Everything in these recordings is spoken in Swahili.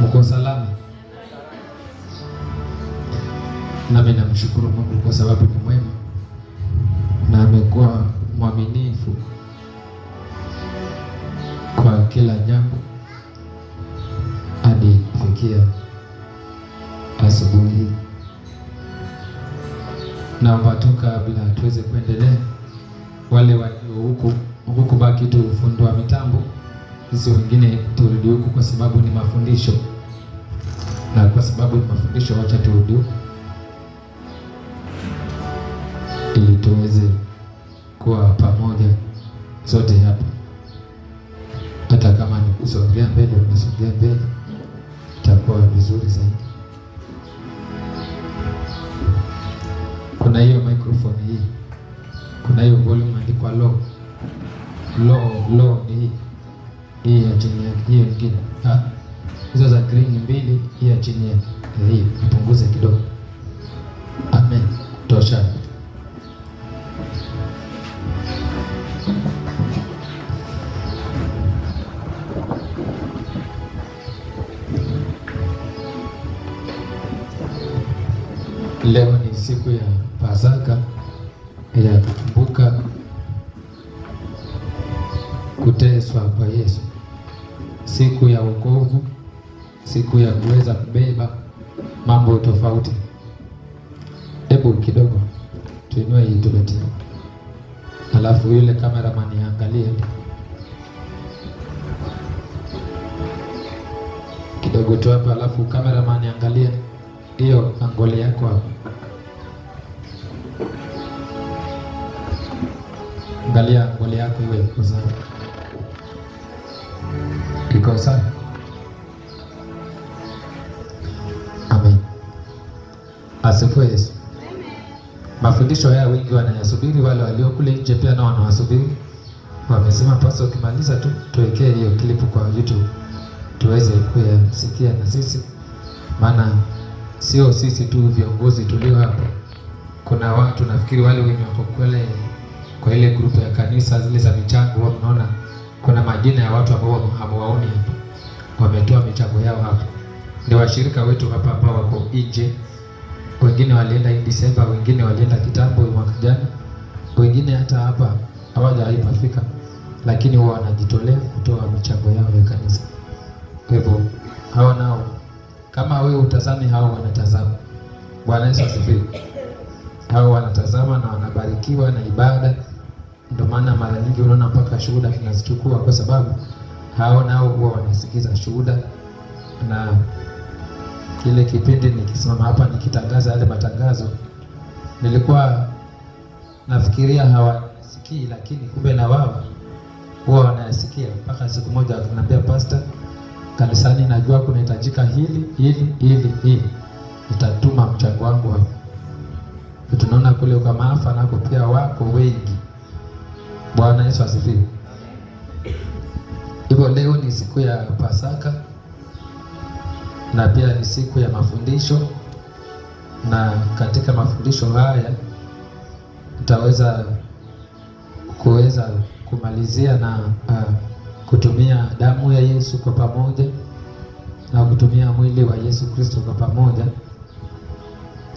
Mko salama? Nami namshukuru Mungu kwa sababu ni mwema na amekuwa mwaminifu kwa kila jambo hadi kufikia asubuhi hii. Naomba tu kabla tuweze kuendelea, wale walio huku baki tu ufundi wa mitambo, sisi wengine turudi huku kwa sababu ni mafundisho, na kwa sababu ni mafundisho wacha turudi huku ili tuweze kuwa pamoja sote hapa. Hata kama ni kusongea mbele, unasongea mbele, itakuwa vizuri zaidi. Kuna hiyo microphone hii, kuna hiyo volume andikwa low ni hii ya chini ya hiyo nyingine. Hizo za green mbili, hii ya chini ya hii ipunguze kidogo. Amen, tosha. Leo ni siku ya Pasaka ya kukumbuka kuteswa kwa Yesu, siku ya wokovu, siku ya kuweza kubeba mambo tofauti. Hebu kidogo tuinue hii tulete, alafu yule cameraman angalie kidogo tu hapa, alafu cameraman angalie hiyo angole yako hapo. Angalia angole yako iwe iko sawa. Iko sawa? Amen. Asifiwe Yesu. Mafundisho haya wengi wanayasubiri, wale walio kule nje pia nao wanawasubiri. Wamesema pastor, ukimaliza tu tuwekee hiyo clip kwa YouTube tuweze kuyasikia na sisi, maana sio sisi tu viongozi tulio hapa. Kuna watu nafikiri wale wenye wako kwa ile grupu ya kanisa zile za michango, wao mnaona kuna majina ya watu ambao hamuwaoni hapa, wametoa michango yao hapa. Ni washirika wetu hapa ambao wako nje. Wengine walienda in December, wengine walienda kitambo mwaka jana, wengine hata hapa hawajaipafika, lakini wao wanajitolea kutoa michango yao ya kanisa. Kwa hivyo hao nao, kama wewe utazame, hao wanatazama. Bwana Yesu asifiwe. Hao wanatazama na wanabarikiwa na ibada. Ndio maana mara nyingi unaona mpaka shuhuda tunazichukua, kwa sababu hao nao huwa wanasikiza shuhuda. Na kile kipindi nikisimama hapa nikitangaza yale matangazo, nilikuwa nafikiria hawasikii, lakini kumbe na wao huwa wanayasikia. Mpaka siku moja akaniambia, pastor, kanisani najua kunahitajika hili, nitatuma mchango wangu hapo. Tunaona kule kwa maafa nako pia wako wengi. Bwana Yesu asifiwe. Hivyo leo ni siku ya Pasaka na pia ni siku ya mafundisho, na katika mafundisho haya nitaweza kumalizia na kutumia damu ya Yesu kwa pamoja na kutumia mwili wa Yesu Kristo kwa pamoja.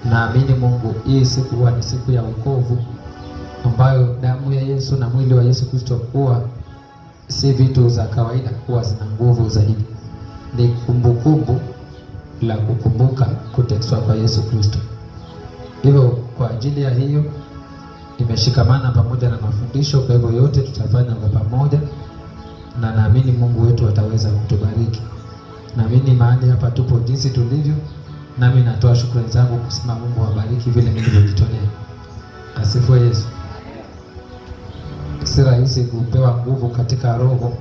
Naamini Mungu, hii siku huwa ni siku ya wokovu, ambayo damu ya Yesu na mwili wa Yesu Kristo huwa si vitu za kawaida, huwa zina nguvu zaidi. Ni kumbukumbu la kukumbuka kuteswa kwa Yesu Kristo. Hivyo kwa ajili ya hiyo imeshikamana pamoja na mafundisho. Kwa hivyo yote tutafanya kwa pamoja, na naamini Mungu wetu ataweza kutubariki. Naamini mahali hapa tupo jinsi tulivyo, nami natoa shukrani zangu kusema Mungu awabariki vile nilivyojitolea. Asifiwe Yesu. Si rahisi kupewa nguvu katika roho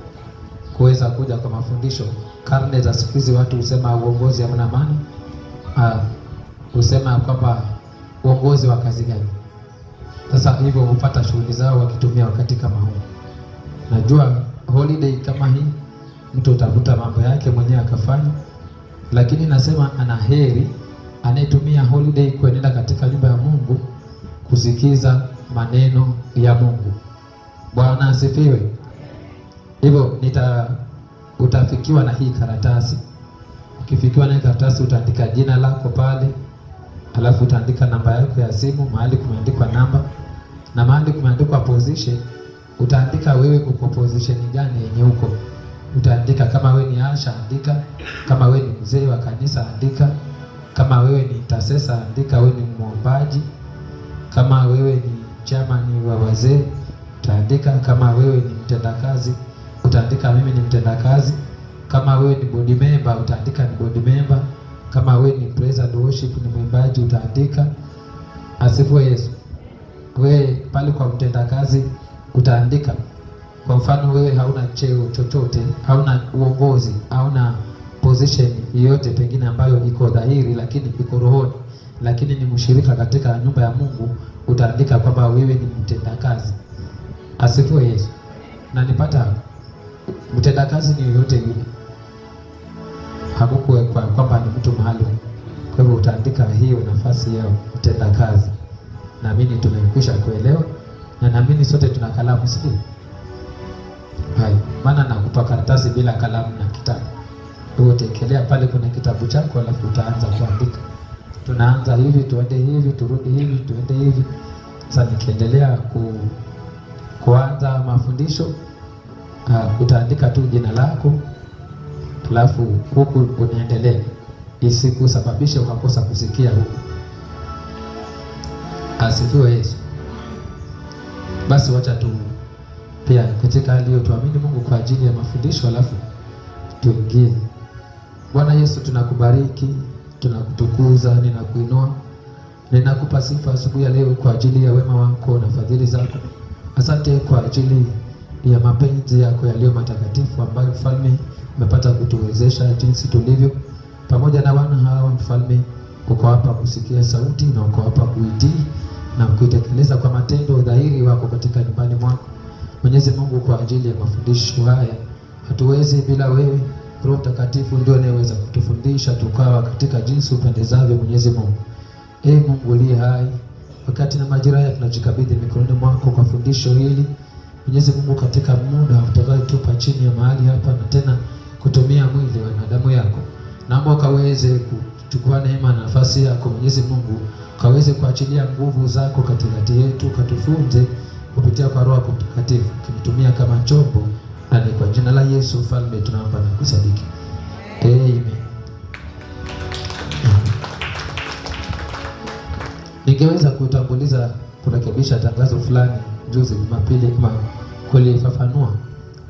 kuweza kuja kwa mafundisho. Karne za siku hizi watu husema uongozi hamna maana. Husema kwamba uongozi wa kazi gani? Sasa hivyo hupata shughuli zao wakitumia wakati kama huu. Najua holiday kama hii mtu utavuta mambo yake mwenyewe akafanya, lakini nasema ana heri anayetumia holiday kuenenda katika nyumba ya Mungu kusikiza maneno ya Mungu. Bwana asifiwe. Hivyo utafikiwa na hii karatasi Ukifikiwa na karatasi utaandika jina lako pale, alafu utaandika namba yako ya simu, mahali kumeandikwa namba, na mahali kumeandikwa position utaandika wewe uko position gani yenye uko. Utaandika kama wewe ni asha, andika. Kama wewe ni mzee wa kanisa, andika. Kama wewe ni intercessor, andika wewe ni muombaji. Kama wewe ni chairman wa wazee, utaandika. Kama wewe ni mtendakazi, utaandika mimi ni mtendakazi. Kama wewe ni board member, utaandika ni board member. Kama wewe ni praise and worship, ni mwimbaji, utaandika. Asifiwe Yesu. Wewe pale kwa mtendakazi utaandika. Kwa mfano wewe hauna cheo chochote, hauna uongozi, hauna position yoyote pengine ambayo iko dhahiri lakini iko rohoni, lakini ni mshirika katika nyumba ya Mungu, utaandika kwamba wewe ni mtendakazi. Asifiwe Yesu. Na nipata mtendakazi ni yoyote yule, hakukuwekwa kwamba ni mtu maalum. Kwa hivyo utaandika hiyo nafasi ya mtendakazi. Naamini tumekwisha kuelewa, na naamini sote tuna kalamu, sio? Hai, maana nakupa karatasi bila kalamu na kitabu. Wewe utaekelea pale kuna kitabu chako, alafu utaanza kuandika. Tunaanza hivi, tuende hivi, turudi hivi, tuende hivi. Sasa nikiendelea kuanza mafundisho, utaandika tu jina lako, alafu huku unaendelea, isikusababishe ukakosa kusikia huku. Asifiwe Yesu. Basi wacha tu pia katika hali hiyo tuamini Mungu kwa ajili ya mafundisho, alafu tuingie. Bwana Yesu, tunakubariki, tunakutukuza, ninakuinua, ninakupa sifa asubuhi ya leo kwa ajili ya wema wako na fadhili zako. Asante kwa ajili ya mapenzi yako yaliyo matakatifu ambayo Mfalme umepata kutuwezesha jinsi tulivyo pamoja na wana hawa. Mfalme, uko hapa kusikia sauti na uko hapa kuitii na kuitekeleza kwa matendo dhahiri wako katika nyumbani mwako. Mwenyezi Mungu, kwa ajili ya mafundisho haya, hatuwezi bila wewe. Roho Mtakatifu ndio anayeweza kutufundisha tukawa katika jinsi upendezavyo. Mwenyezi Mungu, Mungu uliye hai, wakati na majira haya tunajikabidhi mikononi mwako kwa fundisho hili. Mwenyezi Mungu, katika muda utakayotupa chini ya mahali hapa na tena kutumia mwili wa damu yako, naomba ukaweze kuchukua neema na nafasi yako. Mwenyezi Mungu, ukaweze kuachilia nguvu zako katikati yetu, katufunze kupitia kwa Roho Mtakatifu, kinitumia kama chombo, na ni kwa jina la Yesu Mfalme tunaomba na kusadiki. Amen. Ningeweza kutanguliza kurekebisha tangazo fulani juzi Jumapili, kama kulifafanua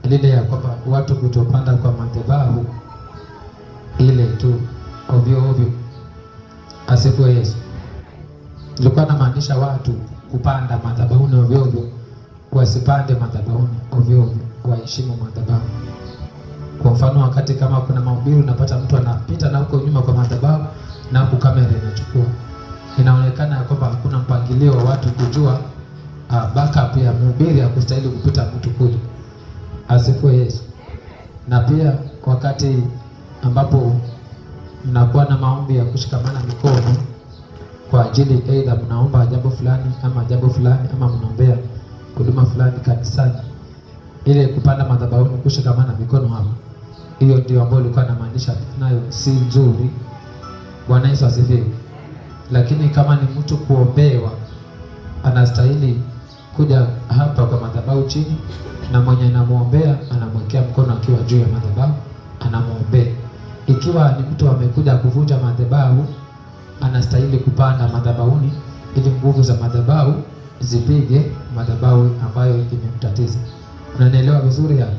lile ya kwamba watu kutopanda kwa madhabahu ile tu ovyo ovyo. Asifiwe Yesu. Nilikuwa namaanisha watu kupanda madhabahuni ovyo ovyo, wasipande madhabahuni ovyo ovyo, waheshimu madhabahu. Kwa mfano, wakati kama kuna mahubiri unapata mtu anapita na huko nyuma kwa madhabahu na huko kamera inachukua, inaonekana kwamba hakuna mpangilio wa watu kujua backup ya mhubiri hakustahili kupita mtu kule. Asifiwe Yesu. Na pia wakati ambapo mnakuwa na maombi ya kushikamana mikono kwa ajili aidha mnaomba jambo fulani ama mnaombea huduma fulani kanisani, ile kupanda madhabahuni kushikamana mikono hapo, hiyo ndio ambayo ilikuwa inamaanisha, nayo si nzuri. Bwana Yesu asifiwe. Lakini kama ni mtu kuombewa, anastahili kuja hapa kwa madhabahu chini, na mwenye anamuombea anamwekea mkono akiwa juu ya madhabahu, anamuombea. Ikiwa ni mtu amekuja kuvunja madhabahu, anastahili kupanda madhabahuni ili nguvu za madhabahu zipige madhabahu ambayo imemtatiza. Unanielewa vizuri hapo?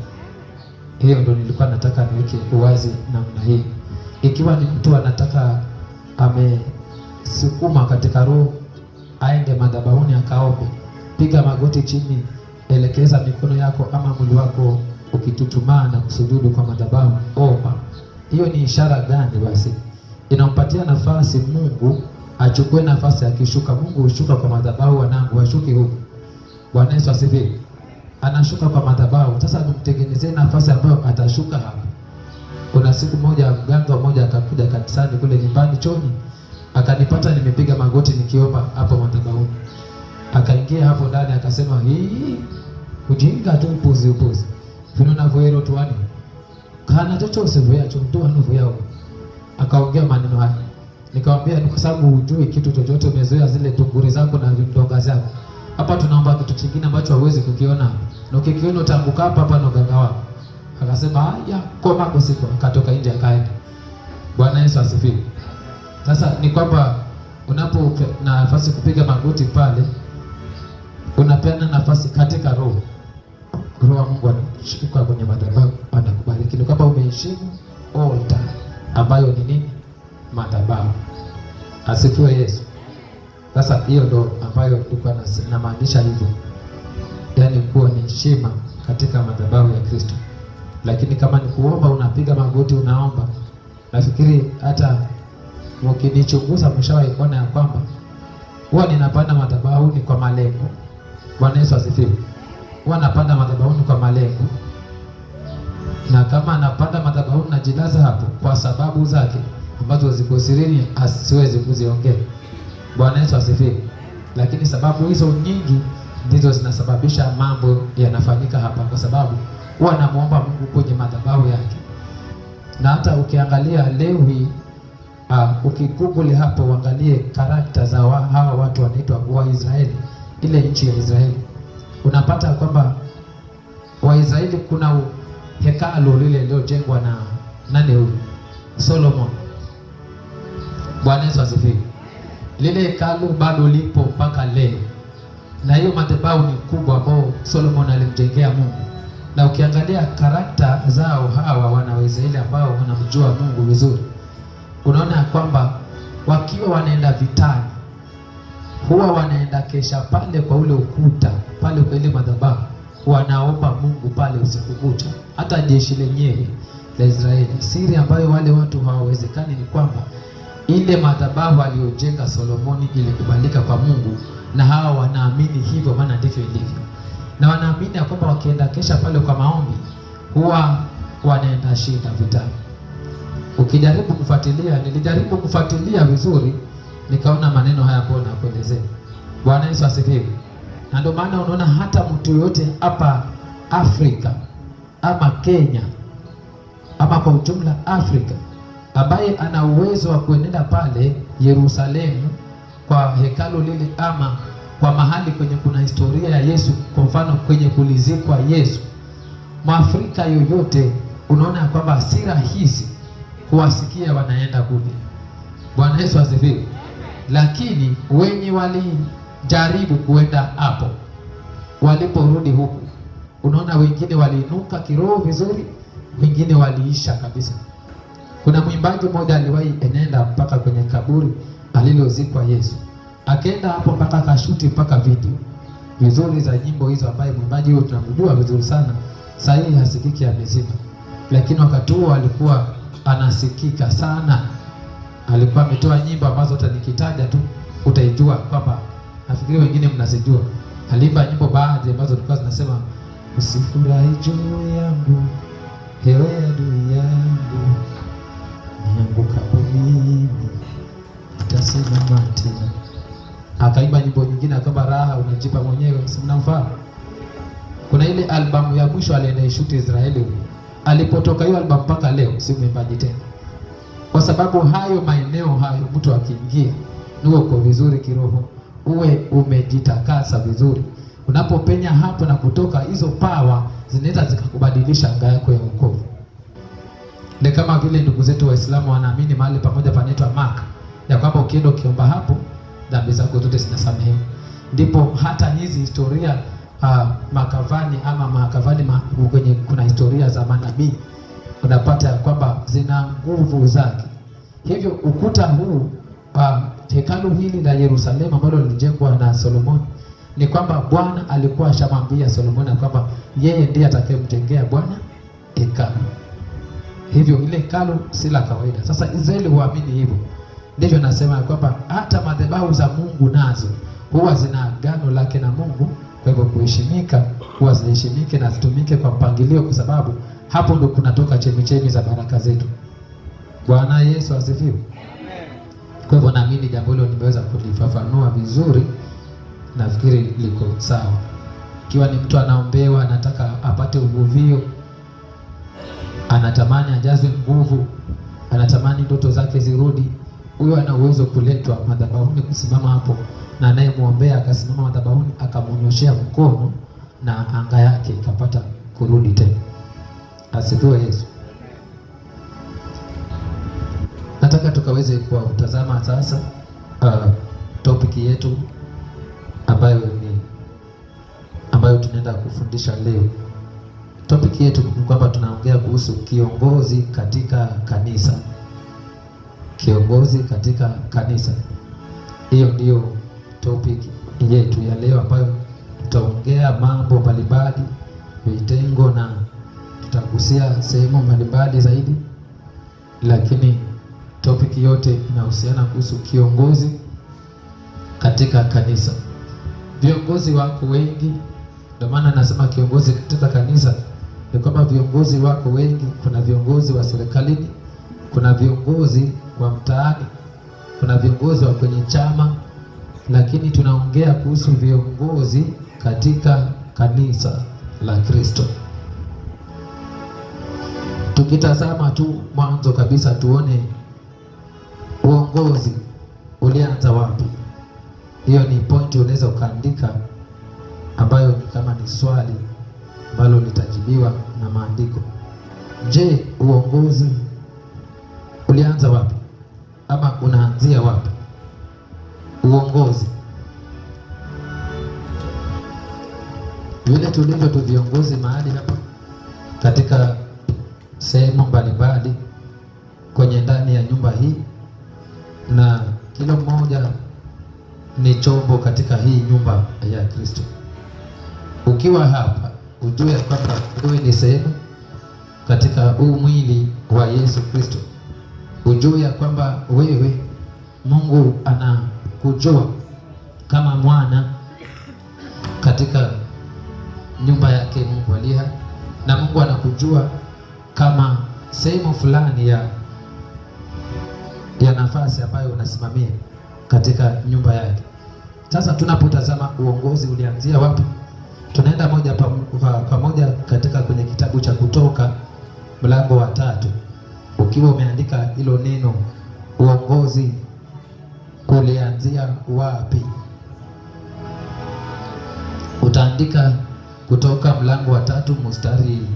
Hiyo ndio nilikuwa nataka niweke uwazi namna hii. Ikiwa ni mtu anataka amesukuma katika roho aende madhabahuni akaombe, piga magoti chini, elekeza mikono yako ama mwili wako ukitutumaa na kusujudu kwa madhabahu, omba. Hiyo ni ishara gani? Basi inampatia nafasi Mungu achukue nafasi akishuka. Mungu hushuka kwa madhabahu, wanangu, washuki huko. Bwana Yesu asifiwe. Anashuka kwa madhabahu. Sasa nimtengenezee nafasi ambayo atashuka hapa. Kuna siku moja mganga mmoja akakuja kanisani kule nyumbani choni, akanipata nimepiga magoti nikiomba hapo madhabahuni. Akaingia hapo ndani akasema, hii ujinga tu, upuzi. Vino na voero tuani. Kana toto sevoya chonto anu voyao. akaongea maneno haya. Nikamwambia ni kwa sababu hujui kitu chochote, umezoea zile tunguri zako na ndonga zako. Hapa tunaomba kitu kingine ambacho hauwezi kukiona. Na ukikiona utaanguka hapa na uganga wako. Akasema haya, koma kwa siku, akatoka nje akaenda. Bwana Yesu asifiwe. Sasa ni kwamba unapo na nafasi kupiga magoti pale, unapeana nafasi katika roho. Roho wa Mungu anashuka kwenye madhabahu, anakubariki. Ni kwamba umeheshimu altar ambayo ni nini? Madhabahu. Asifiwe Yesu. Sasa hiyo ndo ambayo tulikuwa namaanisha hivyo. Yaani kuwa ni heshima katika madhabahu ya Kristo. Lakini kama ni kuomba, unapiga magoti unaomba. Nafikiri hata mkinichunguza mshawahi kuona ya kwamba huwa ninapanda madhabahuni kwa malengo. Bwana Yesu asifiwe. Huwa napanda madhabahuni kwa malengo. Na kama napanda madhabahuni najilaza hapo kwa sababu zake ambazo ziko sirini asiwezi kuziongea. Bwana Yesu asifiwe. Lakini sababu hizo nyingi ndizo zinasababisha mambo yanafanyika hapa, kwa sababu huwa namuomba Mungu kwenye madhabahu yake. Na hata ukiangalia leo hii ukigoogle hapo uangalie karakta za hawa watu wanaitwa Waisraeli, ile nchi ya Israeli, unapata kwamba Waisraeli kuna hekalu lile lililojengwa na nani huyu? Solomon. Bwana Yesu asifiwe. Lile hekalu bado lipo mpaka leo. Na hiyo madhabahu ni kubwa ambao Solomon alimjengea Mungu. Na ukiangalia karakta zao hawa wana Waisraeli ambao wanamjua Mungu vizuri, unaona kwamba wakiwa wanaenda vitani huwa wanaenda kesha pale kwa ule ukuta pale kwa ile madhabahu, wanaomba Mungu pale usiku kucha. Hata jeshi lenyewe la Israeli, siri ambayo wale watu hawawezekani ni kwamba ile madhabahu aliyojenga Solomoni ilikubalika kwa Mungu, na hawa wanaamini hivyo, maana ndivyo ilivyo. Na wanaamini ya kwamba wakienda kesha pale kwa maombi huwa wanaenda shinda vitani. Ukijaribu kufuatilia, nilijaribu kufuatilia vizuri, nikaona maneno haya ambayo nakuelezea. Bwana Yesu asifiwe. Na ndio maana unaona hata mtu yote hapa Afrika ama Kenya ama kwa ujumla Afrika ambaye ana uwezo wa kuenenda pale Yerusalemu kwa hekalu lile ama kwa mahali kwenye kuna historia ya Yesu, kwa mfano kwenye kulizikwa Yesu, Mwafrika yoyote unaona kwamba si rahisi kuwasikia wanaenda kule. Bwana Yesu asifiwe. Lakini wenye walijaribu kuenda hapo, waliporudi huku, unaona wengine waliinuka kiroho vizuri, wengine waliisha kabisa. Kuna mwimbaji mmoja aliwahi enenda mpaka kwenye kaburi alilozikwa Yesu. Akaenda hapo mpaka akashuti mpaka video vizuri za nyimbo hizo, ambaye mwimbaji huyo tunamjua vizuri sana. Sasa hii hasikiki, amezima. Lakini wakati huo alikuwa anasikika sana. Alikuwa ametoa nyimbo ambazo utakitaja tu utaijua kwamba, nafikiri wengine mnazijua. Aliimba nyimbo baadhi ambazo zilikuwa zinasema usifurahi juu yangu, ewe adui yangu, niangukapo mimi nitasimama tena. Akaimba nyimbo nyingine kwamba raha unajipa mwenyewe, si mnamfahamu? Kuna ile albamu ya mwisho alienda ishuti Israeli. Alipotoka hiyo albamu mpaka leo si mwimbaji tena. Kwa sababu hayo maeneo hayo mtu akiingia niwe uko vizuri kiroho, uwe umejitakasa vizuri. Unapopenya hapo na kutoka, hizo power zinaweza zikakubadilisha anga yako ya wokovu. Ni kama vile ndugu zetu Waislamu wanaamini mahali pamoja panaitwa Maka, ya kwamba ukienda ukiomba hapo dhambi zako zote zinasamehewa. Ndipo hata hizi historia makavani ama makavani kwenye kuna historia za manabii, unapata kwamba zina nguvu zake. Hivyo ukuta huu hekalu hili la Yerusalemu ambalo lilijengwa na Solomoni, ni kwamba Bwana alikuwa ashamwambia Solomoni kwamba yeye ndiye atakayemjengea Bwana hekalu. Hivyo ile hekalu si la kawaida. Sasa Israeli huamini hivyo. Ndivyo nasema kwamba hata madhabahu za Mungu nazo huwa zina agano lake na Mungu. Kwa hivyo kuheshimika, huwa ziheshimike na zitumike kwa mpangilio, kwa sababu hapo ndo kunatoka chemichemi za baraka zetu. Bwana Yesu asifiwe. Kwa hivyo naamini jambo hilo nimeweza kulifafanua vizuri, nafikiri liko sawa. Ikiwa ni mtu anaombewa, anataka apate uvuvio, anatamani ajazwe nguvu, anatamani ndoto zake zirudi, huyo ana uwezo kuletwa madhabahuni kusimama hapo, na anayemwombea akasimama madhabahuni akamunyoshea mkono na anga yake ikapata kurudi tena. Asifiwe Yesu. Nataka tukaweze kuwatazama sasa topic yetu ambayo tunaenda kufundisha leo. Topic yetu ni kwamba tunaongea kuhusu kiongozi katika kanisa. Kiongozi katika kanisa. Hiyo ndiyo topic yetu ya leo, ambayo tutaongea mambo mbalimbali, vitengo, na tutagusia sehemu mbalimbali zaidi, lakini topic yote inahusiana kuhusu kiongozi katika kanisa. Viongozi wako wengi, ndio maana nasema kiongozi katika kanisa ni kwamba viongozi wako wengi. Kuna viongozi wa serikalini, kuna viongozi wa mtaani, kuna viongozi wa kwenye chama, lakini tunaongea kuhusu viongozi katika kanisa la Kristo. Tukitazama tu mwanzo kabisa tuone uongozi ulianza wapi. Hiyo ni point unaweza ukaandika, ambayo ni kama ni swali ambalo litajibiwa na maandiko. Je, uongozi ulianza wapi ama unaanzia wapi? Uongozi, vile tulivyo tu viongozi mahali hapa katika sehemu mbalimbali kwenye ndani ya nyumba hii, na kila mmoja ni chombo katika hii nyumba ya Kristo. Ukiwa hapa ujue kwamba wewe ni sehemu katika huu mwili wa Yesu Kristo. Ujue kwamba wewe Mungu anakujua kama mwana katika nyumba yake Mungu aliye hai, na Mungu anakujua kama sehemu fulani ya nafasi ambayo unasimamia katika nyumba yake. Sasa tunapotazama uongozi ulianzia wapi, tunaenda moja kwa moja katika kwenye kitabu cha Kutoka mlango wa 3. Ukiwa umeandika hilo neno uongozi ulianzia wapi, utaandika Kutoka mlango wa 3 mstari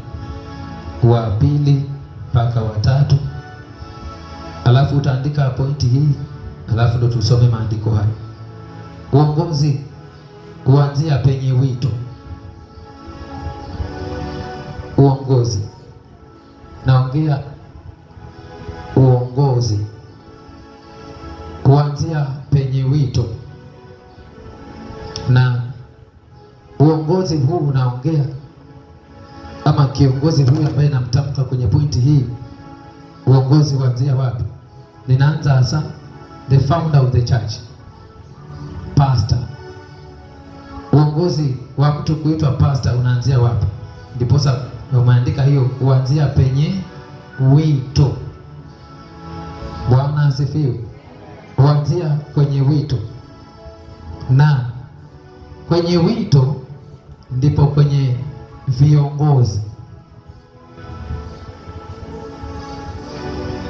wa 2 mpaka wa 3. Alafu utaandika pointi hii, alafu ndo tusome maandiko haya. Uongozi huanzia penye wito. Uongozi, naongea uongozi huanzia penye wito, na uongozi huu unaongea ama kiongozi huyu ambaye namtamka kwenye pointi hii, uongozi huanzia wapi? Ninaanza hasa the founder of the church, pastor. Uongozi wa mtu kuitwa pastor unaanzia wapi? Ndipo sasa umeandika hiyo, huanzia penye wito. Bwana asifiwe. Huanzia kwenye wito, na kwenye wito ndipo kwenye viongozi.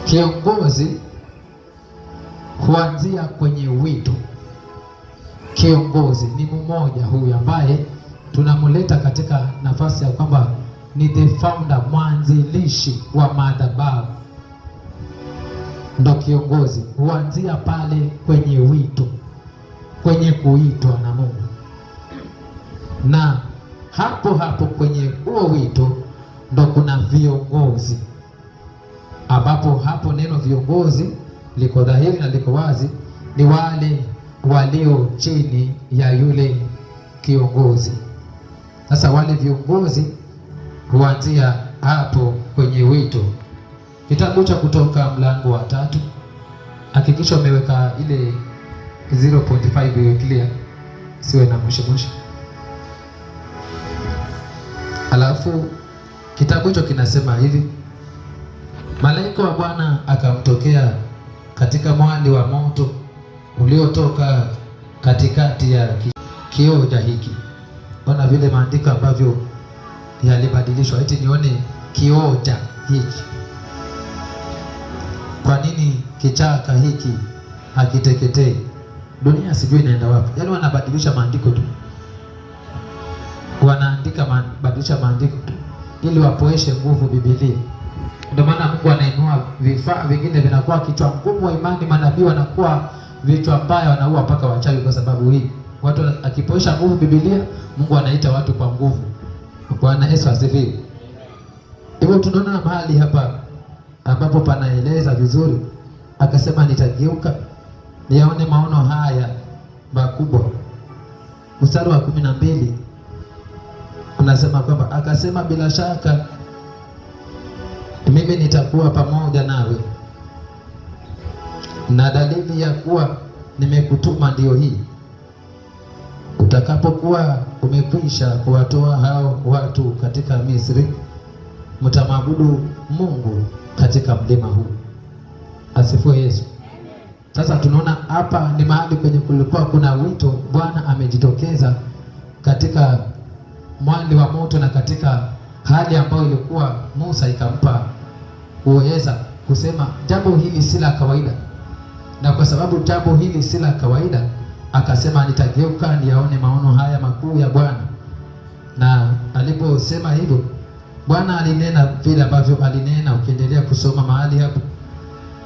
Kiongozi huanzia kwenye wito. Kiongozi ni mmoja huyu ambaye tunamuleta katika nafasi ya kwamba ni the founder, mwanzilishi wa madhabahu. Ndo kiongozi huanzia pale kwenye wito, kwenye kuitwa na Mungu, na hapo hapo kwenye huo wito ndo kuna viongozi, ambapo hapo neno viongozi liko dhahiri na liko wazi, ni wale walio chini ya yule kiongozi. Sasa wale viongozi huanzia hapo kwenye wito. Kitabu cha Kutoka mlango wa 3, hakikisha umeweka ile 0.5 iwe clear, siwe na mwisho. Alafu kitabu hicho kinasema hivi: malaika wa Bwana akamtokea katika mwali wa moto uliotoka katikati ya kioja hiki. Ona vile maandiko ambavyo yalibadilishwa, eti nione kioja hiki. kwa nini kichaka hiki hakiteketei? Dunia sijui inaenda wapi. Yaani wanabadilisha maandiko tu, badilisha maandiko tu ili wapoeshe nguvu Biblia. Ndio maana Mungu anainua vifaa vingine vinakuwa kichwa ngumu wa imani, manabii wanakuwa vichwa mbaya, wanaua mpaka wachawi kwa sababu hii. Watu akipoesha nguvu Biblia, Mungu anaita watu kwa nguvu. Bwana Yesu asifiwe. Hivyo tunaona mahali hapa ambapo panaeleza vizuri, akasema nitageuka niyaone maono haya makubwa. Mstari wa 12 unasema kwamba akasema, bila shaka mimi nitakuwa pamoja nawe, na dalili ya kuwa nimekutuma ndio hii: utakapokuwa umekwisha kuwatoa hao watu katika Misri, mtamwabudu Mungu katika mlima huu. Asifiwe Yesu. Sasa tunaona hapa ni mahali kwenye kulikuwa kuna wito. Bwana amejitokeza katika mwali wa moto na katika hali ambayo ilikuwa Musa ikampa uweza kusema jambo hili si la kawaida, na kwa sababu jambo hili si la kawaida akasema nitageuka niyaone maono haya makuu ya Bwana. Na aliposema hivyo, Bwana alinena vile ambavyo alinena. Ukiendelea kusoma mahali hapo,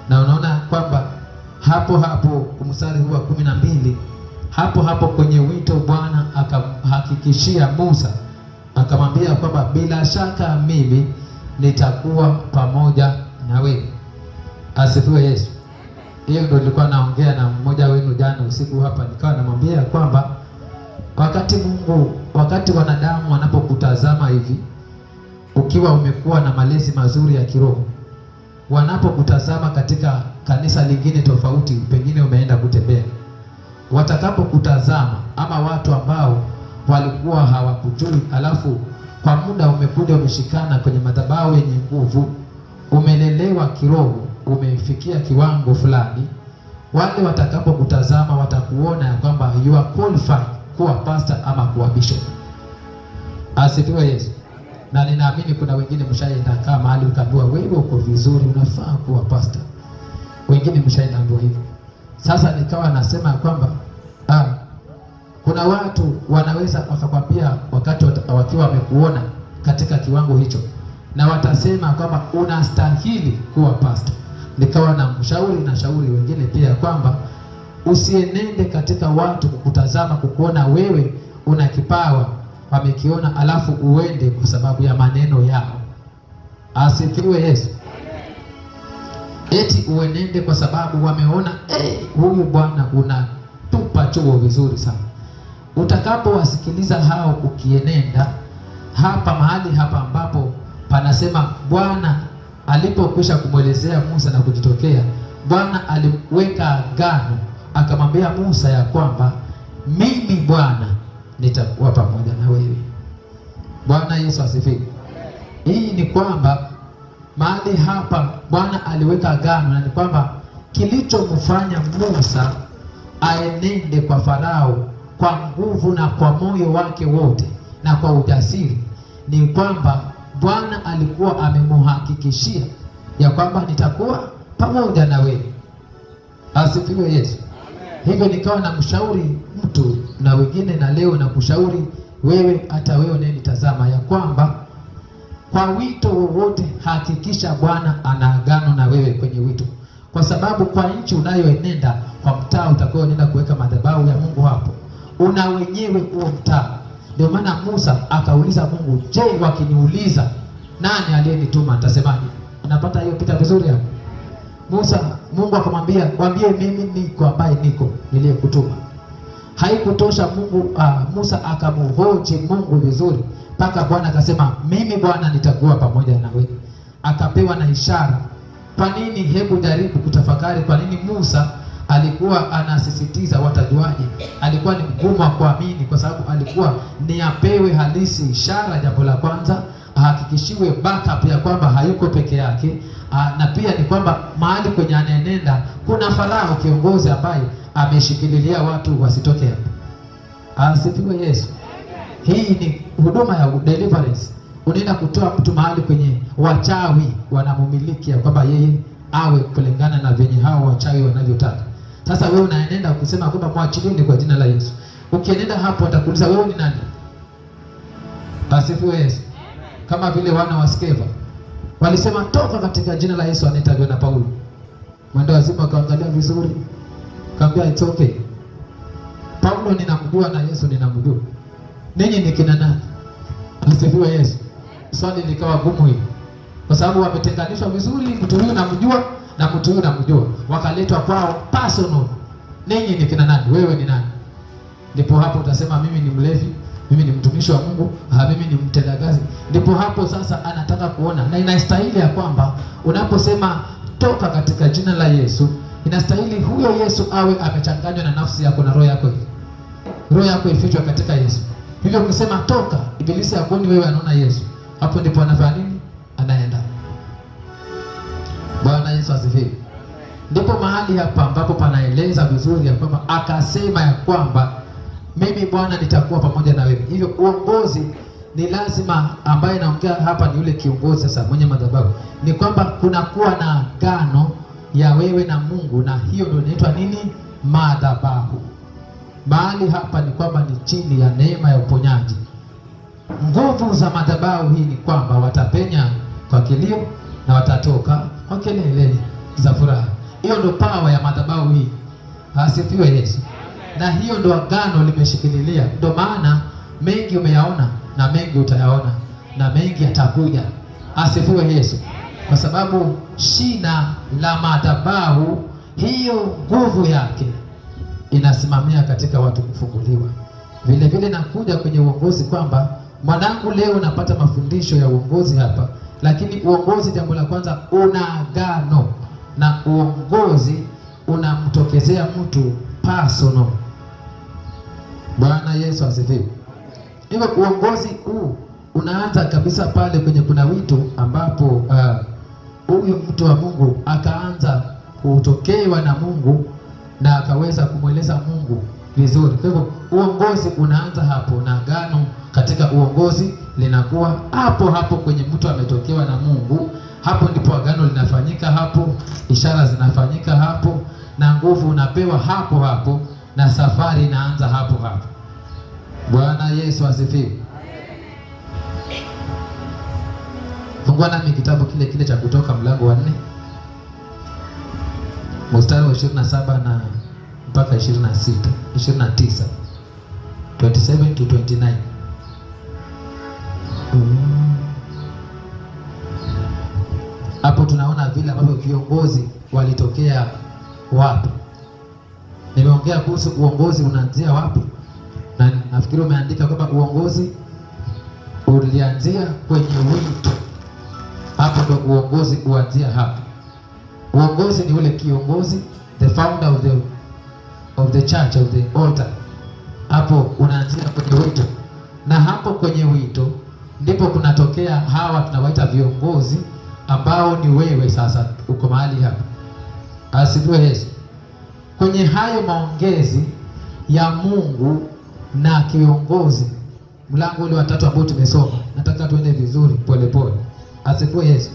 na unaona kwamba hapo hapo mstari huu wa 12, hapo hapo kwenye wito Bwana akamhakikishia Musa, akamwambia kwamba bila shaka mimi nitakuwa pamoja na wewe. Asifiwe Yesu. Hiyo ndio nilikuwa naongea na mmoja wenu jana usiku hapa, nikawa namwambia kwamba wakati wanadamu wanapokutazama hivi, ukiwa umekuwa na malezi mazuri ya kiroho, wanapokutazama katika kanisa lingine tofauti, pengine umeenda kutembea, watakapokutazama ama watu ambao walikuwa hawakujui, alafu kwa muda umekuja umeshikana kwenye madhabahu yenye nguvu, umelelewa kiroho, umefikia kiwango fulani, wale watakapokutazama watakuona ya kwamba you are qualified kuwa pastor ama kuwa bishop. Asifiwe Yesu. Na ninaamini kuna wengine mshaenda kama mahali ukaambiwa wewe uko vizuri, unafaa kuwa pastor. Wengine mshaambiwa hivyo. Sasa nikawa nasema kwamba kuna watu wanaweza wakakwambia wakati wakiwa wamekuona katika kiwango hicho, na watasema kwamba unastahili kuwa pastor. Nikawa na mshauri na shauri wengine pia kwamba usienende katika watu kukutazama, kukuona wewe una kipawa wamekiona, alafu uende kwa sababu ya maneno yao. Asifiwe Yesu. Eti uenende kwa sababu wameona huyu bwana unatupa chuo vizuri sana. Utakapowasikiliza hao, ukienenda hapa mahali hapa ambapo panasema Bwana alipokwisha kumwelezea Musa na kujitokea, Bwana aliweka agano, akamwambia Musa ya kwamba mimi Bwana nitakuwa pamoja na wewe. Bwana Yesu asifiwe. Hii ni kwamba mahali hapa Bwana aliweka agano, na ni kwamba kilichomfanya Musa aenende kwa Farao kwa nguvu na kwa moyo wake wote na kwa ujasiri ni kwamba Bwana alikuwa amemhakikishia ya kwamba nitakuwa pamoja na wewe. Asifiwe Yesu. Hivyo nikawa na mshauri mtu na wengine, na leo na kushauri wewe, hata wewe unanitazama, ya kwamba kwa wito wowote hakikisha Bwana ana agano na wewe kwenye wito, kwa sababu kwa nchi unayoenenda, kwa mtaa utakaoenda kuweka madhabahu ya Mungu hapo, una wenyewe huo mtaa. Ndio maana Musa akauliza Mungu, je, wakiniuliza nani aliyenituma nitasemaje? Unapata hiyo pita vizuri hapo. Mungu akamwambia, mwambie mimi niko ambaye niko niliyekutuma. Haikutosha Musa akamhoji Mungu vizuri mpaka Bwana akasema, mimi Bwana nitakuwa pamoja na wewe. Akapewa na ishara. Kwa nini? Hebu jaribu kutafakari kwa nini Musa alikuwa anasisitiza watajuaje? Alikuwa ni mgumu kuamini, kwa sababu alikuwa ni apewe halisi ishara. Jambo la kwanza, ahakikishiwe backup ya kwamba hayuko peke yake, na pia ni kwamba mahali kwenye anaenenda kuna Farao kiongozi ambaye ameshikililia watu wasitoke hapo. Asifiwe Yesu. Hii ni huduma ya deliverance. Unaenda kutoa mtu mahali kwenye wachawi wanamumiliki ya kwamba yeye awe kulingana na venye hao wachawi wanavyotaka. Sasa wewe unaenenda ukisema kwamba mwachilieni kwa jina la Yesu. Ukienenda hapo atakuuliza wewe ni nani? Asifiwe Yesu. Kama vile wana wa Skeva walisema toka katika jina la Yesu, anaitwa na Paulo. Mwendo wazima akaangalia vizuri, kaambia it's okay. Paulo ninamjua na Yesu ninamjua. Ninyi ni kina nani? Asifiwe Yesu. Swali likawa gumu hili. Kwa sababu wametenganishwa vizuri, mtu huyu namjua na mtu huyu namjua. Wakaletwa kwao personal. Ninyi ni kina nani? Wewe ni nani? Ndipo hapo utasema mimi ni mlevi, mimi ni mtumishi wa Mungu, mimi ni mtendakazi. Ndipo hapo sasa anataka kuona, na inastahili ya kwamba unaposema toka katika jina la Yesu, inastahili huyo Yesu awe amechanganywa na nafsi yako na roho yako. Roho yako ifichwe katika Yesu. Hivyo ukisema toka, ibilisi hakuoni wewe, anaona Yesu. Hapo ndipo anafanya nini? Anaenda. Bwana Yesu asifiwe. Ndipo mahali hapa ambapo panaeleza vizuri ya kwamba akasema ya kwamba mimi Bwana nitakuwa pamoja na wewe. Hivyo uongozi ni lazima, ambaye naongea hapa ni yule kiongozi sasa mwenye madhabahu. Ni kwamba kunakuwa na agano ya wewe na Mungu, na hiyo ndio inaitwa nini? Madhabahu. Mahali hapa ni kwamba ni chini ya neema ya uponyaji. Nguvu za madhabahu hii ni kwamba watapenya kwa kilio na watatoka kwa kelele za furaha. Hiyo ndio power ya madhabahu hii. Asifiwe Yesu. Na hiyo ndio agano limeshikililia. Ndio maana mengi umeyaona na mengi utayaona na mengi yatakuja. Asifiwe Yesu. Kwa sababu shina la madhabahu hiyo, nguvu yake inasimamia katika watu kufunguliwa. Vile vile nakuja kwenye uongozi kwamba mwanangu, leo napata mafundisho ya uongozi hapa, lakini uongozi, jambo la kwanza, una agano, na uongozi unamtokezea mtu personal. Bwana Yesu asifiwe. Hivyo uongozi huu unaanza kabisa pale kwenye kuna wito ambapo huyu mtu wa Mungu akaanza kutokewa na Mungu na akaweza kumweleza Mungu vizuri. Kwa hivyo uongozi unaanza hapo, na agano katika uongozi linakuwa hapo hapo kwenye mtu ametokewa na Mungu. Hapo ndipo agano linafanyika, hapo ishara zinafanyika hapo, na nguvu unapewa hapo hapo, na safari inaanza hapo hapo. Bwana Yesu asifiwe. Fungua nami kitabu kile cha Kutoka mlango wa 4 mstari wa 27 na mpaka 29 27 to 29. Hapo tunaona vile ambavyo viongozi walitokea wapi. Nimeongea kuhusu uongozi unaanzia wapi, na nafikiri umeandika kwamba uongozi ulianzia kwenye wito. Hapo ndo uongozi kuanzia hapo. Uongozi ni ule kiongozi, the founder of the church, of the altar. Hapo unaanzia kwenye wito, na hapo kwenye wito ndipo kunatokea hawa tunawaita viongozi, ambao ni wewe sasa uko mahali hapa. Asifiwe Yesu. Kwenye hayo maongezi ya Mungu na kiongozi, mlango ule wa 3 ambao tumesoma, nataka tuende vizuri pole pole. Asifiwe Yesu.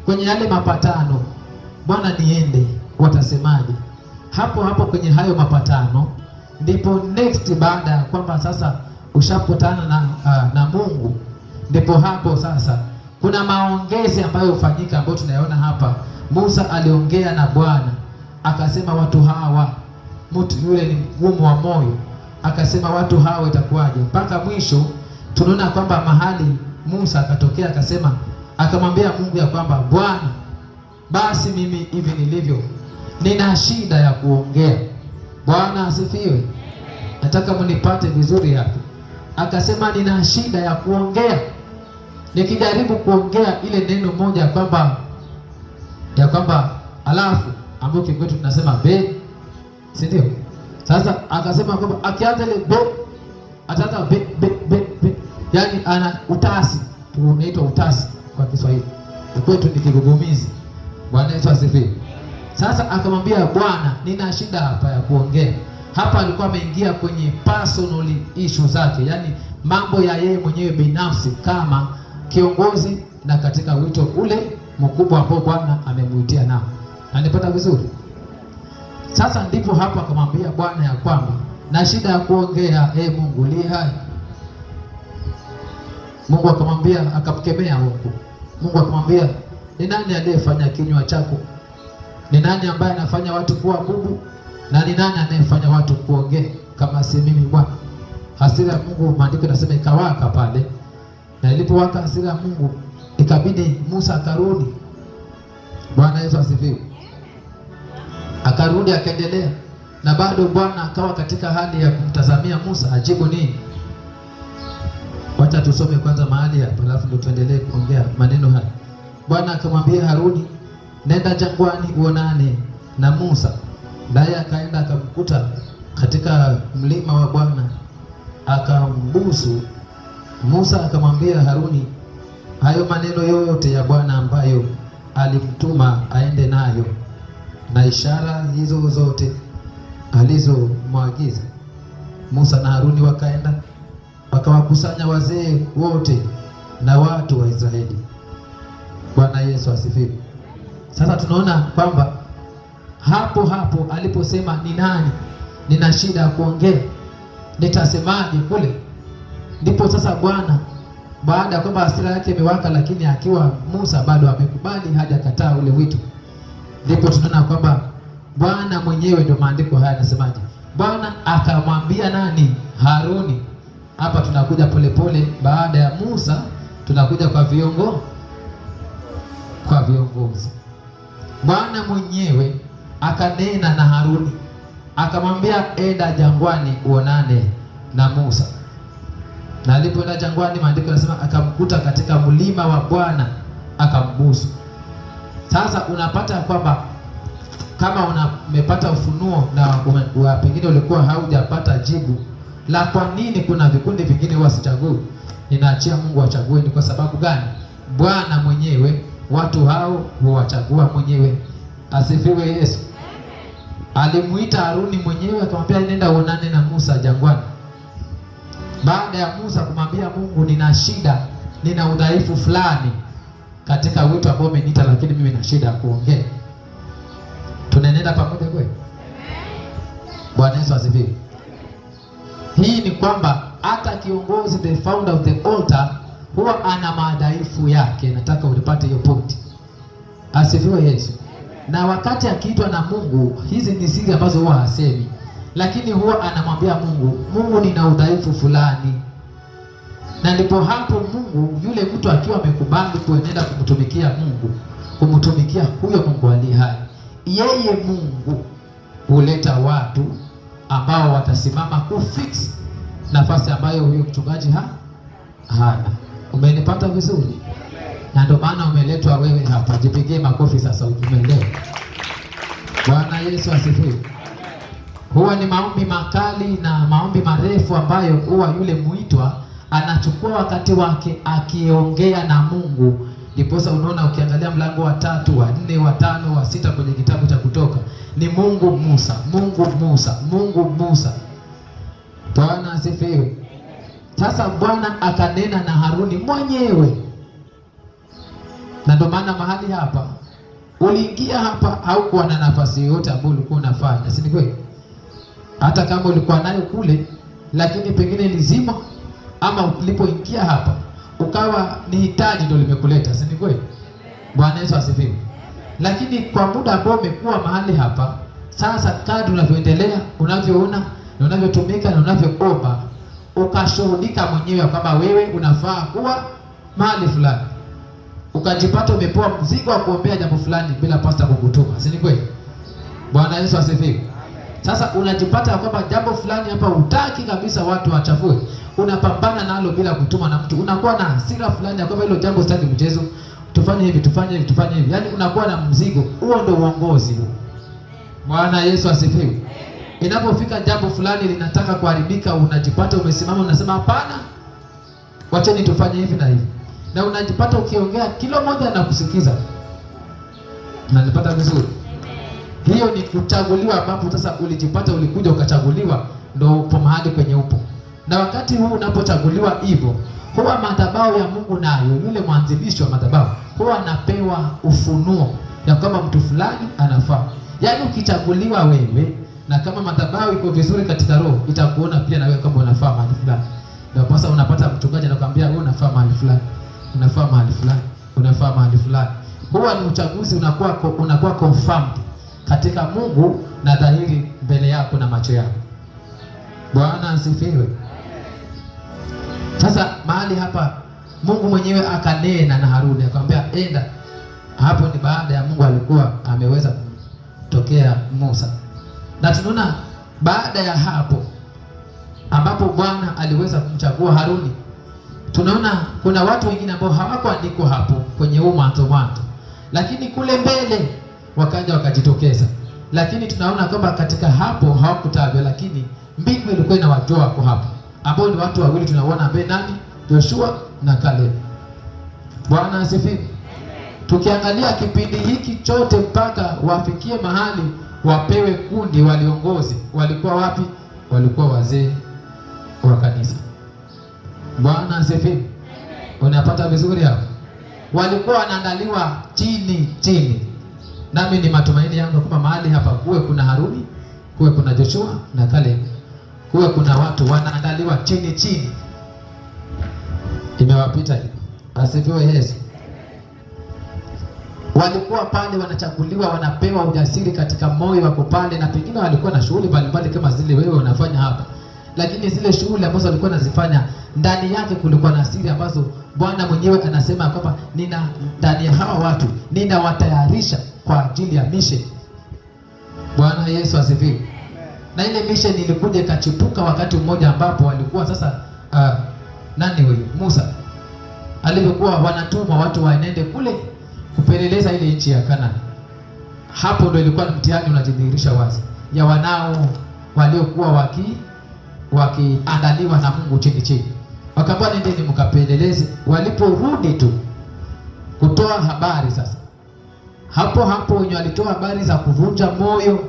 Kwenye yale mapatano, Bwana niende, watasemaje? Hapo hapo kwenye hayo mapatano ndipo next, baada ya kwamba sasa ushapotana na Mungu, ndipo hapo sasa kuna maongezi ambayo hufanyika, ambayo tunayaona hapa. Musa aliongea na Bwana akasema, watu hawa, mtu yule ni mgumu wa moyo, akasema watu hawa itakuwaje? Mpaka mwisho tunaona kwamba mahali Musa akatokea akasema, akamwambia Mungu ya kwamba Bwana, basi mimi hivi nilivyo nina shida ya kuongea. Bwana asifiwe. Nataka mnipate vizuri hapa. Akasema nina shida ya kuongea, nikijaribu kuongea ile neno moja ya kwamba alafu ambayo kwetu tunasema be, si ndio? Sasa akasema kwamba akianza ile be ataanza be, yani ana utasi, unaitwa utasi kwa Kiswahili, kwetu ni kigugumizi. Bwana Yesu asifiwe. Sasa akamwambia Bwana, nina shida hapa ya kuongea. Hapa alikuwa ameingia kwenye personal issue zake, yani mambo ya yeye mwenyewe binafsi kama kiongozi na katika wito ule mkubwa ambao Bwana amemuitia nao. Anipata vizuri? Sasa ndipo hapo akamwambia Bwana ya kwamba na shida ya kuongea, Mungu li hai. Mungu akamwambia, akamkemea Mungu. Mungu akamwambia, ni nani aliyefanya kinywa chako? Ni nani ambaye anafanya watu kuabudu? Na ni nani anayefanya watu kuongea kama si mimi Bwana? Hasira ya Mungu, maandiko yanasema ikawaka pale, na ilipowaka hasira ya Mungu ikabidi Musa akarudi. Bwana Yesu asifiwe. Akarudi akaendelea, na bado Bwana akawa katika hali ya kumtazamia Musa ajibu nini. Wacha tusome kwanza mahali hapa, alafu ndio tuendelee kuongea maneno haya. Bwana akamwambia Haruni, nenda jangwani uonane na Musa. Naye akaenda akamkuta katika mlima wa Bwana, akambusu. Musa akamwambia Haruni hayo maneno yote ya Bwana ambayo alimtuma aende nayo, na ishara hizo zote alizomwagiza. Musa na Haruni wakaenda wakawakusanya wazee wote na watu wa Israeli. Bwana Yesu asifiwe. Sasa tunaona kwamba hapo hapo aliposema ni nani, nina shida ya kuongea, nitasemaje kule, ndipo sasa Bwana baada ya kwamba hasira yake imewaka, lakini akiwa Musa bado amekubali, hajakataa ule wito, ndipo tunaona kwamba Bwana mwenyewe, ndio maandiko haya yanasemaje, Bwana akamwambia nani? Haruni. Hapa tunakuja polepole, baada ya Musa tunakuja kwa viongozi. Bwana mwenyewe akanena na Haruni akamwambia, enda jangwani uonane na Musa. Na alipoenda jangwani, maandiko yanasema akamkuta katika mlima wa Bwana akambusu. Sasa unapata kwamba kama umepata ufunuo na pengine ulikuwa haujapata jibu la kwa nini kuna vikundi vingine wasichagui, ninaachia Mungu achague. Ni kwa sababu gani? Bwana mwenyewe watu hao huwachagua mwenyewe. Asifiwe Yesu. Alimuita Haruni mwenyewe akamwambia, nenda uonane na Musa jangwani. Baada ya Musa kumwambia Mungu, nina shida, nina udhaifu fulani katika wito ambao umeniita, lakini mimi nina shida ya kuongea. Tunaenenda pamoja kweli? Bwana Yesu asifiwe. Hii ni kwamba hata kiongozi, the founder of the altar, huwa ana madhaifu yake. Nataka ulipate hiyo point. Asifiwe Yesu. Na wakati akiitwa na Mungu, hizi ni siri ambazo huwa hasemi, lakini huwa anamwambia Mungu, Mungu nina udhaifu fulani. Na ndipo hapo Mungu, yule mtu akiwa amekubali kuenenda kumtumikia Mungu, kumtumikia huyo Mungu aliye hai, yeye Mungu huleta watu ambao watasimama kufix nafasi ambayo huyo mchungaji hana. Umenipata vizuri? Na ndio maana umeletwa wewe hapa. Jipigie makofi sasa, umeelewa? Bwana Yesu asifiwe. Huwa ni maombi makali na maombi marefu ambayo huwa yule muitwa anachukua wakati wake akiongea na Mungu. Ndiposa unaona ukiangalia mlango wa 3, wa 4, wa 5, wa 6 kwenye kitabu cha Kutoka ni Mungu Musa, Mungu Musa, Mungu Musa. Bwana asifiwe. Sasa Bwana akanena na Haruni mwenyewe. Na ndio maana mahali hapa uliingia hapa haukuwa na nafasi yoyote ambayo ulikuwa unafanya, si kweli? Hata kama ulikuwa nayo kule, lakini pengine lizima, ama ulipoingia hapa ukawa ni hitaji ndio limekuleta, si kweli? Bwana Yesu asifiwe. Lakini kwa muda ambao umekuwa mahali hapa sasa, kadri unavyoendelea, unavyoona na unavyotumika na unavyoomba, ukashuhudika mwenyewe kwamba wewe unafaa kuwa mahali fulani, ukajipata umepewa mzigo wa kuombea jambo fulani bila pastor kukutuma, si kweli? Bwana Yesu asifiwe. Sasa unajipata kwamba jambo fulani hapa hutaki kabisa watu wachafue, unapambana nalo bila kutuma na mtu. Unakuwa na hasira fulani kwamba hilo jambo sitaki mchezo, tufanye hivi, tufanye hivi, tufanye hivi. Yaani unakuwa na mzigo. Huo ndio uongozi huo. Bwana Yesu asifiwe. Inapofika jambo fulani linataka kuharibika, unajipata umesimama unasema hapana, wacheni tufanye hivi na hivi. Na unajipata ukiongea kila mmoja anakusikiza. Unanipata vizuri? Hiyo ni kuchaguliwa, ambapo sasa ulijipata ulikuja ukachaguliwa, ndio upo mahali kwenye upo. Na wakati huu unapochaguliwa hivyo, huwa madhabahu ya Mungu nayo, yule mwanzilishi wa madhabahu huwa anapewa ufunuo ya kwamba mtu fulani anafaa. Yaani ukichaguliwa wewe, na kama madhabahu iko vizuri katika roho, itakuona pia na wewe kama unafaa mahali fulani. Ndio pasa unapata mchungaji anakuambia wewe unafaa mahali fulani, unafaa mahali fulani, unafaa mahali fulani. Huwa ni uchaguzi unakuwa confirmed katika Mungu na dhahiri mbele yako na macho yako. Bwana asifiwe. Sasa mahali hapa Mungu mwenyewe akanena na Haruni akamwambia enda. Hapo ni baada ya Mungu alikuwa ameweza kutokea Musa. Na tunaona baada ya hapo ambapo Bwana aliweza kumchagua Haruni, tunaona kuna watu wengine ambao hawakuandikwa hapo kwenye mwanzo, lakini kule mbele wakaja wakajitokeza. Lakini tunaona kwamba katika hapo hawakutajwa, lakini mbingu ilikuwa inawajua hapo hapo, ambao ni watu wawili tunaona mbele, nani? Joshua na Caleb. Bwana asifiwe. Tukiangalia kipindi hiki chote mpaka wafikie mahali wapewe kundi waliongozi, walikuwa wapi? Walikuwa wazee wa kanisa. Bwana asifiwe. Unapata vizuri hapo? Walikuwa wanaandaliwa chini. Nami ni matumaini yangu kwamba mahali hapa kuwe kuna Haruni, kuwe kuna Joshua na Caleb, kuwe kuna watu wanaandaliwa chini. Imewapita hiyo. Asifiwe Yesu. Walikuwa pale wanachaguliwa, wanapewa ujasiri katika moyo wako pale, na pengine walikuwa na shughuli mbalimbali kama zile wewe unafanya hapa. Lakini zile shughuli ambazo walikuwa nazifanya, ndani yake kulikuwa na siri ambazo Bwana mwenyewe anasema kwamba nina ndani ya hawa watu ninawatayarisha kwa ajili ya mission. Bwana Yesu asifiwe. Na ile mission ilikuja ikachipuka wakati mmoja ambapo walikuwa sasa nani huyu Musa alivyokuwa wanatuma watu waende kule kupeleleza ile nchi ya Kanaani. Hapo ndio ilikuwa ni mtihani unajidhihirisha wazi ya wanao waliokuwa wakiandaliwa na Mungu chini. Wakaambia nendeni mkapeleleze. Waliporudi tu kutoa habari, sasa hapo wenye walitoa habari za kuvunja moyo,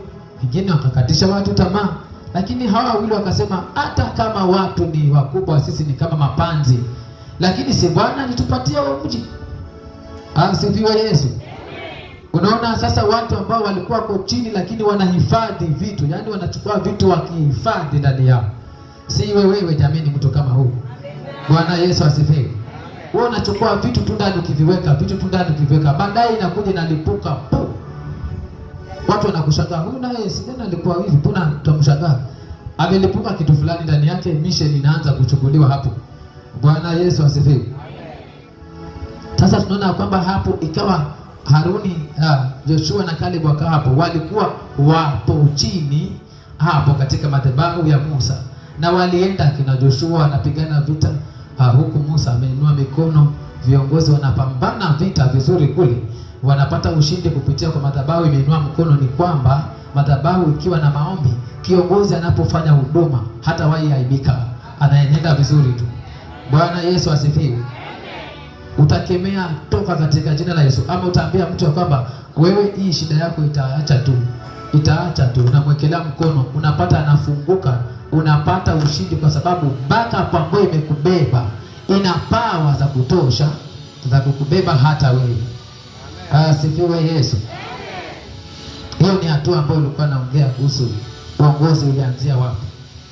wengine wakakatisha watu tamaa, lakini hawa wawili wakasema hata kama watu ni wakubwa, sisi ni kama mapanzi, lakini si Bwana alitupatia huo mji. Asifiwe Yesu. Unaona sasa watu ambao walikuwa kwa chini lakini wanahifadhi vitu, yani wanachukua vitu wakihifadhi ndani yao. Si wewe jamani, mtu kama huyu. Bwana Yesu asifiwe. Wewe unachukua vitu tu ndani ukiviweka, baadaye inakuja inalipuka pu. Watu wanakushangaa, huyu naye sijana alikuwa hivi, mbona tutamshangaa? Amelipuka kitu fulani ndani yake, mission inaanza kuchukuliwa hapo. Bwana Yesu asifiwe. Sasa tunaona kwamba hapo ikawa Haruni, Joshua na Caleb wakawa hapo, walikuwa wapo chini hapo katika madhabahu ya Musa, na walienda kina Joshua wanapigana vita, huku Musa ameinua mikono, viongozi wanapambana vita vizuri kule, wanapata ushindi kupitia kwa madhabahu imeinua mkono. Ni kwamba madhabahu ikiwa na maombi, kiongozi anapofanya huduma hata wahi aibika, anaenenda vizuri tu. Bwana Yesu asifiwe. Utakemea toka katika jina la Yesu, ama utaambia mtu kwamba wewe hii shida yako itaacha tu, unamwekelea mkono, unapata anafunguka, unapata ushindi, kwa sababu backup ambayo imekubeba ina power za kutosha za kukubeba hata wewe. Asifiwe Yesu. Hiyo ni hatua ambayo ulikuwa naongea kuhusu uongozi ulianzia wapi.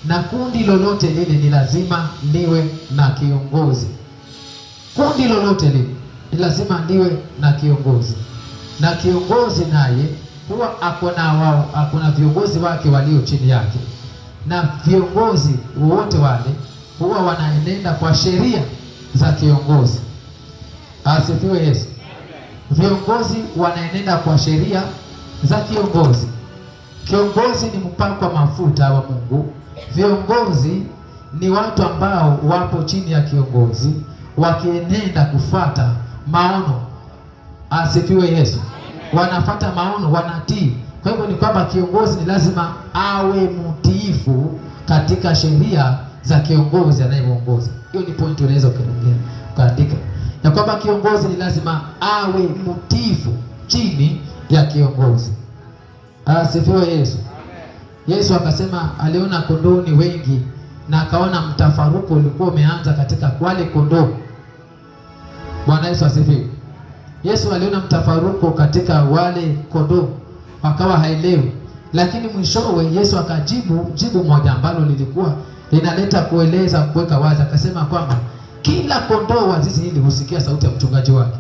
Na kundi lolote lile ni lazima niwe na kiongozi. Kundi lolote lile ni lazima niwe na kiongozi, na kiongozi naye huwa akona viongozi wake walio chini yake, na viongozi wote wale huwa wanaenenda kwa sheria za kiongozi. Asifiwe Yesu. Viongozi wanaenenda kwa sheria za kiongozi. Kiongozi ni mpakwa mafuta wa Mungu. Viongozi ni watu ambao wapo chini ya kiongozi wakienenda kufuata maono. Asifiwe Yesu. Wanafuata maono, wanatii. Kwa hivyo ni kwamba kiongozi ni lazima awe mtiifu katika sheria za kiongozi anayeongoza. Hiyo ni point unaweza kuongea kaandika ya kwamba kiongozi ni lazima awe mtiifu chini ya kiongozi. Asifiwe Yesu. Yesu akasema aliona kondoo ni wengi na akaona mtafaruko ulikuwa umeanza katika wale kondoo. Bwana Yesu asifiwe. Yesu aliona mtafaruko katika wale kondoo, wakawa haelewi, lakini mwishowe Yesu akajibu jibu moja ambalo lilikuwa linaleta kueleza, kuweka wazi. Akasema kwamba kila kondoo wa zizi hili husikia sauti ya mchungaji wake.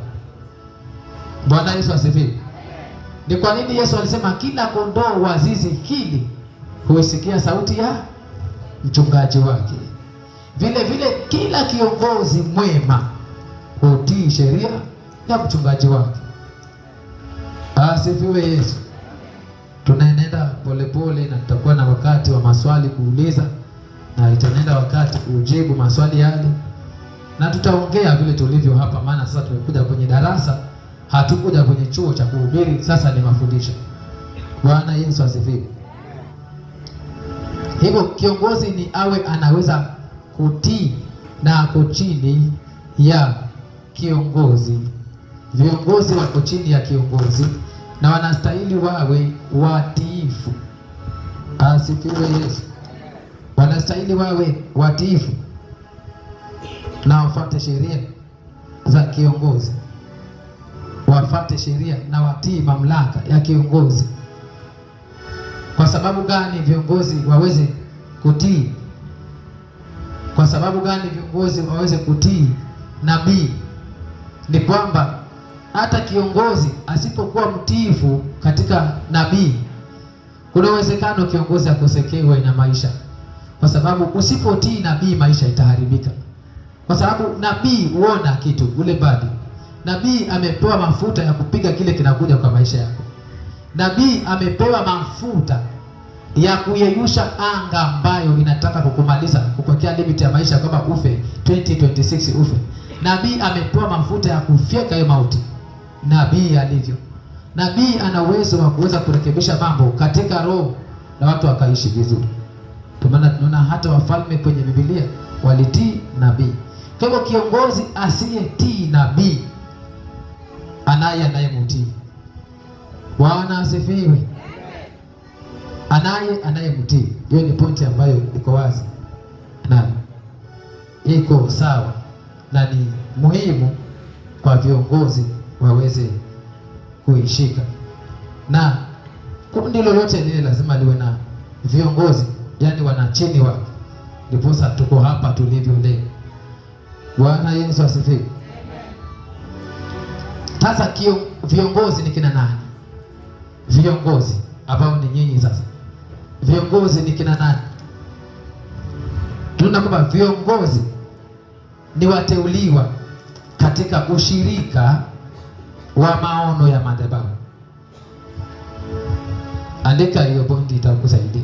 Bwana Yesu asifiwe. Ni kwa nini Yesu alisema kila kondoo wa zizi hili husikia sauti ya mchungaji wake? Vile vile kila kiongozi mwema hutii sheria ya mchungaji wake. Asifiwe Yesu. Tunaenenda polepole na tutakuwa na wakati wa maswali kuuliza, na itaenda wakati kujibu maswali yale, na tutaongea vile tulivyo hapa, maana sasa tumekuja kwenye darasa, hatukuja kwenye chuo cha kuhubiri. Sasa ni mafundisho. Bwana Yesu asifiwe. Hivyo kiongozi ni awe anaweza kutii na ako chini ya kiongozi. Viongozi wako chini ya kiongozi na wanastahili wawe watiifu. Asifiwe Yesu. Wanastahili wawe watiifu na wafuate sheria za kiongozi, wafuate sheria na watii mamlaka ya kiongozi. Kwa sababu gani viongozi waweze kutii? Kwa sababu gani viongozi waweze kutii nabii? Ni kwamba hata kiongozi asipokuwa mtiifu katika nabii, kuna uwezekano kiongozi akosekewe na maisha, kwa sababu usipotii nabii maisha itaharibika. Kwa sababu nabii huona kitu ule badi. Nabii amepewa mafuta ya kupiga kile kinakuja kwa maisha yako. Nabii amepewa mafuta ya kuyeyusha anga ambayo inataka kukumaliza, kukwekea limit ya maisha kama ufe 2026 ufe. Nabii amepewa mafuta ya kufyeka hiyo mauti. Nabii alivyo. Nabii ana uwezo wa kuweza kurekebisha mambo katika roho na watu wakaishi vizuri. Kwa maana tunaona hata wafalme kwenye Biblia walitii nabii. Kwa hivyo kiongozi asiyetii nabii anayemtii. Bwana asifiwe. Anayemtii. Hiyo ni pointi ambayo iko wazi na iko sawa, na ni muhimu kwa viongozi waweze kuishika. Na kundi lolote lile lazima liwe na viongozi, yani wana chini wake. Ndiposa tuko hapa tulivyo leo. Bwana Yesu asifiwe. Sasa viongozi ni kina nani? Viongozi ambao ni nyinyi sasa. Viongozi ni kina nani? Tunaona kwamba viongozi ni wateuliwa katika ushirika wa maono ya madhabahu. Andika hiyo pointi, itakusaidia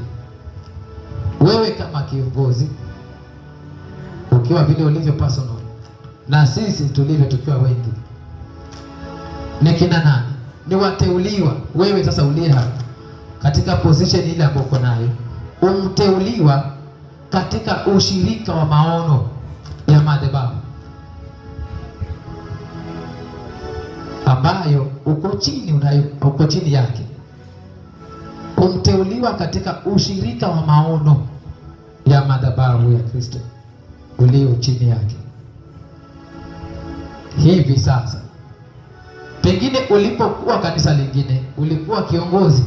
wewe kama kiongozi, ukiwa vile ulivyo personal na sisi tulivyo tukiwa wengi. Ni kina nani? Ni wateuliwa. Wewe sasa uliye hapa katika position ile ambayo uko nayo, umteuliwa katika ushirika wa maono ya madhabahu ambayo uko chini yake. Umteuliwa katika ushirika wa maono ya madhabahu ya Kristo ulio chini yake. Hivi sasa, pengine ulipokuwa kanisa lingine ulikuwa kiongozi,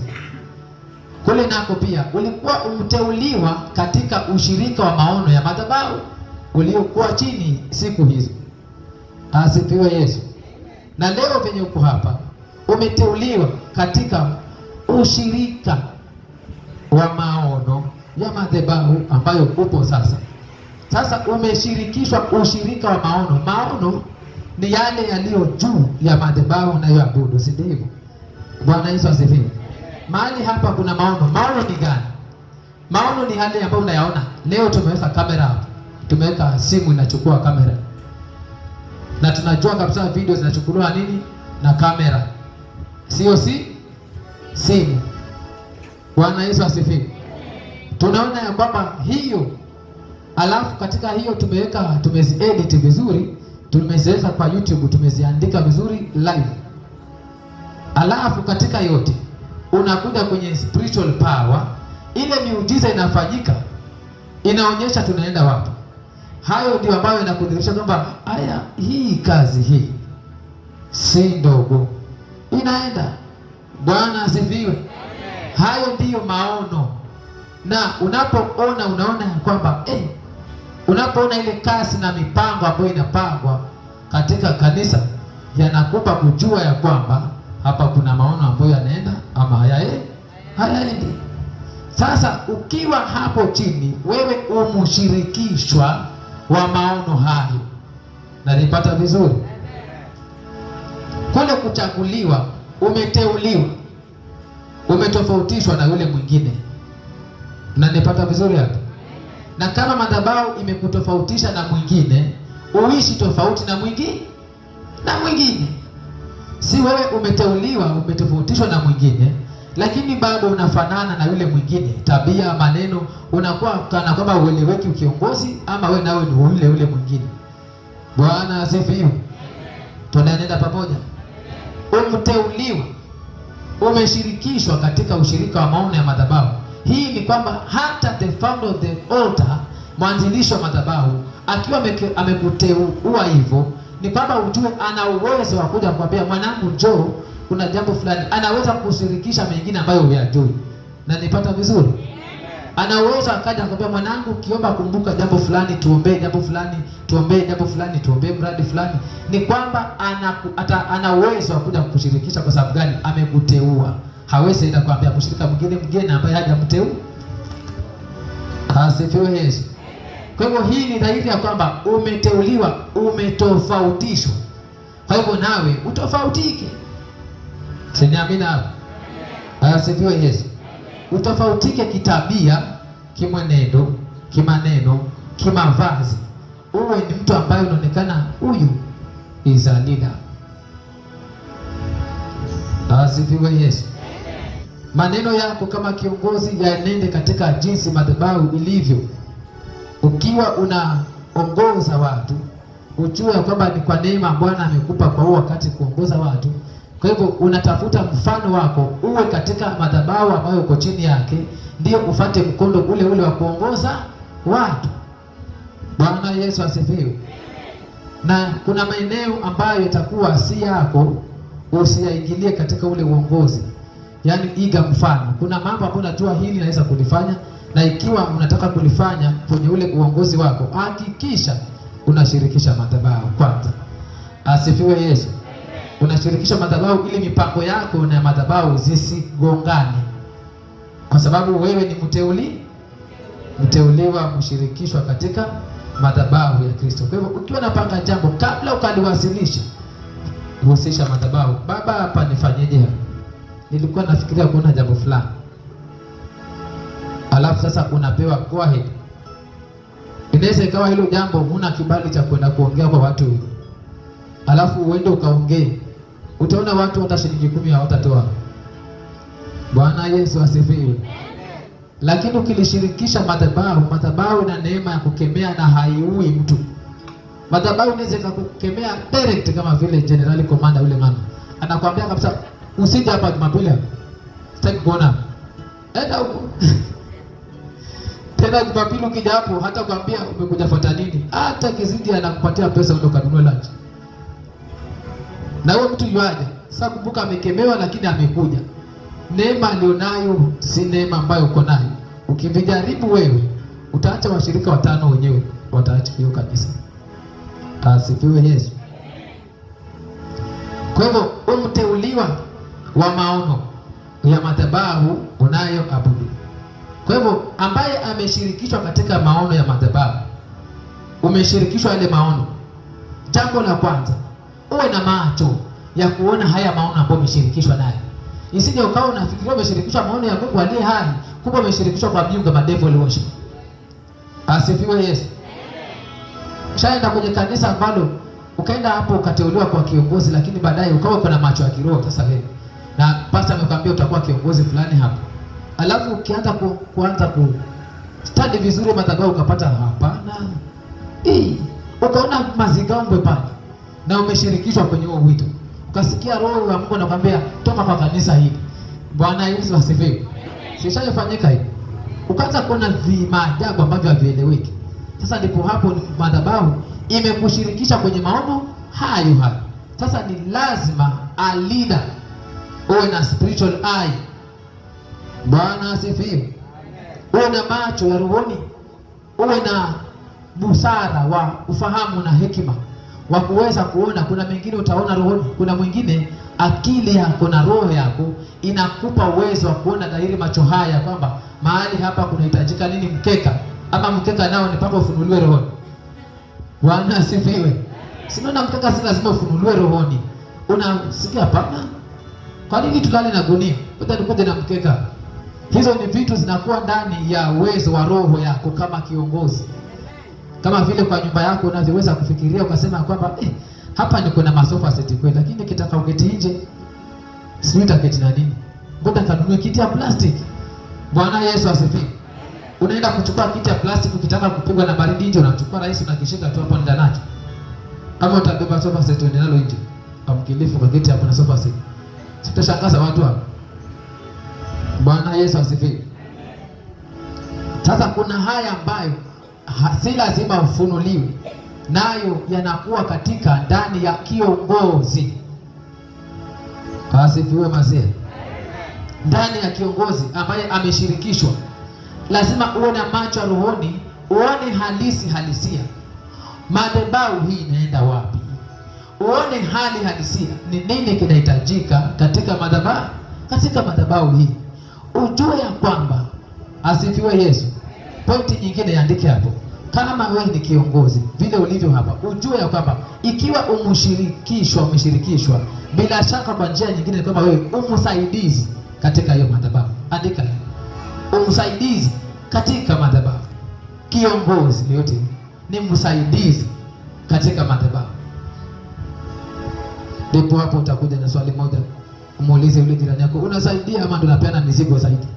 kule nako pia ulikuwa umteuliwa katika ushirika wa maono ya madhabahu uliokuwa chini siku hizo. Asifiwe Yesu. Na leo penye uko hapa umeteuliwa katika ushirika wa maono ya madhabahu ambayo upo sasa. Sasa umeshirikishwa ushirika wa maono. Maono ni yale yaliyo juu ya madhabahu unayoabudu, si ndivyo? Bwana Yesu asifiwe. Mahali hapa kuna maono. Maono ni gani? Maono ni yale ambayo unayaona. Leo tumeweka kamera hapa. Tumeweka simu inachukua kamera. Na tunajua kabisa video zinachukuliwa nini na kamera. Sio simu. Bwana Yesu asifiwe. Tunaona ya kwamba hiyo, alafu katika hiyo tumeziedit vizuri, tumeziweka kwa YouTube, tumeziandika vizuri live. Alafu katika yote unakuja kwenye spiritual power, ile miujiza inafanyika inaonyesha tunaenda wapi. Hayo ndio ambayo inakudhihirisha kwamba hii kazi hii si ndogo, inaenda. Bwana asifiwe. Hayo ndiyo maono. Na unapoona unaona kwamba unapoona ile kazi na mipango ambayo inapangwa katika kanisa, yanakupa kujua ya kwamba hapa kuna maono ambayo yanaenda ama hayaendi. Sasa ukiwa hapo chini, wewe umshirikishwa wa maono hayo. Na nipata vizuri? Kule kuchaguliwa, umeteuliwa, umetofautishwa na yule mwingine. Na nipata vizuri hapo? Na kama madhabahu imekutofautisha na mwingine, uishi tofauti na mwingine. Si wewe umeteuliwa, umetofautishwa na mwingine, lakini bado unafanana na yule mwingine. Tabia, maneno, unakuwa kana kwamba ueleweki ukiongozi, ama wewe nawe ni yule mwingine. Bwana asifiwe. Tunaenda pamoja. Umeteuliwa, umeshirikishwa katika ushirika wa maono ya madhabahu. Hii ni kwamba hata the founder of the altar, mwanzilishi wa madhabahu, akiwa amekuteua hivyo, ni kwamba ujue ana uwezo wa kuja kukwambia, mwanangu njoo, kuna jambo fulani. Anaweza kushirikisha mengine ambayo huyajui. Na nipata vizuri? Ana uwezo akaja kukwambia, mwanangu ukiomba kumbuka jambo fulani, tuombee jambo fulani, tuombee jambo fulani, tuombee mradi fulani. Ni kwamba ana uwezo wa kuja kukushirikisha. Kwa sababu gani? Amekuteua. Hawezi enda kuambia mshirika mwingine ambaye hajamteua. Asifiwe Yesu. Kwa hivyo hii ni dhahiri ya kwamba umeteuliwa, umetofautishwa. Kwa hivyo nawe utofautike. Siniamina hapo? Asifiwe Yesu. Utofautike kitabia, kimwenendo, kimaneno, kimavazi. Uwe ni mtu ambaye unaonekana huyu is a leader. Asifiwe Yesu. Maneno yako kama kiongozi yanende katika jinsi madhabahu ilivyo. Ukiwa unaongoza watu, ujue kwamba ni kwa neema Bwana amekupa kwa huo wakati kuongoza watu. Kwa hivyo unatafuta mfano wako uwe katika madhabahu ambayo uko chini yake, ndio ufate mkondo ule wa kuongoza watu. Bwana Yesu asifiwe. Na kuna maeneo ambayo itakuwa si yako, usiyaingilie katika ule uongozi. Yaani iga mfano. Kuna mambo ambayo unajua hili naweza kulifanya, na ikiwa unataka kulifanya kwenye ule uongozi wako, hakikisha unashirikisha madhabahu kwanza. Asifiwe Yesu. Unashirikisha madhabahu ili mipango yako na madhabahu zisigongane. Kwa sababu wewe ni mteuliwa, mshirikishwa katika madhabahu ya Kristo. Kwa hivyo ukiwa unapanga jambo, kabla ukaliwasilisha, husisha madhabahu. Baba, hapa nifanyeje hapa? Nilikuwa nafikiria kuona jambo fulani. Alafu sasa unapewa go ahead. Inaweza ikawa hilo jambo huna kibali cha kwenda kuongea kwa watu hivi. Alafu uende ukaongee. Utaona watu hata shilingi 10 hawatatoa. Bwana Yesu asifiwe. Lakini ukilishirikisha madhabahu ina neema ya kukemea na haiui mtu. Madhabahu inaweza kukemea direct, kama vile General Commander yule mama. Anakuambia kabisa, usije hapa Jumapili. Sitaki kuona. Enda huko. Tena Jumapili ukija hapo, hata kuambia umekuja fuata nini, hata kizidi anakupatia pesa ndio kanunue lunch. Na wewe mtu yuaje? Sasa kumbuka amekemewa, lakini amekuja. Neema alionayo si neema ambayo uko nayo. Ukivijaribu wewe, utaacha washirika 5 wenyewe wataacha hiyo kanisa. Asifiwe Yesu. Kwa hivyo umteuliwa wa maono ya madhabahu unayoabudu. Kwa hivyo ambaye ameshirikishwa katika maono ya madhabahu, umeshirikishwa yale maono. Jambo la kwanza, uwe na macho ya kuona haya maono ambayo umeshirikishwa nayo. Isije ukawa unafikiria umeshirikishwa maono ya Mungu aliye hai, kumbe umeshirikishwa kwa miungu ma devil worship. Asifiwe Yesu. Shaenda kwenye kanisa ambalo ukaenda hapo ukateuliwa kwa kiongozi, lakini baadaye ukawa kuna macho ya kiroho sasa wewe. Na pastor amekwambia utakuwa kiongozi fulani hapo. Alafu ukianza kuanza study vizuri madhabahu ukapata hapana. Ukaona mazingaombwe pale na umeshirikishwa kwenye huo wito. Ukasikia roho ya Mungu anakuambia toka kwa kanisa hili. Bwana Yesu asifiwe. Sishafanyika hivi. ukaanza kuona maajabu ambavyo havieleweki. Sasa ndipo hapo madhabahu imekushirikisha kwenye maono hayo. Sasa ni lazima a leader uwe na spiritual eye. Bwana asifiwe. Uwe na macho ya rohoni, uwe na busara wa ufahamu na hekima wa kuweza kuona. Kuna mengine utaona rohoni, kuna mwingine akili yako na roho yako inakupa uwezo wa kuona dhahiri macho haya kwamba mahali hapa kunahitajika nini, mkeka, ama mkeka nao ni mpaka ufunuliwe rohoni. Bwana asifiwe. Sinaona mkeka si lazima ufunuliwe rohoni. Unasikia hapana, kwa nini tulale na gunia? Ngoja nikuje na mkeka. Hizo ni vitu zinakuwa ndani ya uwezo wa roho yako kama kiongozi. Kama vile kwa nyumba yako unavyoweza kufikiria ukasema kwamba hapa niko na masofa seti kweli, lakini nikitaka uketi nje sijui nitaketi na nini. Ngoja kanunue kiti ya plastiki. Bwana Yesu asifiwe. Unaenda kuchukua kiti ya plastiki ukitaka kupigwa na baridi nje, unachukua rahisi unakishika tu hapo ndani nacho. Kama utabeba sofa set uende nalo nje, amkilifu kwa kiti hapo na sofa set. Sitashangaza watu hapo. Bwana Yesu asifiwe. Sasa kuna haya ambayo si lazima ufunuliwe, nayo yanakuwa katika ndani ya kiongozi. Asifiwe Masia. Ndani ya kiongozi ambaye ameshirikishwa, lazima uwe na macho ya rohoni, uone halisia. Madhabahu hii inaenda wapi? Uone hali halisia, ni nini kinahitajika katika madhabahu hii. Ujue ya kwamba, asifiwe Yesu. Pointi nyingine iandike hapo. Kama wewe ni kiongozi vile ulivyo hapa, ujue ya kwamba ikiwa umeshirikishwa bila shaka kwa njia nyingine, kama wewe umsaidizi katika hiyo madhabahu. Andika umsaidizi katika madhabahu. Kiongozi yote ni msaidizi katika madhabahu. Ndipo hapo utakuja na swali moja, umuulize yule jirani yako, unasaidia ama ndo unapeana mizigo zaidi?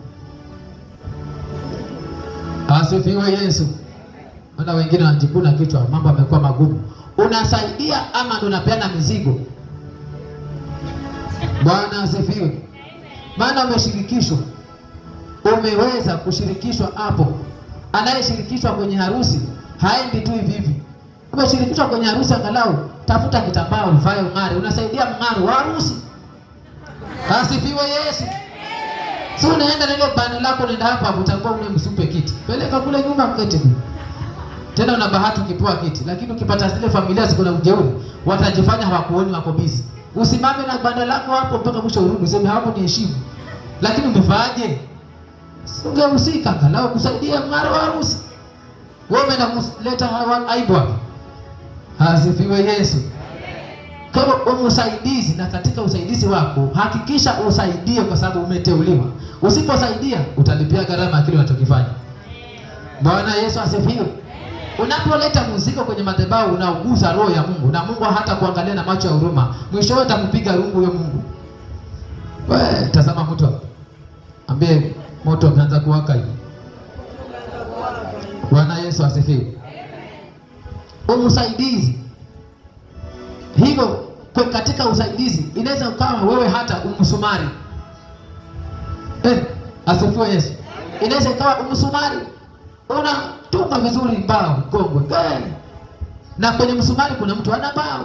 Asifiwe Yesu. Wana wengine wanajikuna kichwa, mambo yamekuwa magumu. Unasaidia ama ndo unapeana mizigo? Bwana asifiwe. Maana umeshirikishwa, umeweza kushirikishwa hapo. Anayeshirikishwa kwenye harusi haendi tu hivi. Umeshirikishwa kwenye harusi, angalau tafuta kitambaa uvae ung'are. Unasaidia mng'aro wa harusi. Asifiwe Yesu. Si unaenda na ile bana lako, nenda hapa utakuwa msupe kiti. Peleka kule nyuma kete. Tena una bahati ukipewa kiti, lakini ukipata zile familia ziko na ujeuri, watajifanya hawakuoni, wako busy. Usimame na banda lako hapo mpaka mwisho urudi, useme hapo ni heshima. Lakini umefaaje? Ungehusika angalau kusaidia mng'aro wa harusi. Wewe umeleta aibu hapo. Asifiwe Yesu. Kama umsaidizi, na katika usaidizi wako hakikisha usaidie kwa sababu umeteuliwa. Usiposaidia utalipia gharama kile unachokifanya. Bwana Yesu asifiwe. Unapoleta muziki kwenye madhabahu unauguza roho ya Mungu, na Mungu hata kuangalia na macho ya huruma. Mwisho atakupiga rungu huyo Mungu. Wewe tazama mtu hapo. Ambie moto umeanza kuwaka hivi. Bwana Yesu asifiwe. Umsaidizi. Hivyo katika usaidizi inaweza ukawa wewe hata umsumari. Asifiwe Yesu. Inaweza ikawa umsumari. Unatunga vizuri mbao kongwe. Na kwenye msumari kuna mtu ana mbao.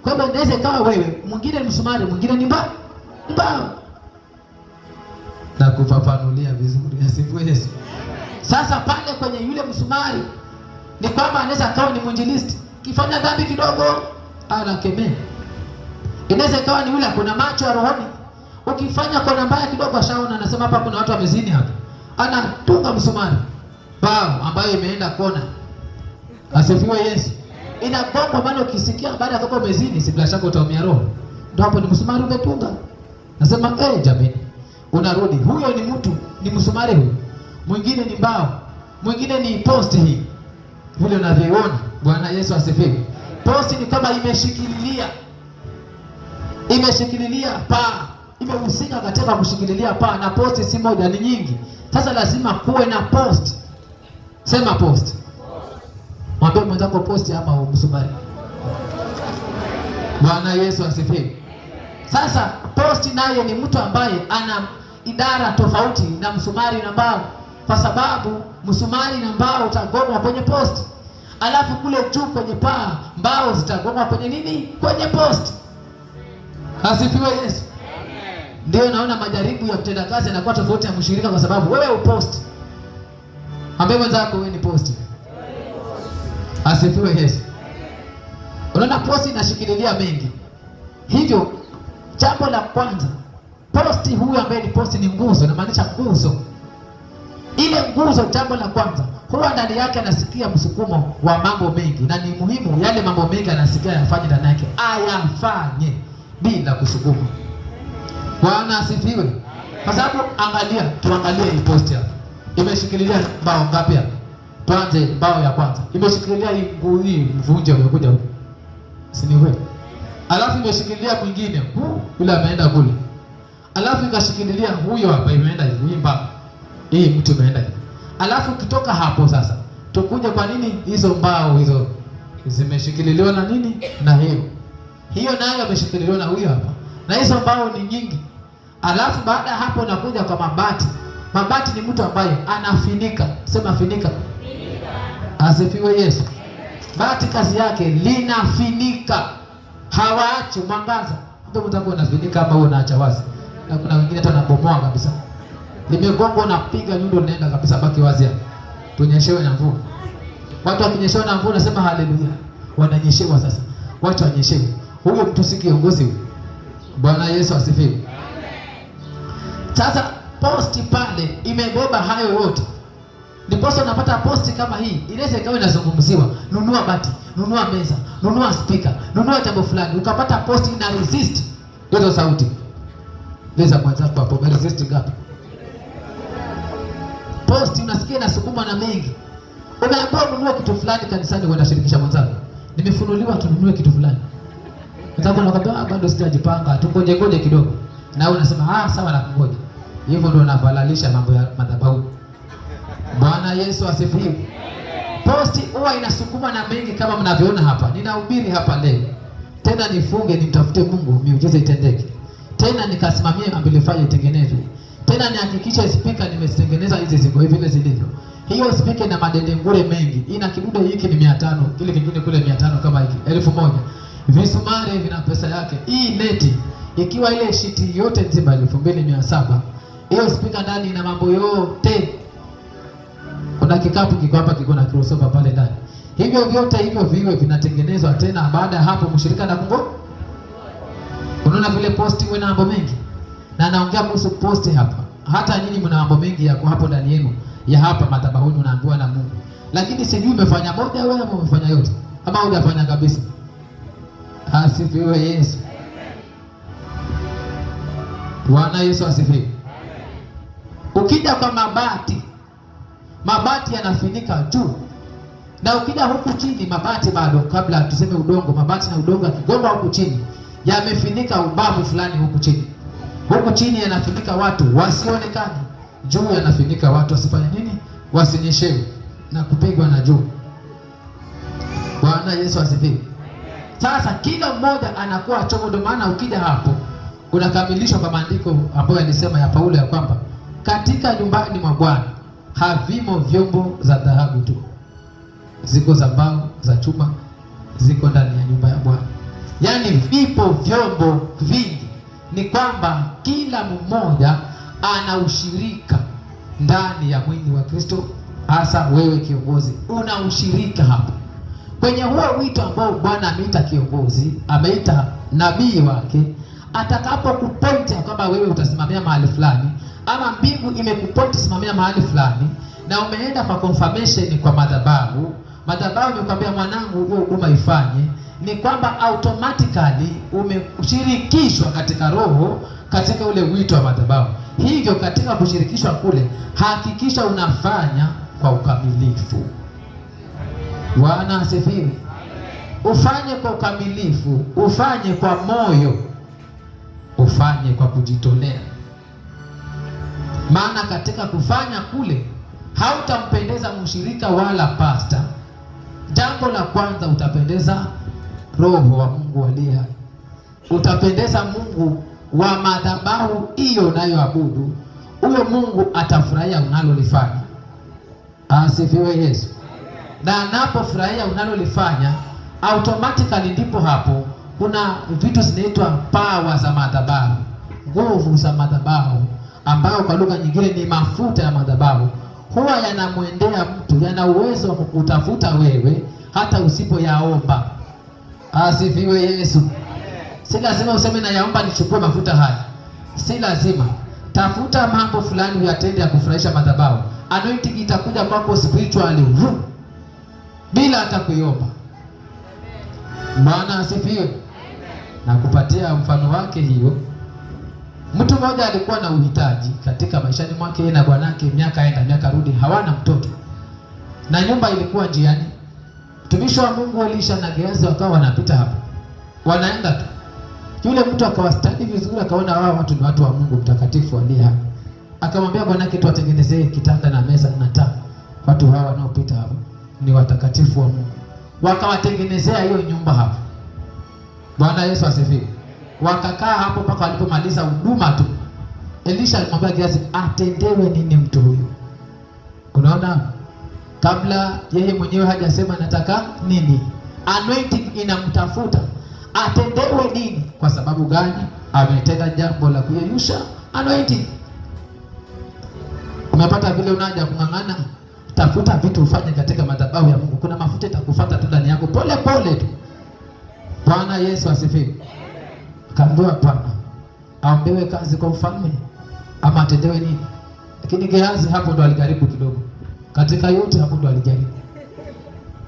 Kwa hivyo inaweza ikawa wewe, mwingine msumari, mwingine ni mbao. Na kufafanulia vizuri. Asifiwe Yesu. Sasa pale kwenye yule msumari ni kwamba anaweza akawa ni mwinjilisti. Kifanya dhambi kidogo anakemea. Inaweza ikawa ni yule kuna macho ya rohoni. Ukifanya kona mbaya kidogo ashaona, anasema hapa kuna watu wamezini hapa. Anatunga msumari. Bao ambayo imeenda kona. Asifiwe Yesu. Inagonga, maana ukisikia baada ya kama umezini, si bila shaka utaumia roho. Ndio hapo ni msumari umetunga. Nasema jamani. Unarudi. Huyo ni mtu, ni msumari huyo. Mwingine ni mbao. Mwingine ni posti hii. Vile unavyoona. Bwana Yesu asifiwe. Posti ni kama imeshikililia paa. Imehusika katika kushikililia paa, na posti si moja, ni nyingi. Sasa lazima kuwe na post. Sema post. Mwambie mwenzako posti ama msumari. Bwana Yesu asifiwe. Sasa posti nayo ni mtu ambaye ana idara tofauti na msumari na mbao. kwa sababu msumari na mbao utagongwa kwenye posti, alafu kule juu kwenye paa mbao zitagongwa kwenye nini? Kwenye posti. Asifiwe Yesu. Ndio naona majaribu ya kutenda kazi yanakuwa tofauti ya mshirika, kwa sababu wewe uposti. Ambaye mwenzako wewe ni posti. Asifiwe Yesu. Unaona posti inashikililia mengi. Hivyo jambo la kwanza, posti huyu ambaye ni posti ni nguzo, inamaanisha nguzo. Ile nguzo, jambo la kwanza, huwa ndani yake anasikia msukumo wa mambo mengi, na ni muhimu yale mambo mengi anasikia yafanye ndani yake ayafanye bila kusukuma. Bwana asifiwe. Kwa sababu angalia, tuangalie hii posti hapa. Imeshikililia mbao ngapi hapa? Tuanze mbao ya kwanza. Imeshikililia hii mvunje umekuja huko. Si ni wewe? Alafu imeshikilia mwingine, yule ameenda kule. Alafu ikashikililia huyo hapa, imeenda hivi mbao. Hii mtu imeenda hivi. Alafu kitoka hapo sasa, tukuje kwa nini hizo mbao hizo zimeshikililiwa na nini? Na hiyo nayo imeshikililiwa na huyo hapa. Na hizo mbao ni nyingi. Alafu baada hapo nakuja kwa mabati. Mabati ni mtu ambaye anafinika. Sema finika. Asifiwe Yesu. Bati kazi yake linafinika. Hawaachi mwangaza. Ndio mtako unafinika ama unaacha wazi. Na kuna wengine hata wanabomoa kabisa. Limegongwa na piga nyundo linaenda kabisa, baki wazi hapo. Tunyeshewe na mvua. Watu wakinyeshewa na mvua nasema haleluya. Wananyeshewa sasa. Watu wanyeshewe. Huyo mtu si kiongozi huyo. Bwana Yesu asifiwe. Sasa posti pale imebeba hayo yote. Ndiposa unapata posti kama hii, inaweza ikawa inazungumziwa, nunua bati, nunua meza, nunua speaker, nunua jambo fulani, ukapata posti ina resist hizo sauti. Leza kwanza hapo, resist ngapi? Posti unasikia inasukuma na mengi. Umeambiwa ununue kitu fulani kanisani, uenda shirikisha mwenzako. Nimefunuliwa tununue kitu fulani. Mwenzako anakuambia bado sijajipanga, tungoje kidogo. Na wewe unasema sawa, nakungoja. Hivyo ndio unavalalisha mambo ya madhabahu. Bwana Yesu asifiwe. Posti huwa inasukuma na mengi kama mnavyoona hapa. Ninahubiri hapa leo. Tena nifunge nimtafute Mungu, miujiza itendeke. Tena nikasimamie amplifier itengenezwe. Tena nihakikisha speaker nimezitengeneza hizi ziko hivi vile zilivyo. Hiyo speaker ina madendengure mengi. Ina kidude hiki ni 500, kile kingine kule 500 kama hiki, 1000. Visumari vina pesa yake. Hii neti ikiwa ile shiti yote nzima 2700. Hiyo speaker ndani ina mambo yote. Kuna kikapu kiko hapa, kiko na crossover pale ndani. Hivyo vyote hivyo viwe vinatengenezwa tena. Baada ya hapo mshirika na kungo. Unaona vile posti wewe na mambo mengi. Na naongea kuhusu posti hapa. Hata nyinyi mna mambo mengi yako hapo ndani yenu. Ya hapa madhabahuni unaambiwa na Mungu. Lakini sijui umefanya moja wewe ama umefanya yote. Ama hujafanya kabisa. Asifiwe Yesu. Bwana Yesu asifiwe. Ukija kwa mabati yanafinika juu. Na ukija huku chini mabati bado, kabla tuseme udongo, mabati na udongo yakigomba huku chini, yamefinika ubavu fulani huku chini. Huku chini yanafinika watu wasionekane. Juu yanafinika watu wasifanye nini? Wasinyeshewe na kupigwa na juu. Bwana Yesu asifiwe. Sasa kila mmoja anakuwa chombo. Ndio maana ukija hapo unakamilishwa kwa maandiko ambayo yalisema ya Paulo ya kwamba katika nyumbani mwa Bwana havimo vyombo za dhahabu tu, ziko za mbao, za chuma, ziko ndani ya nyumba ya Bwana. Yaani vipo vyombo vingi. Ni kwamba kila mmoja ana ushirika ndani ya mwili wa Kristo. Hasa wewe kiongozi una ushirika hapo kwenye huo wito ambao Bwana ameita kiongozi, ameita nabii wake. Atakapokupointi kwamba wewe utasimamia mahali fulani, ama mbingu imekupointi simamia mahali fulani, na umeenda kwa confirmation kwa madhabahu imekwambia mwanangu hiyo huduma ifanye, ni kwamba automatically umeshirikishwa katika roho, katika ule wito wa madhabahu. Hivyo katika kushirikishwa kule, hakikisha unafanya kwa ukamilifu. Bwana asifiwe. Ufanye kwa ukamilifu, ufanye kwa moyo, ufanye kwa kujitolea. Maana katika kufanya kule hautampendeza mshirika wala pasta. Jambo la kwanza, utapendeza Roho wa Mungu aliye hai. Utapendeza Mungu wa madhabahu hiyo unayoabudu. Huyo Mungu atafurahia unalolifanya. Asifiwe Yesu. Na anapofurahia unalolifanya automatically, ndipo hapo kuna vitu zinaitwa power za madhabahu, nguvu za madhabahu, ambao kwa lugha nyingine ni mafuta ya madhabahu. Huwa yanamwendea mtu, yana uwezo wa kukutafuta wewe hata usipoyaomba. Asifiwe Yesu. Si lazima useme na yaomba nichukue mafuta haya, si lazima. Tafuta mambo fulani uyatende ya kufurahisha madhabahu, anointing itakuja kwako spiritually bila hata kuiomba. Bwana asifiwe. Na kupatia mfano wake hiyo, mtu mmoja alikuwa na uhitaji katika maishani mwake, yeye na bwanake, miaka enda miaka rudi, hawana mtoto na nyumba ilikuwa njiani. Mtumishi wa Mungu Elisha na Gehazi wakawa wanapita hapo, wanaenda tu. Yule mtu akawastadi vizuri, akaona wao watu ni watu wa Mungu mtakatifu aliye hapa. Akamwambia bwanake, tuwatengenezee kitanda na meza na taa, watu hawa wanaopita hapo ni watakatifu wa Mungu. Wakawatengenezea hiyo nyumba hapo. Bwana Yesu asifiwe. Wakakaa hapo mpaka walipomaliza huduma tu. Elisha alimwambia Gehazi, atendewe nini mtu huyu? Unaona, kabla yeye mwenyewe hajasema nataka nini, anointing inamtafuta. Atendewe nini? Kwa sababu gani? Ametenda jambo la kuyeyusha anointing. Umepata vile unaja kung'ang'ana, tafuta vitu ufanye katika madhabahu ya Mungu. Kuna mafuta itakufuata tu ndani yako pole pole tu. Bwana Yesu asifiwe. Kaambiwa hapana, aombewe kazi kwa ufalme ama atendewe nini? Lakini Gehazi hapo ndo alijaribu kidogo. Katika yote hapo ndo alijaribu.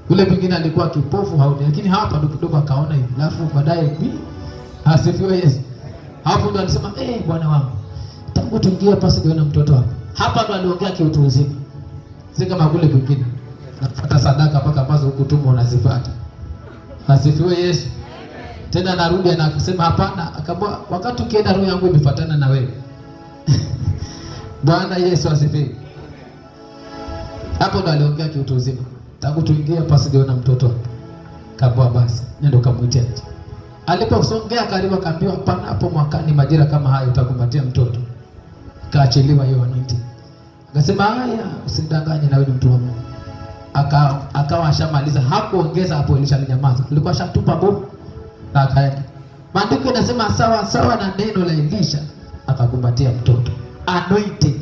Yule mwingine alikuwa kipofu haoni, lakini hapa ndo kidogo akaona hivi. Alafu baadaye asifiwe Yesu. Hapo ndo alisema bwana wangu, tangu tuingie pasi niona mtoto hapa. Hapa ndo aliongea kiutu uzima. Si kama kule kwingine. Nafuata sadaka mpaka ambazo huku tumbo unazifuata. Asifiwe Yesu. Tena narudi na akasema hapana, akaambia wakati ukienda roho yangu imefuatana na wewe. Bwana Yesu asifiwe. Hapo ndo aliongea kiutu uzima. Tangu tuingie pasi niona mtoto hapa. Kaambia basi, nenda ukamwitie nje. Aliposongea karibu akaambiwa hapana, hapo mwakani majira kama hayo utakumpatia mtoto. Kaachiliwa hiyo anointing. Akasema haya, usidanganye na wewe ni mtu wa Mungu. Akawa ashamaliza, hakuongeza hapo. Elisha alinyamaza, alikuwa ashatupa bomu na akaenda. Maandiko yanasema sawa sawa na neno la Elisha, akakumbatia mtoto. Anointing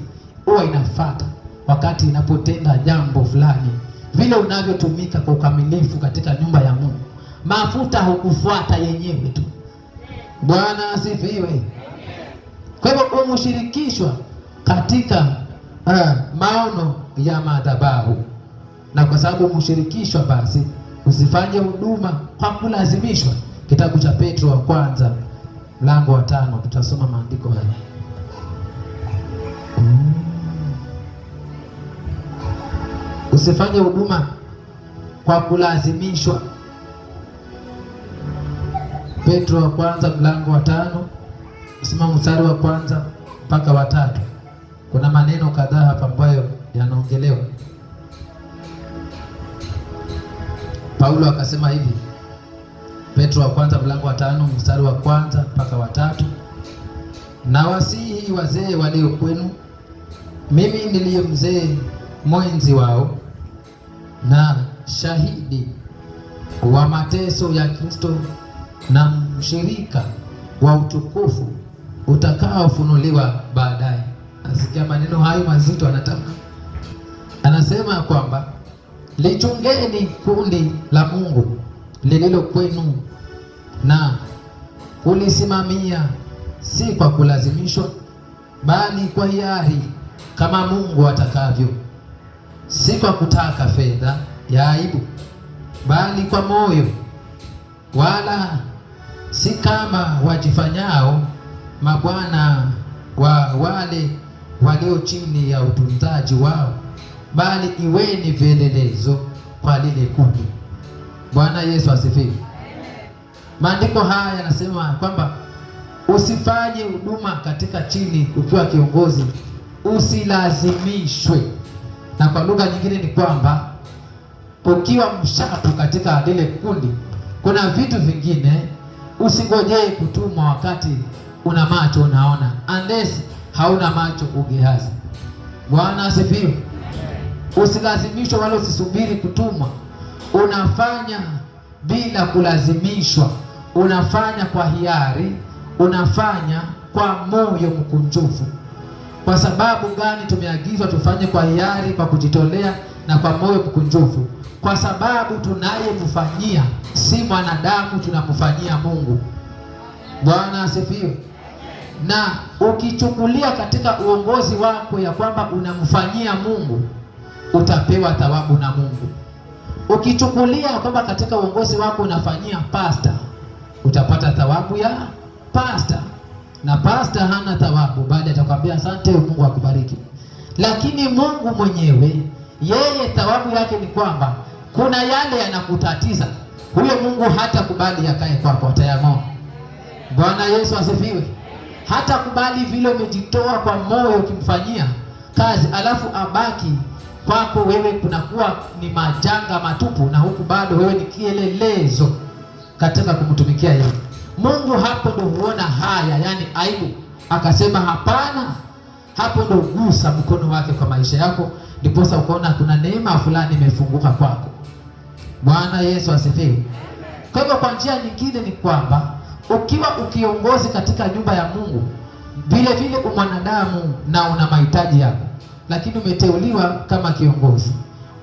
huwa inafuata wakati inapotenda jambo fulani, vile unavyotumika kwa ukamilifu katika nyumba ya Mungu. Mafuta hukufuata yenyewe tu. Bwana asifiwe. Kwa hivyo umshirikishwa katika maono ya madhabahu. Na kwa sababu umshirikishwa, basi usifanye huduma kwa kulazimishwa. Kitabu cha Petro wa kwanza mlango wa 5 tutasoma maandiko haya. Usifanye huduma kwa kulazimishwa. Petro wa kwanza mlango wa 5, soma mstari wa kwanza mpaka wa 3. Kuna maneno kadhaa hapa ambayo yanaongelewa. Paulo akasema hivi, Petro wa kwanza mlango wa 5 mstari wa kwanza mpaka wa 3. Na wasihi wazee walio kwenu, mimi niliye mzee mwenzi wao na shahidi wa mateso ya Kristo na mshirika wa utukufu utakaofunuliwa baadaye. Nasikia maneno hayo mazito anatamka. Anasema kwamba lichungeni kundi la Mungu lililo kwenu na kulisimamia, si kwa kulazimishwa, bali kwa hiari, kama Mungu atakavyo, si kwa kutaka fedha ya aibu, bali kwa moyo, wala si kama wajifanyao mabwana wa wale walio chini ya utunzaji wao, bali iweni vielelezo kwa lile kundi. Bwana Yesu asifiwe. Maandiko haya yanasema kwamba usifanye huduma katika chini ukiwa kiongozi, usilazimishwe. Na kwa lugha nyingine ni kwamba ukiwa mshapu katika lile kundi, kuna vitu vingine usingojee kutumwa wakati una macho unaona, unless hauna macho ugehazi. Bwana asifiwe. Usilazimishwe wala usisubiri kutumwa. Unafanya bila kulazimishwa, unafanya kwa hiari, unafanya kwa moyo mkunjufu. Kwa sababu gani tumeagizwa tufanye kwa hiari, kwa kujitolea na kwa moyo mkunjufu? Kwa sababu tunayemfanyia si mwanadamu, tunamfanyia Mungu. Bwana asifiwe. Na ukichukulia katika uongozi wako ya kwamba unamfanyia Mungu, utapewa thawabu na Mungu. Ukichukulia kwamba katika uongozi wako unafanyia pasta, utapata thawabu ya pasta. Na pasta hana thawabu, bali atakwambia asante, Mungu akubariki. Lakini Mungu mwenyewe, yeye thawabu yake ni kwamba kuna yale yanakutatiza, huyo Mungu hata kubali yakae kwako, atayang'oa. Bwana Yesu asifiwe. Hata kubali vile umejitoa kwa moyo ukimfanyia kazi, alafu abaki kwako wewe kunakuwa ni majanga matupu, na huku bado wewe ni kielelezo katika kumtumikia yeye. Mungu hapo ndo huona haya, yani aibu, akasema hapana. Hapo ndo gusa mkono wake kwa maisha yako, ndiposa ukaona kuna neema fulani imefunguka kwako. Bwana Yesu asifiwe. Kwa hivyo kwa njia nyingine ni kwamba ukiwa ukiongozi katika nyumba ya Mungu, vile vile umwanadamu na una mahitaji yako, lakini umeteuliwa kama kiongozi,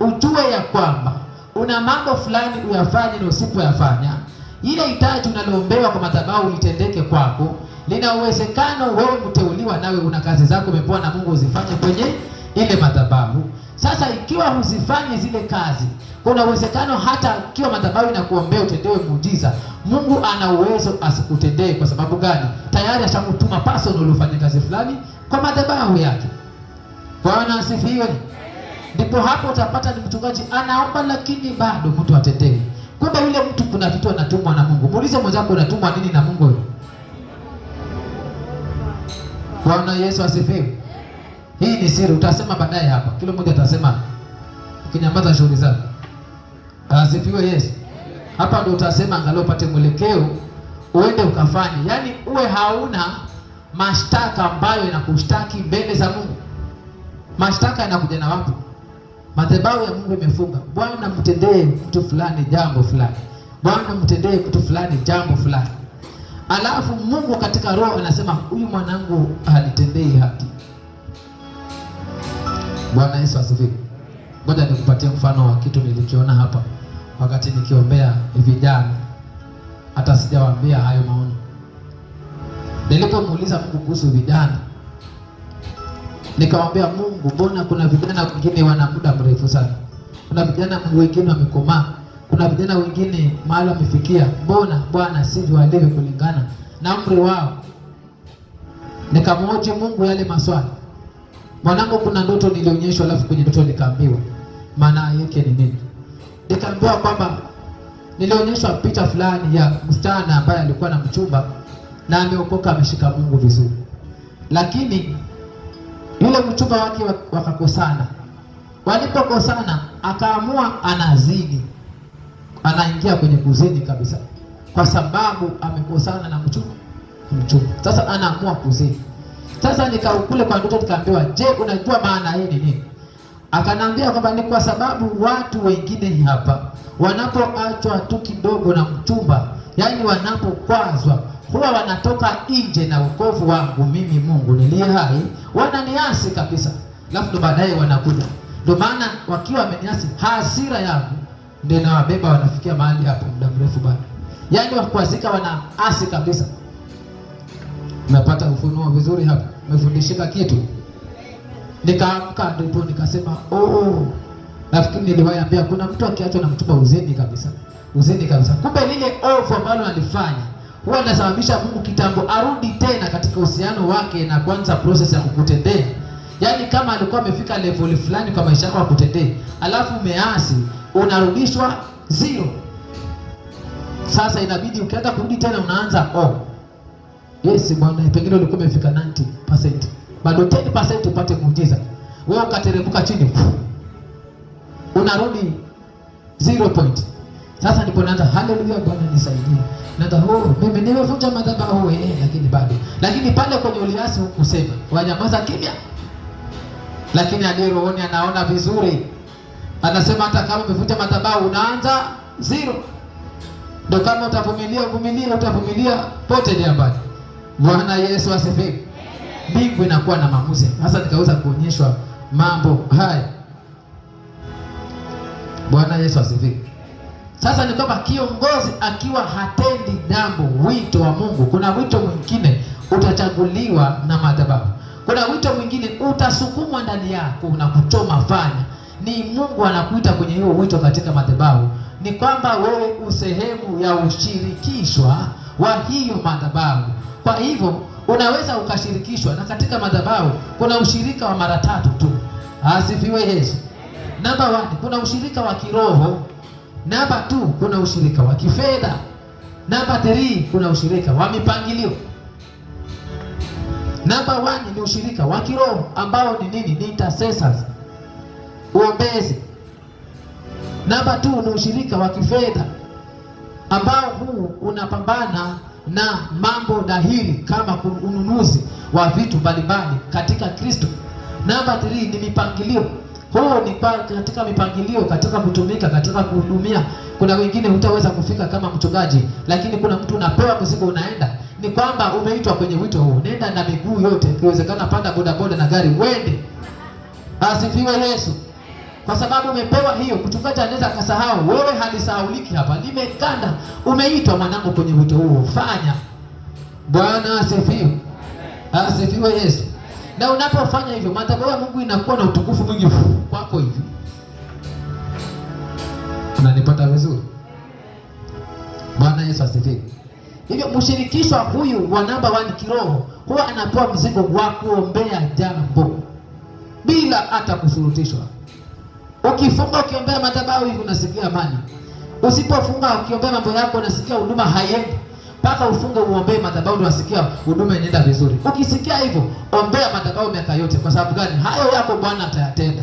ujue ya kwamba una mambo fulani uyafanye, na usipoyafanya ile hitaji unaloombewa kwa madhabahu litendeke kwako, lina uwezekano wewe mteuliwa, nawe una kazi zako umepewa na Mungu uzifanye kwenye ile madhabahu. Sasa ikiwa huzifanyi zile kazi, kuna uwezekano hata ikiwa madhabahu inakuombea utendewe muujiza, Mungu ana uwezo asikutendee. Kwa sababu gani? Tayari ashakutuma personal ufanye kazi fulani kwa madhabahu yake. Bwana asifiwe. Ndipo hapo utapata ni mchungaji anaomba lakini bado mtu atendewe. Kumbe yule mtu kuna vitu anatumwa na Mungu. Muulize mwenzako, unatumwa nini na Mungu wewe? Bwana Yesu asifiwe. Hii ni siri, utasema baadaye hapa. Kila mmoja atasema ukinyamaza shughuli zako. Asifiwe Yesu. Hapa ndio utasema angalau upate mwelekeo uende ukafanye. Yaani uwe hauna mashtaka ambayo inakushtaki mbele za Mungu. Mashtaka yanakuja na wapi? Madhabahu ya Mungu imefunga. Bwana mtendee mtu fulani jambo fulani. Bwana mtendee mtu fulani jambo fulani. Alafu Mungu katika roho anasema huyu mwanangu halitendei haki. Bwana Yesu asifiwe. Ngoja nikupatie mfano wa kitu nilikiona hapa wakati nikiombea vijana. Hata sijawaambia hayo maono. Nilipomuuliza Mungu kuhusu vijana, nikamwambia Mungu, mbona kuna vijana wengine wana muda mrefu sana? Kuna vijana wengine wamekomaa. Kuna vijana wengine mahali wamefikia. Mbona Bwana sivyo walivyo kulingana na umri wao? Nikamwoje Mungu yale maswali. Mwanangu, kuna ndoto nilionyeshwa, alafu kwenye ndoto nikaambiwa maana yake ni nini. Nikaambiwa kwamba nilionyeshwa picha fulani ya msichana ambaye alikuwa na mchumba na ameokoka, ameshika Mungu vizuri. Lakini yule mchumba wake wakakosana. Walipokosana akaamua anazini. Anaingia kwenye kuzini kabisa. Kwa sababu amekosana na mchumba. Sasa anaamua kuzini. Sasa nikaukule kwa ndoto nikaambiwa, "Je, unajua maana hii ni nini?" Akanambia kwamba ni kwa sababu watu wengine hapa wanapoachwa tu kidogo na mchumba, yani wanapokwazwa, huwa wanatoka nje na wokovu wangu mimi Mungu niliye hai, wananiasi kabisa. Alafu ndo baadaye wanakuja. Ndio maana wakiwa wameniasi, hasira yangu ndio inawabeba, wanafikia mahali hapo muda mrefu bado. Yani wakwazika, wanaasi kabisa. Unapata ufunuo vizuri hapa. Umefundishika kitu. Nikaamka ndipo nikasema, nafikiri niliwaambia kuna mtu akiachwa na mchumba uzeni kabisa. Uzeni kabisa. Kumbe lile ovu ambalo alifanya huwa linasababisha Mungu kitambo arudi tena katika uhusiano wake na kuanza process ya kukutendea. Yaani kama alikuwa amefika level fulani kwa maisha yako akutendee, alafu umeasi, unarudishwa zero. Sasa inabidi ukianza kurudi tena unaanza yes Bwana, pengine ulikuwa umefika 90%. Bado 10% upate muujiza. Wewe ukateremka chini. Unarudi 0 point. Sasa ndipo naanza haleluya, Bwana nisaidie. Naanza mimi nimevunja madhabahu lakini bado. Lakini pale kwenye uliasi hukusema, wanyamaza kimya. Lakini aliye rohoni anaona vizuri. Anasema hata kama umevunja madhabahu unaanza zero. Ndio kama utavumilia potelea mbali. Bwana Yesu asifiwe. Mbingu inakuwa na maamuzi. Sasa nikaweza kuonyeshwa mambo haya. Bwana Yesu asifiwe. Sasa ni kwamba kiongozi akiwa hatendi jambo, wito wa Mungu, kuna wito mwingine utachaguliwa na madhabahu. Kuna wito mwingine utasukumwa ndani yako na kuchoma fanya. Ni Mungu anakuita kwenye hiyo wito katika madhabahu. Ni kwamba wewe usehemu ya ushirikishwa wa hiyo madhabahu. Kwa hivyo unaweza ukashirikishwa, na katika madhabahu kuna ushirika wa mara 3 tu. Asifiwe Yesu. Namba 1, kuna ushirika wa kiroho. Namba 2, kuna ushirika wa kifedha. Namba 3, kuna ushirika wa mipangilio. Namba 1 ni ushirika wa kiroho ambao ni nini? Ni intercessors, uombezi. Namba 2 ni ushirika wa kifedha ambao huu unapambana na mambo dhahiri kama ununuzi wa vitu mbalimbali katika Kristo. Namba 3 ni mipangilio. Huu ni katika mipangilio, katika kutumika, katika kuhudumia. Kuna wengine hutaweza kufika kama mchungaji, lakini kuna mtu unapewa mzigo unaenda. Ni kwamba umeitwa kwenye wito huu. Nenda na miguu yote, ikiwezekana panda bodaboda na gari uende. Asifiwe Yesu. Kwa sababu umepewa hiyo. Mchungaji anaweza akasahau, wewe halisahauliki hapa. Limekanda. Umeitwa mwanangu kwenye wito huu. Fanya. Bwana asifiwe. Asifiwe Yesu. Na unapofanya hivyo, madhabahu ya Mungu inakuwa na utukufu mwingi kwako hivi. Unanipata vizuri? Bwana Yesu asifiwe. Hivyo mshirikishwa huyu wa namba 1 kiroho huwa anapewa mzigo wa kuombea jambo bila hata kushurutishwa. Ukifunga ukiombea madhabahu hivi unasikia amani. Usipofunga ukiombea mambo yako unasikia huduma haiendi. Paka ufunge uombee madhabahu ndio unasikia huduma inaenda vizuri. Ukisikia hivyo, ombea madhabahu miaka yote. Kwa sababu gani? Hayo yako Bwana atayatenda.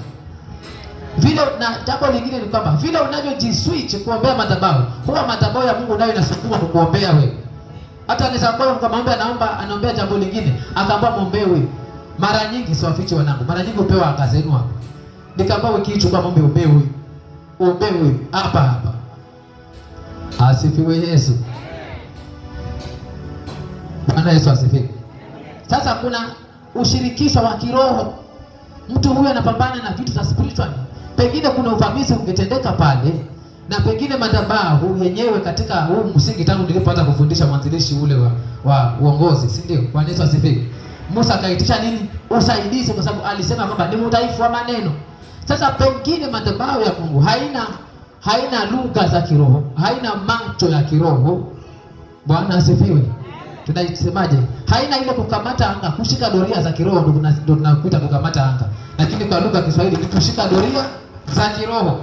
Vile na jambo lingine ni kwamba vile unavyojiswitch kuombea madhabahu, huwa madhabahu ya Mungu nayo inasukuma kukuombea wewe. Hata anaweza kuwa kama anaombea jambo lingine, akaambia muombee wewe. Mara nyingi siwafichi wanangu. Mara nyingi upewa akazenu hapo. Nikaambia wiki hii chukua muombe ombee wewe. Ombee wewe hapa. Asifiwe Yesu. Bwana Yesu asifiwe. Sasa kuna ushirikisho wa kiroho. Mtu huyu anapambana na vitu za spiritual. Pengine kuna uvamizi ungetendeka pale, na pengine madhabahu yenyewe katika huu msingi, tangu nilipopata kufundisha mwanzilishi ule wa uongozi, si ndio? Bwana Yesu asifiwe. Musa akaitisha nini? Usaidizi, kwa sababu alisema kwamba ni mdhaifu wa maneno. Sasa pengine madhabahu ya Mungu haina lugha za kiroho, haina macho ya kiroho. Bwana asifiwe. Tunasemaje? Haina ile kukamata anga, kushika doria za kiroho ndio tunakuita kukamata anga. Lakini kwa lugha ya Kiswahili ni kushika doria za kiroho.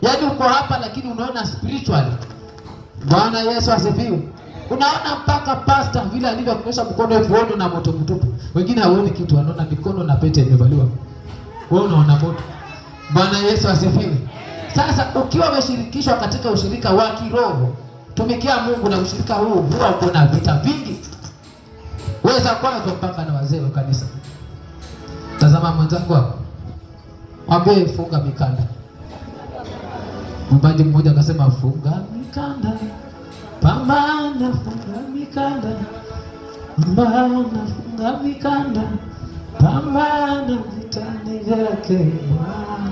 Yaani uko hapa lakini unaona spiritually. Bwana Yesu asifiwe. Unaona mpaka pastor vile alivyokuonyesha mkono hivi na moto mtupu. Wengine hawaoni kitu, wanaona mikono na pete imevaliwa. Wewe unaona moto. Bwana Yesu asifiwe. Sasa ukiwa umeshirikishwa katika ushirika wa kiroho, tumikia Mungu, na ushirika huu huwa uko na vita vingi. Weza kwanza mpaka na wazee wa kanisa. Tazama mwenzako hapo. Mwambie funga mikanda. Mwimbaji mmoja akasema funga mikanda. Pambana funga mikanda. Pambana funga mikanda. Pambana vitani vyake Bwana.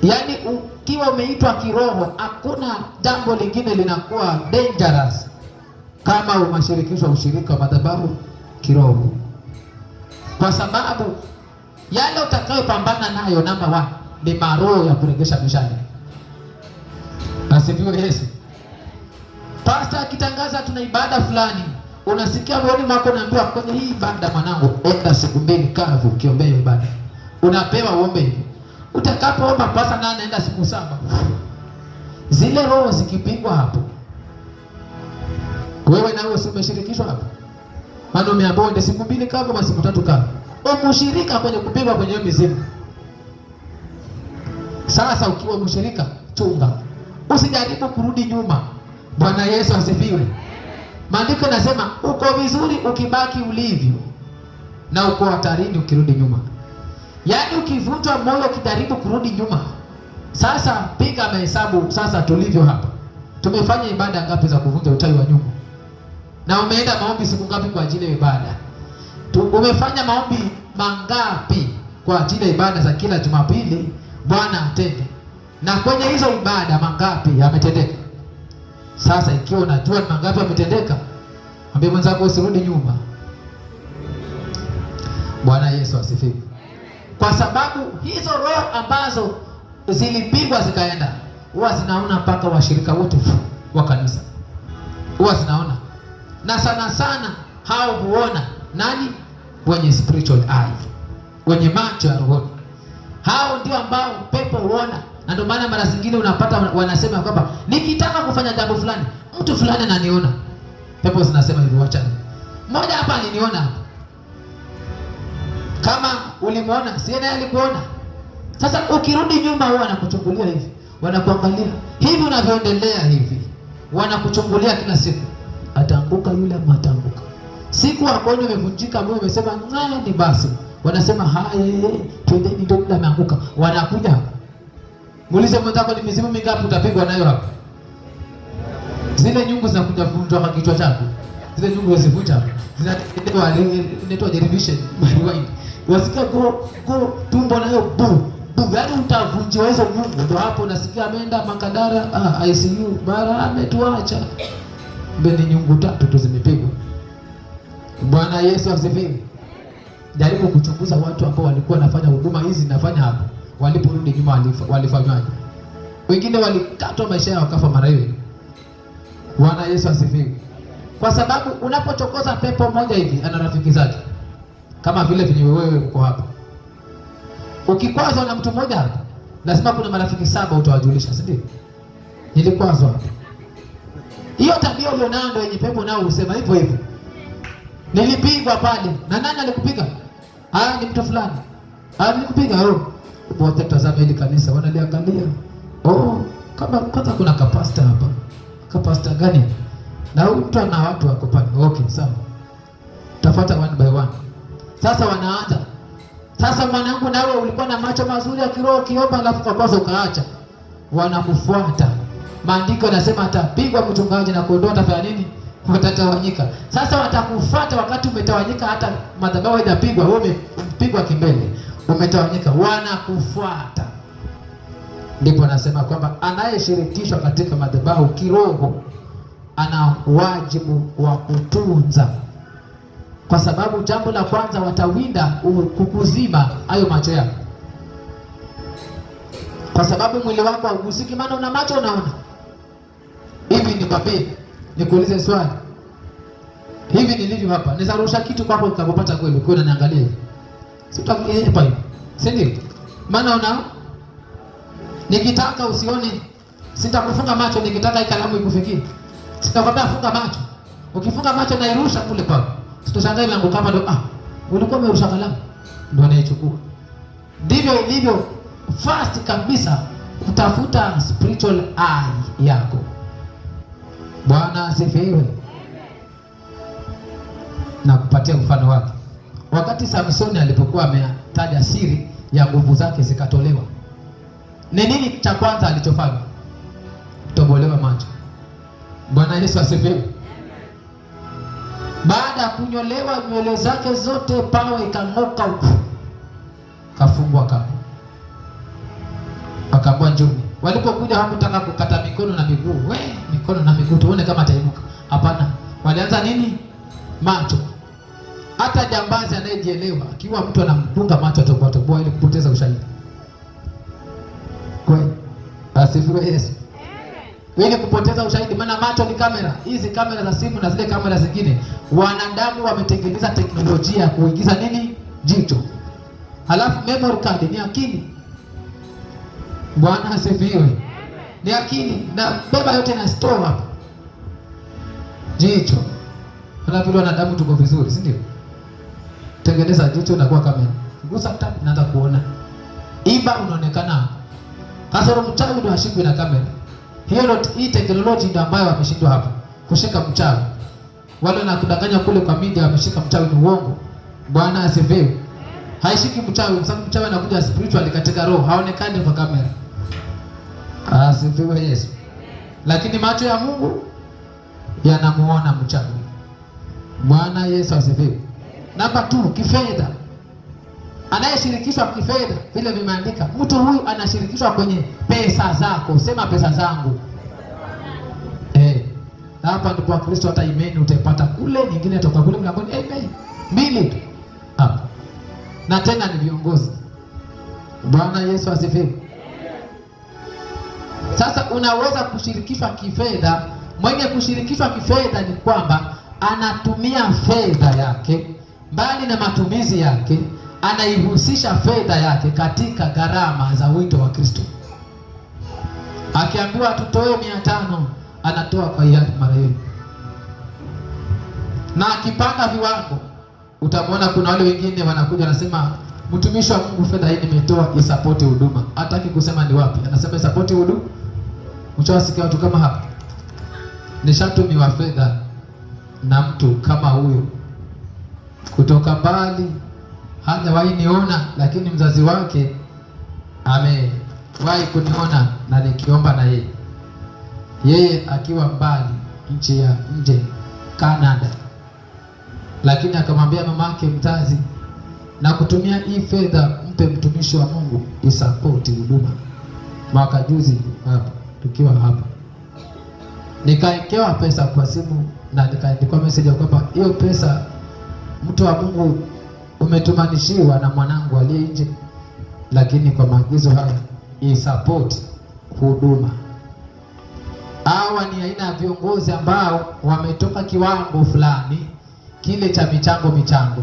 Yaani ukiwa umeitwa kiroho, hakuna jambo lingine linakuwa dangerous kama umeshirikishwa ushirika wa madhabahu kiroho. Kwa sababu yale utakayopambana nayo, namba 1 ni maroho ya kuregesha mishale. Asifiwe Yesu. Pastor akitangaza tuna ibada fulani, unasikia moyoni mwako unaambiwa kwenye hii ibada mwanangu, enda siku 2 kavu ukiombea ibada. Unapewa uombe. Utakapoomba pasa na anaenda siku 7. Zile roho zikipigwa hapo, wewe nawe umeshirikishwa hapo. Maana umeambiwa ende siku 2 kavu ama siku 3 kavu. Umshirika kwenye kupigwa kwenye mizimu. Sasa ukiwa mshirika, chunga. Usijaribu kurudi nyuma. Bwana Yesu asifiwe. Maandiko yanasema uko vizuri ukibaki ulivyo, na uko hatarini ukirudi nyuma. Yaani ukivunjwa moyo ukijaribu kurudi nyuma, Sasa piga mahesabu sasa tulivyo hapa. Tumefanya ibada ngapi za kuvunja uchawi wa nyumba? Na umeenda maombi siku ngapi kwa ajili ya ibada? Umefanya maombi mangapi kwa ajili ya ibada za kila Jumapili Bwana atende? Na kwenye hizo ibada mangapi yametendeka? Sasa ikiwa unajua mangapi yametendeka, ambie mwenzako usirudi nyuma. Bwana Yesu asifiwe. Kwa sababu hizo roho ambazo zilipigwa zikaenda, huwa zinaona mpaka washirika wote wa kanisa. Huwa zinaona. Na sana sana hao huona nani? Wenye spiritual eye, wenye macho ya roho. Hao ndio ambao pepo huona. Na ndio maana mara zingine unapata wanasema kwamba nikitaka kufanya jambo fulani, mtu fulani ananiona. Pepo zinasema hivyo, wacha. Mmoja hapa aliniona. Kama ulimuona, si yeye alikuona. Sasa ukirudi nyuma huwa wanakuchungulia hivi. Wanakuangalia. Hivi unavyoendelea hivi. Wanakuchungulia kila siku. Ataanguka yule ama ataanguka. Siku ambayo imevunjika, moyo umesema ni basi. Wanasema haya, twendeni, ndio muda ameanguka. Wanakuja. Muulize mwenzako ni mizimu mingapi utapigwa nayo hapa? Zile nyungu zinakuja kuvunjwa kwa kichwa chako. Zile nyungu zisivunja. Zinaitwa derivation, rewind. Wasikia go tumbo nayo bu. Yaani utavunjwa hizo nyungu. Ndio hapo unasikia ameenda Makadara, ICU, mara ametuacha. Mbele nyungu 3 tu zimepigwa. Bwana Yesu asifiwe. Jaribu kuchunguza watu ambao walikuwa wanafanya huduma hizi nafanya hapo. Waliporudi nyuma walifanywaje? Wengine walikatwa maisha yao wakafa mara hiyo. Bwana Yesu asifiwe. Kwa sababu unapochokoza pepo moja hivi ana rafiki zake. Kama vile wewe uko hapa. Ukikwazwa na mtu mmoja hapa, lazima kuna marafiki 7 utawajulisha, si ndio? Nilikwazwa hapa. Hiyo tabia ulionayo ndio yenye pepo nao usema hivyo hivyo. Nilipigwa pale. Na nani alikupiga? Ni mtu fulani. Nilikupiga wote tazama hili kanisa wanaliangalia. Kama kwanza kuna kapasta hapa. Kapasta gani? Na huyu mtu ana watu wako pale. Okay, sawa. Tafuata one by one. Sasa wanaanza. Sasa mwanangu, nawe ulikuwa na macho mazuri ya kiroho kiomba, alafu kwa kwanza ukaacha. Wanakufuata. Maandiko yanasema atapigwa mchungaji na kondoo atafanya nini? Watatawanyika. Sasa watakufuata wakati umetawanyika, hata madhabahu haijapigwa, wewe umepigwa kimbele. Umetawanyika, wanakufuata. Ndipo anasema kwamba anayeshirikishwa katika madhabahu kiroho ana wajibu wa kutunza. Kwa sababu jambo la kwanza watawinda kukuzima hayo macho yako. Kwa sababu mwili wako haugusiki, maana una macho unaona. Hivi ni papi. Nikuulize swali. Hivi nilivyo hapa, naweza rusha kitu kwako ukapata kweli, ukiwa unaniangalia hivi. Sitakuepa hivi. Si ndio? Maana nikitaka usione, sitakufunga macho, nikitaka kalamu ikufikie. Sitakwambia funga macho. Ukifunga macho na irusha kule kwako. Sitashangaa ile yangu kama ndo ulikuwa umerusha kalamu. Ndio anaichukua. Ndivyo ilivyo fast kabisa kutafuta spiritual eye yako. Bwana asifiwe. Na kupatia mfano wake. Wakati Samsoni alipokuwa ametaja siri ya nguvu zake zikatolewa, ni nini cha kwanza alichofanya? Kutobolewa macho. Bwana Yesu asifiwe. Baada ya kunyolewa nywele zake zote, pawa ikang'oka huko. Kafungwa kama. Akabwa njuni. Walipokuja hawakutaka kukata mikono na miguu. Mikono na miguu tuone kama atainuka. Hapana. Walianza nini? Macho. Hata jambazi anayejielewa, akiwa mtu anamdunga macho toboa ili kupoteza ushahidi. Kweli. Asifiwe Yesu. Ili kupoteza ushahidi, maana macho ni kamera. Hizi kamera za simu na zile kamera zingine, wanadamu wametengeneza teknolojia kuingiza nini? Jicho. Halafu memory card ni akili. Bwana asifiwe. Ni akili na beba yote na store hapa. Jicho. Halafu vile wanadamu tuko vizuri, si ndio? Tengeneza jicho na kuwa kamera. Gusa tap naanza kuona. Iba unaonekana. Kasoro mchawi ndio ashikwe na kamera. Hii teknolojia ndio ambayo wameshindwa hapa. Kushika mchawi. Wale wanakudanganya kule kwa media wameshika mchawi ni uongo. Bwana asifiwe. Haishiki mchawi, kwa sababu mchawi anakuja spiritually katika roho, haonekani kwa kamera. Asifiwe Yesu. Lakini macho ya Mungu yanamuona mchawi. Bwana Yesu asifiwe. Namba 2, kifedha. Anayeshirikishwa kifedha, vile vimeandika, mtu huyu anashirikishwa kwenye pesa zako. Sema pesa zangu. Hapa ndipo Kristo hata imeni utaipata kule, nyingine toka kule mlangoni. Amen. 2 tu. Hapa. Na tena ni viongozi. Bwana Yesu asifiwe. Sasa unaweza kushirikishwa kifedha. Mwenye kushirikishwa kifedha ni kwamba anatumia fedha yake, mbali na matumizi yake, anaihusisha fedha yake katika gharama za wito wa Kristo. Akiambiwa tutoe 500, anatoa kwa hiari mara hiyo. Na akipanga viwango, utamwona kuna wale wengine wanakuja wanasema, mtumishi wa Mungu, fedha hii nimetoa isapoti huduma. Hataki kusema ni wapi, anasema isapoti huduma. Mchawasikia watu kama hapa. Nishatumiwa fedha na mtu kama huyo kutoka mbali, hajawahi niona, lakini mzazi wake amewahi kuniona na nikiomba na yeye akiwa mbali nchi ya nje Canada, lakini akamwambia mamake mzazi, na kutumia hii fedha mpe mtumishi wa Mungu isapoti huduma. Mwaka juzi hapa tukiwa hapa, nikaekewa pesa kwa simu na nikaandikwa message kwamba hiyo pesa mtu wa Mungu umetumanishiwa na mwanangu aliye nje, lakini kwa maagizo haya isapoti huduma. Hawa ni aina ya viongozi ambao wametoka kiwango fulani kile cha michango.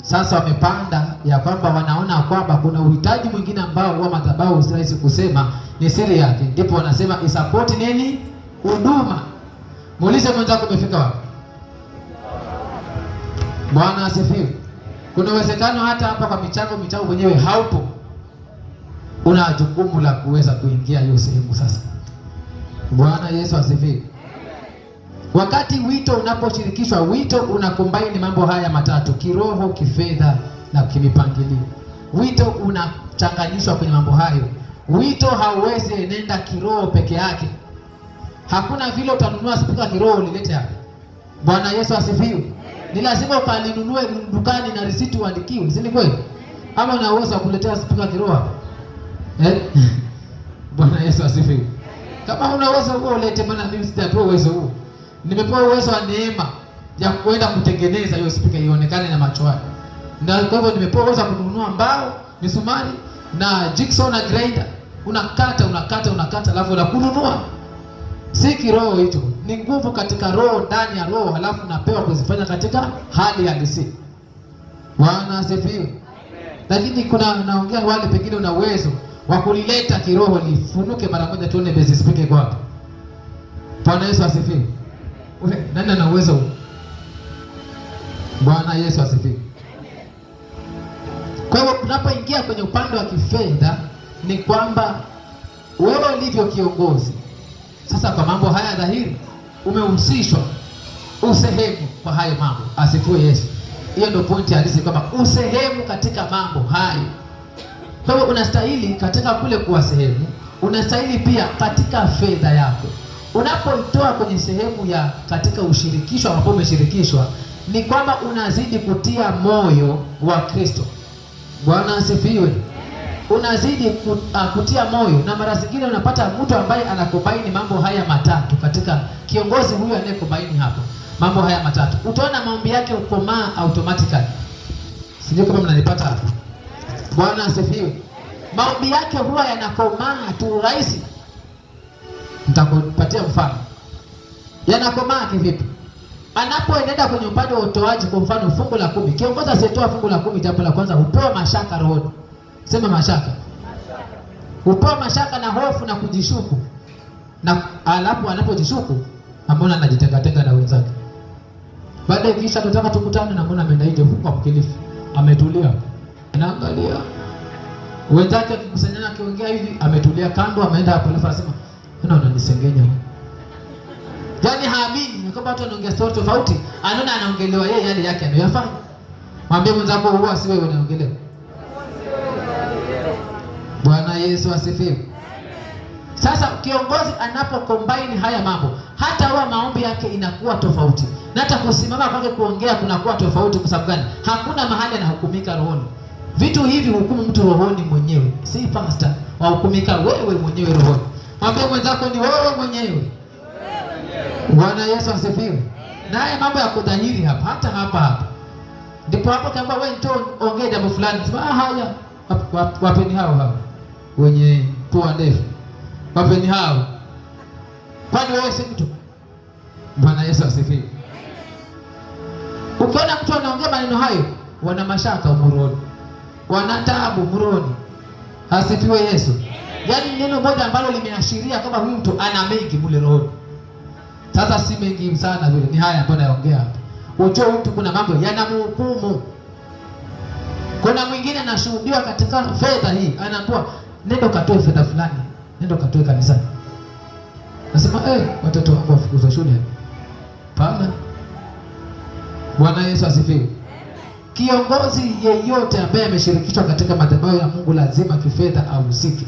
Sasa wamepanda ya kwamba wanaona kwamba kuna uhitaji mwingine ambao wa madhabahu usirahisi kusema ni siri yake, ndipo wanasema isapoti nini? Huduma. Muulize mwenzako umefika wapi? Bwana asifiwe. Kuna uwezekano hata hapa kwa michango wenyewe haupo. Una jukumu la kuweza kuingia hiyo sehemu sasa. Bwana Yesu asifiwe. Wakati wito unaposhirikishwa, wito unakombaini mambo haya matatu: kiroho, kifedha na kimipangilio. Wito unachanganyishwa kwenye mambo hayo. Wito hauwezi enenda kiroho peke yake. Hakuna vile utanunua spika kiroho ulilete hapa. Bwana Yesu asifiwe. Ni lazima ukalinunue dukani na risiti uandikiwe, si ni kweli? Ama una uwezo wa kuletea spika kiroho hapa? Bwana Yesu asifiwe. Kama una uwezo huo ulete, maana mimi sijapewa uwezo huo. Nimepewa uwezo wa neema ya kuenda kutengeneza hiyo spika ionekane na macho yako. Na kwa hivyo nimepewa uwezo wa kununua mbao, misumari na jigsaw na grinder. Unakata alafu unakununua. Si kiroho hicho, ni nguvu katika roho, ndani ya roho, alafu napewa kuzifanya katika hali halisi. Bwana asifiwe. Lakini kuna naongea wale pengine una uwezo wa kulileta kiroho lifunuke mara moja, tuone bezi spike kwa wapi. Bwana Yesu asifiwe. Nani ana uwezo? Bwana Yesu asifiwe. Kwa hiyo tunapoingia kwenye upande wa kifedha ni kwamba wewe ulivyo kiongozi sasa, kwa mambo haya dhahiri umehusishwa, usehemu kwa hayo mambo. Asifiwe Yesu. Hiyo ndio pointi halisi, kwamba usehemu katika mambo hayo. Kwa hiyo unastahili katika kule kuwa sehemu, unastahili pia katika fedha yako. Unapoitoa kwenye sehemu ya katika ushirikisho ambapo umeshirikishwa, ni kwamba unazidi kutia moyo wa Kristo. Bwana asifiwe. Unazidi kutia moyo, na mara zingine unapata mtu ambaye anakombaini mambo haya matatu katika kiongozi huyu anayekombaini hapo mambo haya matatu. Utaona maombi yake ukomaa automatically. Sijui kama mnanipata hapo. Bwana asifiwe. Maombi yake huwa yanakomaa tu rahisi. Nitakupatia mfano. Yanakomaa kivipi? Anapoenda kwenye upande wa utoaji, kwa mfano fungu la 10. Kiongozi asiyetoa fungu la 10, jambo la kwanza hupewa mashaka rohoni. Sema mashaka. Hupewa mashaka na hofu na kujishuku. Na alafu anapojishuku, amona anajitenga na wenzake. Baada ya kisha tunataka tukutane, na mbona ameenda nje huko mkilifu. Ametulia. Anaangalia. Wenzake akikusanyana akiongea hivi, ametulia kando, ameenda hapo alafu anasema, "Mbona unanisengenya?" Yaani haamini kwamba watu wanaongea story tofauti, anaona anaongelewa yeye yale yake anayofanya. Mwambie mwenzako huwa si wewe unaongelewa. Bwana Yesu asifiwe. Sasa kiongozi anapocombine haya mambo, hata huwa maombi yake inakuwa tofauti, na hata kusimama kwake kuongea kunakuwa tofauti. Kwa sababu gani? Hakuna mahali anahukumika rohoni. Vitu hivi hukumu mtu rohoni mwenyewe, si pastor. Wahukumika wewe mwenyewe rohoni. Mwambie mwenzako ni wewe mwenyewe. Bwana Yesu asifiwe. Na haya mambo ya kudhahiri hapa, hata hapa ndipo hapo kama wewe ndio ongea jambo fulani, sema haya wapeni hao wenye pua ndefu, wapeni hao, kwani wewe si mtu? Bwana Yesu asifiwe. Ukiona mtu anaongea maneno hayo, wana mashaka umuroni, wana taabu umuroni. Asifiwe Yesu. Yaani neno moja ambalo limeashiria kama huyu mtu ana mengi mule rohoni. Sasa si mengi sana vile, ni haya ambayo naongea hapa. Ujue mtu kuna mambo yanamhukumu. Kuna mwingine anashuhudiwa katika fedha hii, anaambiwa nenda katoe fedha fulani, nenda katoe kanisani. Nasema watoto wangu wafukuzwe shule. Pana. Bwana Yesu asifiwe. Kiongozi yeyote ambaye ameshirikishwa katika madhabahu ya Mungu lazima kifedha ahusike.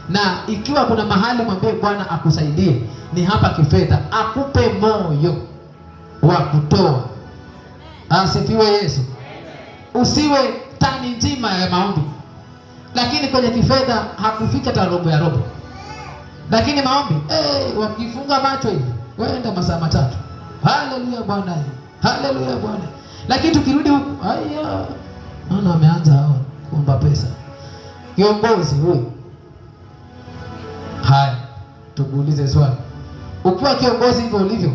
Na ikiwa kuna mahali mwambie Bwana akusaidie, ni hapa kifedha, akupe moyo wa kutoa. Asifiwe Yesu. Usiwe tani nzima ya maombi, lakini kwenye kifedha hakufika hata robo ya robo. Lakini maombi wakifunga macho hivi, waenda masaa matatu. Haleluya Bwana. Haleluya Bwana. Lakini tukirudi huku, haya naona wameanza hao kuomba pesa. Kiongozi huyu. Haya, tukuulize swali. Ukiwa kiongozi hivyo ulivyo,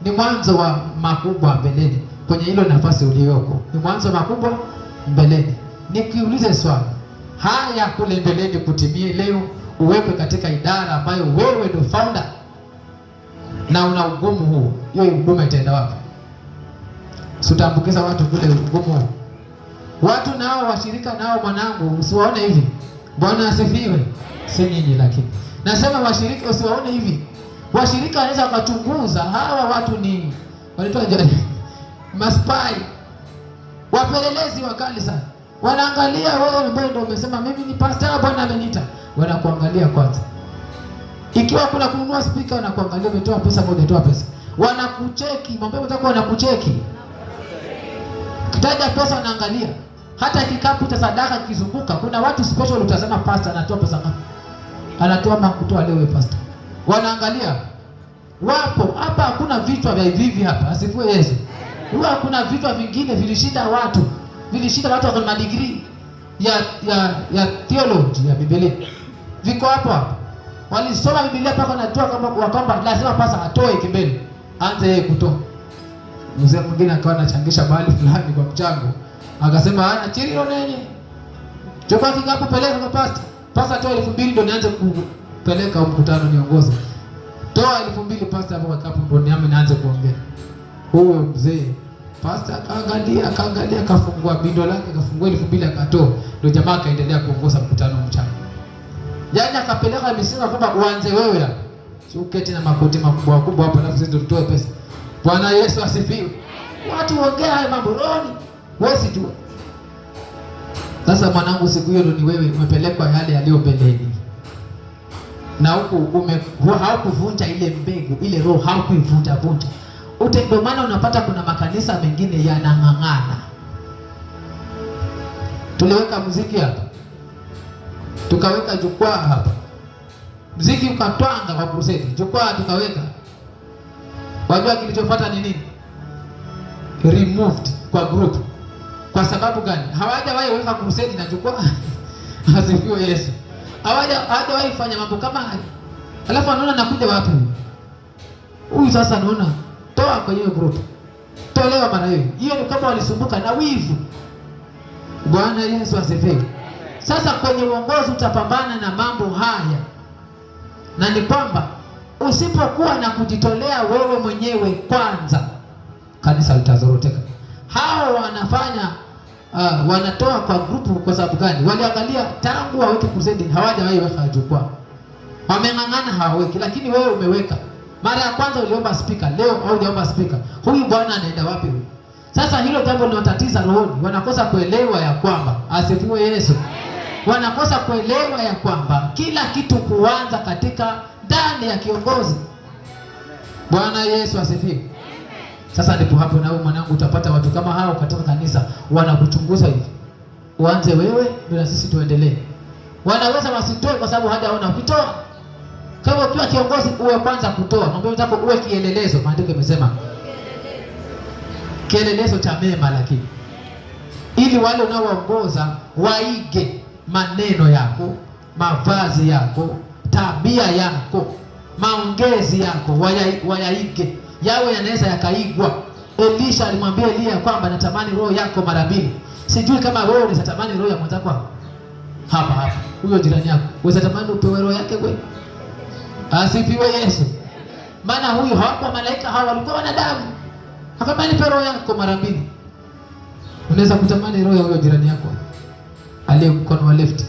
ni mwanzo wa makubwa mbeleni. Kwenye hilo nafasi uliyoko, ni mwanzo makubwa mbeleni. Nikiulize swali, haya kule mbeleni kutimie leo, uwekwe katika idara ambayo wewe ndio founder na una ugumu huu, hiyo huduma itaenda wapi? Sutaambukiza watu kule ugumu. Watu nao washirika nao, mwanangu, usiwaone hivi. Bwana asifiwe. Si nyinyi lakini nasema washirika usiwaone hivi. Washirika wanaweza wakachunguza hawa watu ni wanaitwa maspai, wapelelezi wakali sana. Wanaangalia wewe ambaye ndio umesema mimi ni pastor, Bwana ameniita. Wanakuangalia kwanza. Ikiwa kuna kununua speaker, wanakuangalia umetoa pesa au hujatoa pesa. Wanakucheki, mambo yako wanakucheki. Kitaja pesa wanaangalia. Hata kikapu cha sadaka kizunguka, kuna watu special utazama pastor anatoa pesa ngapi. Anatoa makutoa leo pastor. Wanaangalia. Wapo hapa, hakuna vichwa vya hivi hapa. Asifiwe Yesu. Huwa kuna vichwa vingine vilishinda watu. Vilishinda watu wa madigrii ya theology ya Biblia. Viko hapo. Walisoma Biblia paka wanatoa kama kwamba lazima pasa atoe kimbele. Anze yeye kutoa. Mzee mwingine akawa anachangisha mahali fulani kwa mchango. Akasema ana chiriro nenye. Chukua kikapu peleka kwa pastor. Pastor toa 2000 ndio nianze kupeleka mkutano niongoze. Toa 2000 pastor hapo kwa kikapu ndio niame nianze kuongea. Huyo mzee pastor akaangalia akafungua bindo lake, akafungua 2000 akatoa. Ndio jamaa akaendelea kuongoza mkutano mchana. Yaani akapeleka misima kwamba uanze wewe hapa. Sio uketi na makoti makubwa makubwa hapa alafu sisi ndio tutoe pesa. Bwana Yesu asifiwe. Watu waongea haya mambo rohoni, wewe si tu. Sasa mwanangu, siku hiyo ni wewe umepelekwa yale yaliyo mbeleni. Na huku haukuvunja ile mbegu, ile roho haukuivunja. Ndio maana unapata kuna makanisa mengine yanang'ang'ana. Tuliweka muziki hapa. Tukaweka jukwaa hapa. Muziki ukatwanga kwa crusade. Jukwaa tukaweka. Wajua kilichofuata ni nini? Removed kwa group. Kwa sababu gani? Hawajawahi weka crusade na jukwaa. Asifiwe Yesu. Hawajawahi fanya mambo kama haya. Alafu anaona nakuja wapi? Huyu sasa anaona toa kwenye group. Tolewa mara hiyo. Hiyo ni kama walisumbuka na wivu. Bwana Yesu asifiwe. Sasa kwenye uongozi utapambana na mambo haya. Na ni kwamba usipokuwa na kujitolea wewe mwenyewe kwanza, kanisa litazoroteka. Hao wanafanya wanatoa kwa grupu kwa sababu gani? Waliangalia tangu waweke crusade hawajawahi weka jukwaa. Wameng'ang'ana hawaweki, lakini wewe umeweka. Mara ya kwanza uliomba speaker, leo haujaomba speaker. Huyu bwana anaenda wapi huyu? Sasa hilo jambo linatatiza rohoni. Wanakosa kuelewa ya kwamba, asifiwe Yesu. Wanakosa kuelewa ya kwamba kila kitu kuanza katika ndani ya kiongozi. Bwana Yesu asifiwe. Sasa ndipo hapo na wewe mwanangu utapata watu kama hao katika kanisa wanakuchunguza hivi. Uanze wewe bila sisi tuendelee. Wanaweza wasitoe kwa sababu hajaona ukitoa. Kama ukiwa kiongozi uwe kwanza kutoa. Mambo yako uwe kielelezo. Maandiko yamesema kielelezo cha mema, lakini ili wale unaoongoza waige maneno yako, mavazi yako, tabia yako, maongezi yako, wayaige. Yawe yanaweza yakaigwa. Elisha alimwambia Elia kwamba natamani roho yako mara mbili. Sijui kama wewe unatamani roho ya mwenzako hapa. Huyo jirani yako, unatamani upewe roho yake kweli? Asifiwe Yesu. Maana huyu hawakuwa malaika, hawa walikuwa wanadamu. Akamani pe roho yako mara mbili. Unaweza kutamani roho ya huyo jirani yako aliye mkono wa left.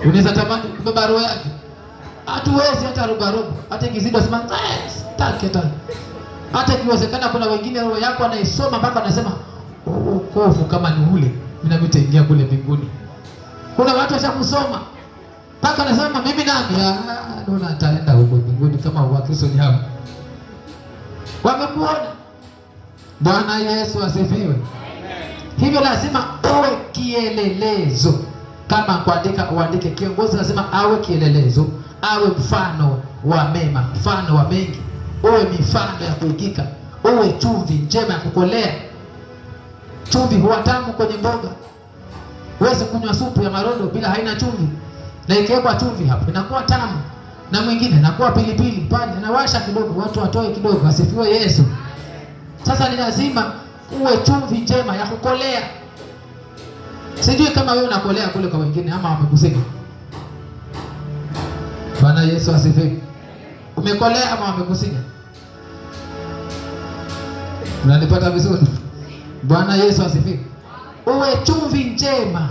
Unaweza tamani kubeba roho yake. Hatuwezi hata robo. Hata ikizidi sema sitaki hata ikiwezekana kuna wengine roho yako anaisoma mpaka anasema wokovu kama ni ule mimi nitaingia kule mbinguni. Kuna watu wacha kusoma mpaka anasema mimi nami ndio nataenda huko mbinguni kama Wakristo ni hao. Wamekuona. Bwana Yesu asifiwe. Hivyo lazima uwe kielelezo. Kama kuandika uandike, kiongozi lazima awe kielelezo, awe mfano wa mema, mfano wa mengi, uwe mifano ya kuigika, uwe chumvi njema ya kukolea. Chumvi huwa tamu kwenye mboga. Huwezi kunywa supu ya marondo bila haina chumvi. Na ikiwekwa chumvi hapo inakuwa tamu. Na mwingine inakuwa pilipili pale, inawasha kidogo, watu watoe kidogo. Asifiwe Yesu. Sasa ni lazima uwe chumvi njema ya kukolea. Sijui kama wewe unakolea kule kwa wengine ama wamekusikia. Bwana Yesu asifiwe. Umekolea ama wamekusikia? Unanipata vizuri? Bwana Yesu asifiwe. Uwe chumvi njema.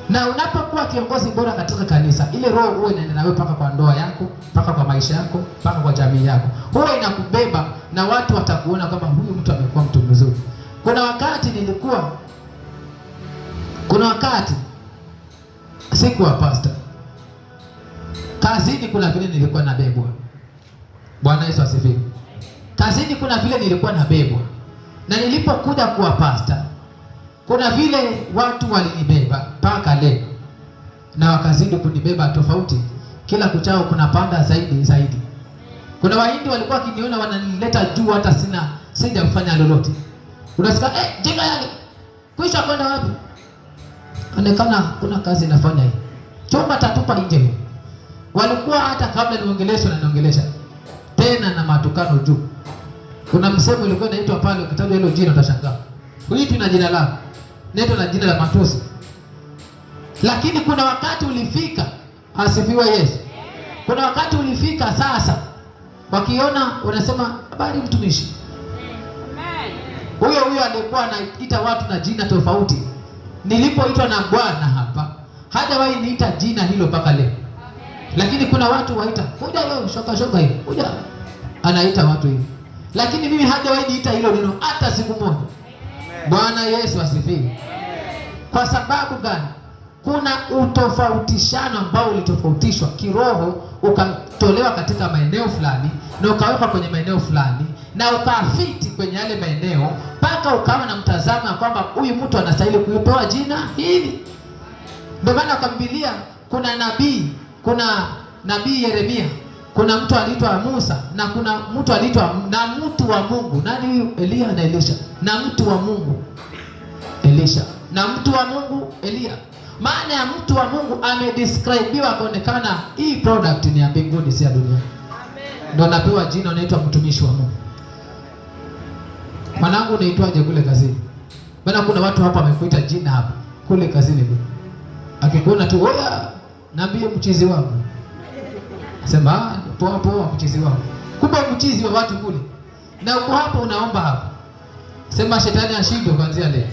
Na unapokuwa kiongozi bora katika kanisa, ile roho uwe inaenda nawe mpaka kwa ndoa yako, mpaka kwa maisha yako, mpaka kwa jamii yako. Huwa inakubeba na watu watakuona kama huyu mtu amekuwa mtu mzuri. Kuna wakati sikuwa pastor. Kazini kuna vile nilikuwa nabebwa. Bwana Yesu asifiwe. Kazini kuna vile nilikuwa nabebwa. Na nilipokuja kuwa pastor, kuna vile watu walinibeba mpaka leo. Na wakazidi kunibeba tofauti. Kila kuchao kuna panda zaidi. Kuna Wahindi walikuwa kiniona wananileta juu hata sija kufanya lolote. Unasikia jenga yale. Kuisha kwenda wapi? Onekana kuna kazi nafanya hii. Chomba tatupa nje. Walikuwa hata kabla niongelesha tena na matukano juu. Kuna msemo ulikuwa unaitwa pale, ukitaja hilo jina utashangaa. Huitwi na jina lako. Naitwa na jina la matusi. Lakini kuna wakati ulifika, asifiwe Yesu. Kuna wakati ulifika sasa, wakiona wanasema habari mtumishi. Huyo alikuwa anaita watu na jina tofauti. Nilipoitwa na Bwana hapa, hajawahi niita jina hilo mpaka leo. Lakini kuna watu waita, "Kuja wewe shoka hiyo." Kuja. Anaita watu hivi. Lakini mimi hajawahi niita hilo neno hata siku moja. Bwana Yesu asifiwe. Kwa sababu gani? Kuna utofautishano ambao ulitofautishwa kiroho, ukatolewa katika maeneo fulani na ukawekwa kwenye maeneo fulani na ukafiti kwenye yale maeneo mpaka ukawa na mtazamo kwamba huyu mtu anastahili kupewa jina hili. Ndio maana kwa Biblia kuna nabii Yeremia, kuna mtu aliitwa Musa na kuna mtu aliitwa na mtu wa Mungu. Nani huyu? Elia na Elisha. Na mtu wa Mungu Elisha, na mtu wa Mungu Elia. Maana ya mtu wa Mungu amedescribiwa kuonekana hii product ni ya mbinguni, si ya dunia. Amen. Ndio napewa jina, unaitwa mtumishi wa Mungu. Mwanangu unaitwaje kule kazini? Maana kuna watu hapa wamekuita jina hapa kule kazini. Akikuona tu, "Oya, naambie mchizi wangu." Sema, "Poa mchizi wangu." Kumbe mchizi wa watu kule. Na uko hapo unaomba hapo. Sema shetani ashindwe kuanzia leo.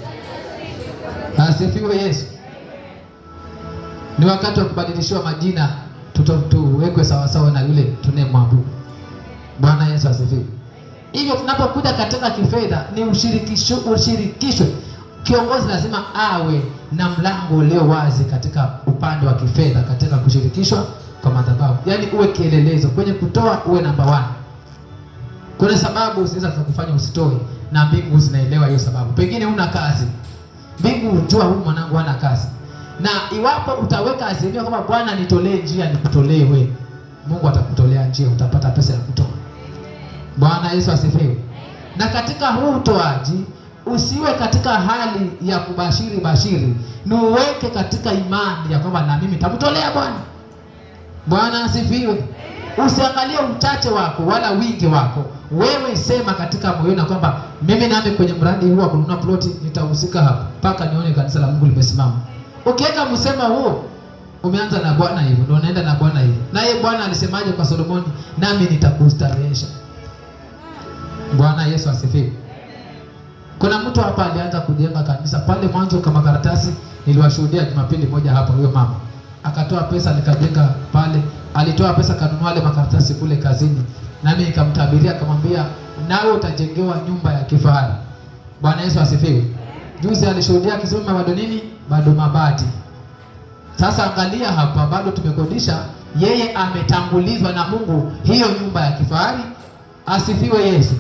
Asifiwe Yesu. Ni wakati wa kubadilishiwa majina, tuwekwe sawa sawa na yule tunemwabudu. Bwana Yesu asifiwe. Hivyo tunapokuja katika kifedha ni ushirikishwe. Kiongozi lazima awe na mlango ulio wazi katika upande wa kifedha katika kushirikishwa kwa madhabahu. Yaani uwe kielelezo. Kwenye kutoa uwe namba 1. Kuna sababu zinaweza kukufanya usitoe na mbingu zinaelewa hiyo sababu. Pengine una kazi. Mbingu hujua huyu mwanangu hana kazi. Na iwapo utaweka azimio kama Bwana nitolee njia nikutolee wewe, Mungu atakutolea njia, utapata pesa ya kutoa. Bwana Yesu asifiwe. Na katika huu utoaji usiwe katika hali ya kubashiri, ni uweke katika imani ya kwamba na mimi nitamtolea Bwana. Bwana asifiwe. Usiangalie uchache wako wala wingi wako. Wewe sema katika moyo na kwamba mimi nami kwenye mradi huu wa kununua ploti nitahusika hapa mpaka nione kanisa la Mungu limesimama. Ukiweka msema huo, umeanza na Bwana hivyo, ndio unaenda na Bwana hivyo. Na yeye Bwana alisemaje kwa Solomoni? Nami nitakustarehesha. Bwana Yesu asifiwe. Kuna mtu hapa alianza kujenga kanisa pale mwanzo kama karatasi, niliwashuhudia Jumapili moja hapa, huyo mama akatoa pesa nikajenga pale, alitoa pesa kanunua wale makaratasi kule kazini, nami nikamtabiria akamwambia nawe utajengewa nyumba ya kifahari. Bwana Yesu asifiwe. Juzi alishuhudia akisema bado nini? Bado mabati. Sasa angalia hapa, bado tumekodisha, yeye ametangulizwa na Mungu hiyo nyumba ya kifahari. Asifiwe Yesu.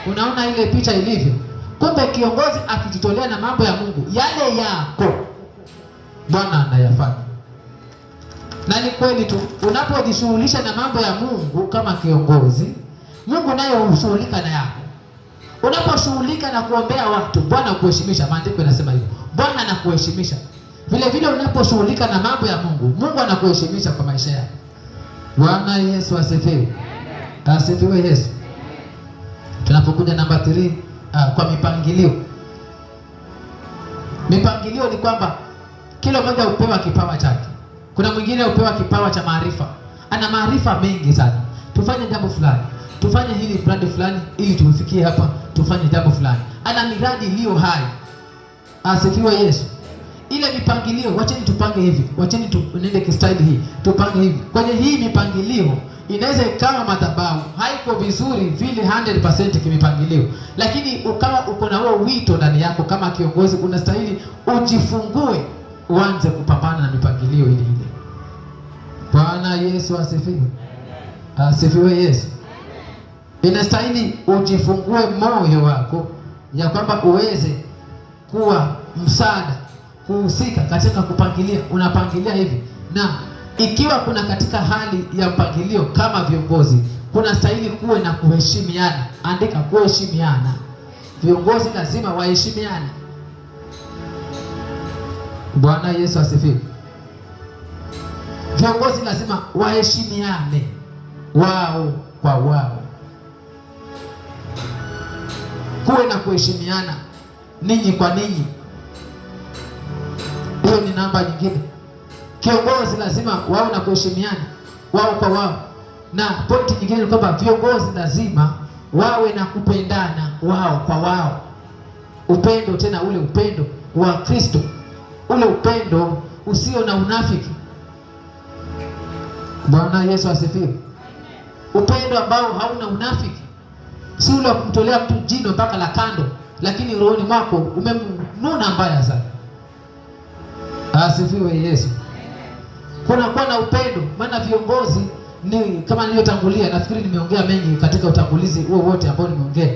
Unaona ile picha ilivyo? Kumbe kiongozi akijitolea na mambo ya Mungu, yale yako Bwana anayafanya. Na ni kweli tu, unapojishughulisha na mambo ya Mungu kama kiongozi, Mungu naye hushughulika na yako. Unaposhughulika na kuombea watu, Bwana kuheshimisha. Maandiko yanasema hivyo. Bwana anakuheshimisha. Vile vile unaposhughulika na mambo ya Mungu, Mungu anakuheshimisha kwa maisha yako. Bwana Yesu asifiwe. Asifiwe Yesu. Tunapokuja namba 3, kwa mipangilio. Mipangilio ni kwamba kila mmoja upewa kipawa chake. Kuna mwingine upewa kipawa cha maarifa. Ana maarifa mengi sana. Tufanye jambo fulani. Tufanye hili mradi fulani ili tufikie hapa, tufanye jambo fulani. Ana miradi iliyo hai. Asifiwe Yesu. Ile mipangilio, wacheni tupange hivi. Wacheni tuende kistyle hii. Tupange hivi. Kwenye hii mipangilio inaweza ikawa madhabahu haiko vizuri vile 100% kimipangilio, lakini ukawa uko na huo wito ndani yako kama kiongozi, unastahili ujifungue, uanze kupambana na mipangilio ile ile. Bwana Yesu asifiwe. Asifiwe Yesu. Inastahili ujifungue moyo wako ya kwamba uweze kuwa msaada, kuhusika katika kupangilia. Unapangilia hivi, na ikiwa kuna katika hali ya mpangilio kama viongozi, kuna stahili kuwe na kuheshimiana. Andika kuheshimiana. Viongozi lazima waheshimiane. Bwana Yesu asifiwe. Viongozi lazima waheshimiane wao kwa wao. Kuwe na kuheshimiana ninyi kwa ninyi. Hiyo ni namba nyingine. Kiongozi lazima wao na kuheshimiana wao kwa wao. Na pointi nyingine ni kwamba viongozi lazima wawe na kupendana wao kwa wao. Upendo, tena ule upendo wa Kristo. Ule upendo usio na unafiki. Bwana Yesu asifiwe. Upendo ambao hauna unafiki. Si ule kumtolea mtu jino mpaka la kando, lakini rohoni mwako umemnuna mbaya sana. Asifiwe Yesu. Kuna kuwa na upendo, maana viongozi ni kama niliyotangulia, nafikiri nimeongea mengi katika utangulizi huo wote ambao nimeongea.